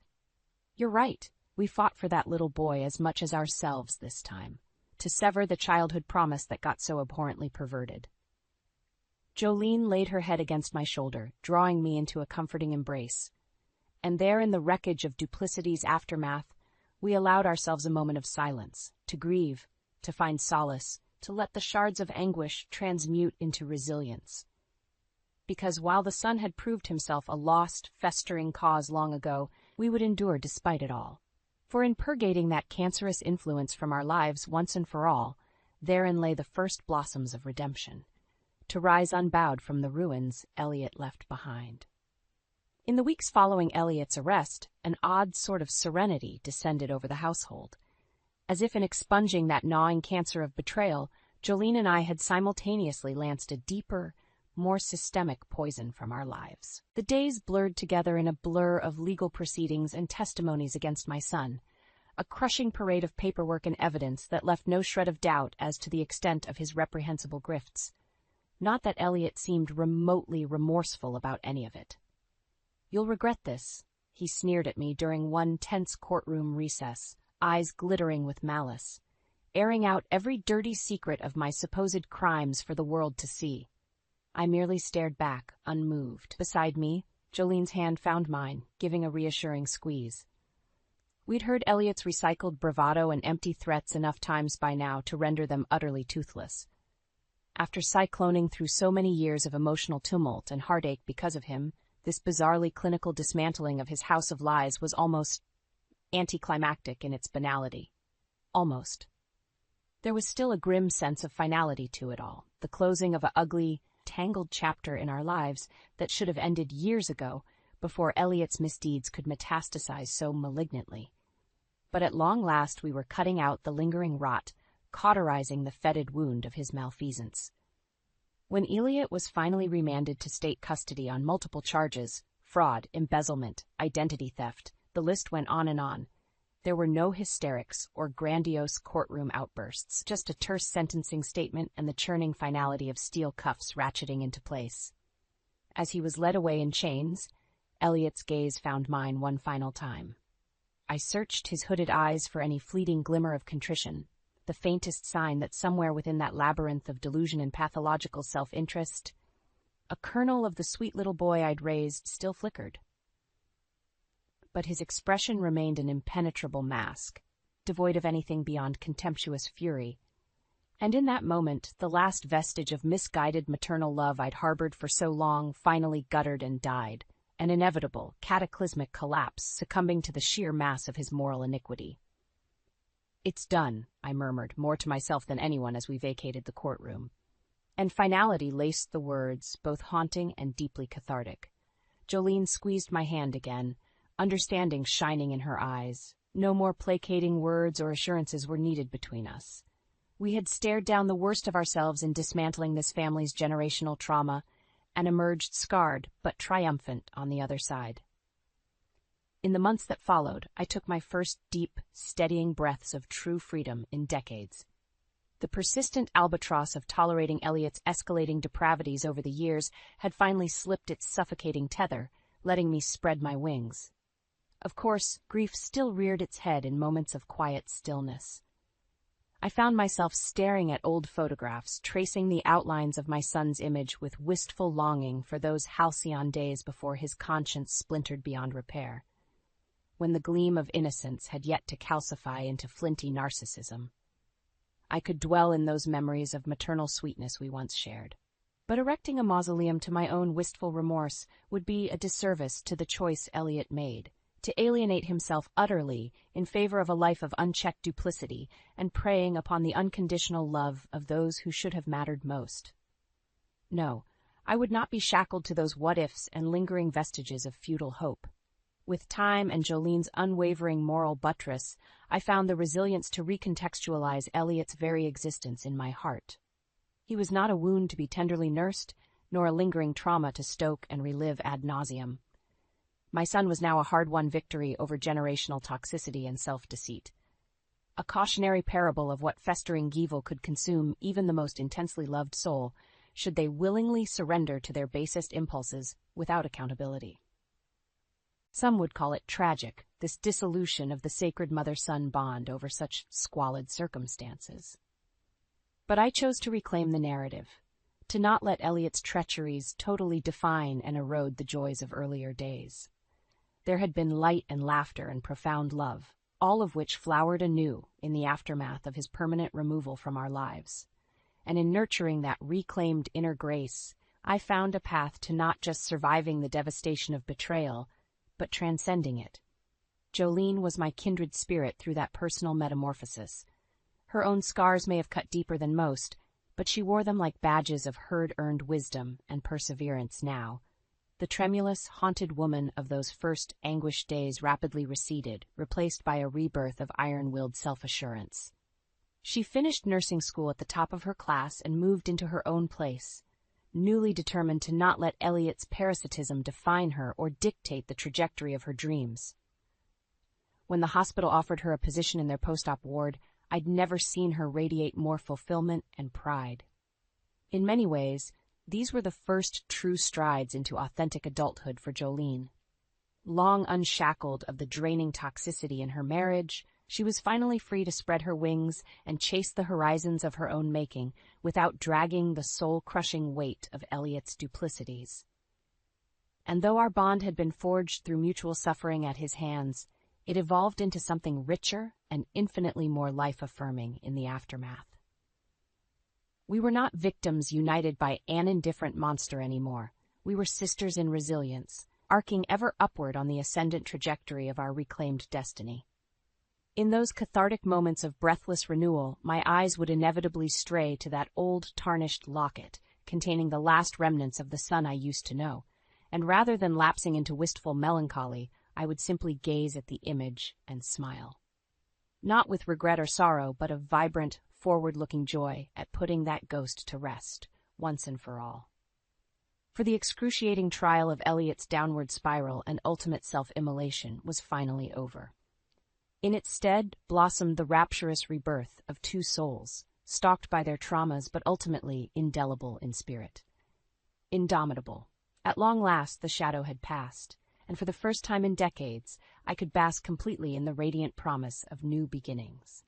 "You're right. We fought for that little boy as much as ourselves this time, to sever the childhood promise that got so abhorrently perverted." Jolene laid her head against my shoulder, drawing me into a comforting embrace. And there in the wreckage of duplicity's aftermath, we allowed ourselves a moment of silence, to grieve, to find solace, to let the shards of anguish transmute into resilience. Because while the son had proved himself a lost, festering cause long ago, we would endure despite it all. For in purgating that cancerous influence from our lives once and for all, therein lay the first blossoms of redemption, to rise unbowed from the ruins Elliot left behind. In the weeks following Elliot's arrest, an odd sort of serenity descended over the household. As if in expunging that gnawing cancer of betrayal, Jolene and I had simultaneously lanced a deeper, more systemic poison from our lives. The days blurred together in a blur of legal proceedings and testimonies against my son, a crushing parade of paperwork and evidence that left no shred of doubt as to the extent of his reprehensible grifts. Not that Elliot seemed remotely remorseful about any of it. "You'll regret this," he sneered at me during one tense courtroom recess, eyes glittering with malice, airing out every dirty secret of my supposed crimes for the world to see. I merely stared back, unmoved. Beside me, Jolene's hand found mine, giving a reassuring squeeze. We'd heard Elliot's recycled bravado and empty threats enough times by now to render them utterly toothless. After cycloning through so many years of emotional tumult and heartache because of him, this bizarrely clinical dismantling of his house of lies was almost anticlimactic in its banality. Almost. There was still a grim sense of finality to it all, the closing of an ugly, tangled chapter in our lives that should have ended years ago before Elliot's misdeeds could metastasize so malignantly. But at long last we were cutting out the lingering rot, cauterizing the fetid wound of his malfeasance. When Elliot was finally remanded to state custody on multiple charges, fraud, embezzlement, identity theft, the list went on and on. There were no hysterics or grandiose courtroom outbursts, just a terse sentencing statement and the churning finality of steel cuffs ratcheting into place. As he was led away in chains, Elliot's gaze found mine one final time. I searched his hooded eyes for any fleeting glimmer of contrition, the faintest sign that somewhere within that labyrinth of delusion and pathological self-interest, a kernel of the sweet little boy I'd raised still flickered. But his expression remained an impenetrable mask, devoid of anything beyond contemptuous fury. And in that moment, the last vestige of misguided maternal love I'd harbored for so long finally guttered and died, an inevitable, cataclysmic collapse succumbing to the sheer mass of his moral iniquity. "It's done," I murmured, more to myself than anyone as we vacated the courtroom. And finality laced the words, both haunting and deeply cathartic. Jolene squeezed my hand again, understanding shining in her eyes. No more placating words or assurances were needed between us. We had stared down the worst of ourselves in dismantling this family's generational trauma and emerged scarred but triumphant on the other side. In the months that followed, I took my first deep, steadying breaths of true freedom in decades. The persistent albatross of tolerating Elliot's escalating depravities over the years had finally slipped its suffocating tether, letting me spread my wings. Of course, grief still reared its head in moments of quiet stillness. I found myself staring at old photographs, tracing the outlines of my son's image with wistful longing for those halcyon days before his conscience splintered beyond repair, when the gleam of innocence had yet to calcify into flinty narcissism. I could dwell in those memories of maternal sweetness we once shared. But erecting a mausoleum to my own wistful remorse would be a disservice to the choice Elliot made, to alienate himself utterly in favor of a life of unchecked duplicity and preying upon the unconditional love of those who should have mattered most. No, I would not be shackled to those what-ifs and lingering vestiges of futile hope. With time and Jolene's unwavering moral buttress, I found the resilience to recontextualize Elliot's very existence in my heart. He was not a wound to be tenderly nursed, nor a lingering trauma to stoke and relive ad nauseum. My son was now a hard-won victory over generational toxicity and self-deceit. A cautionary parable of what festering evil could consume even the most intensely loved soul, should they willingly surrender to their basest impulses without accountability. Some would call it tragic, this dissolution of the sacred mother-son bond over such squalid circumstances. But I chose to reclaim the narrative, to not let Elliot's treacheries totally define and erode the joys of earlier days. There had been light and laughter and profound love, all of which flowered anew in the aftermath of his permanent removal from our lives. And in nurturing that reclaimed inner grace, I found a path to not just surviving the devastation of betrayal, but transcending it. Jolene was my kindred spirit through that personal metamorphosis. Her own scars may have cut deeper than most, but she wore them like badges of herd-earned wisdom and perseverance now. The tremulous, haunted woman of those first anguished days rapidly receded, replaced by a rebirth of iron-willed self-assurance. She finished nursing school at the top of her class and moved into her own place, newly determined to not let Elliot's parasitism define her or dictate the trajectory of her dreams. When the hospital offered her a position in their post-op ward, I'd never seen her radiate more fulfillment and pride. In many ways, these were the first true strides into authentic adulthood for Jolene. Long unshackled of the draining toxicity in her marriage, she was finally free to spread her wings and chase the horizons of her own making without dragging the soul-crushing weight of Elliot's duplicities. And though our bond had been forged through mutual suffering at his hands, it evolved into something richer and infinitely more life-affirming in the aftermath. We were not victims united by an indifferent monster anymore. We were sisters in resilience, arcing ever upward on the ascendant trajectory of our reclaimed destiny. In those cathartic moments of breathless renewal, my eyes would inevitably stray to that old tarnished locket containing the last remnants of the son I used to know, and rather than lapsing into wistful melancholy, I would simply gaze at the image and smile. Not with regret or sorrow, but of vibrant, forward-looking joy at putting that ghost to rest, once and for all. For the excruciating trial of Elliot's downward spiral and ultimate self-immolation was finally over. In its stead blossomed the rapturous rebirth of two souls, stalked by their traumas but ultimately indelible in spirit. Indomitable. At long last the shadow had passed, and for the first time in decades I could bask completely in the radiant promise of new beginnings.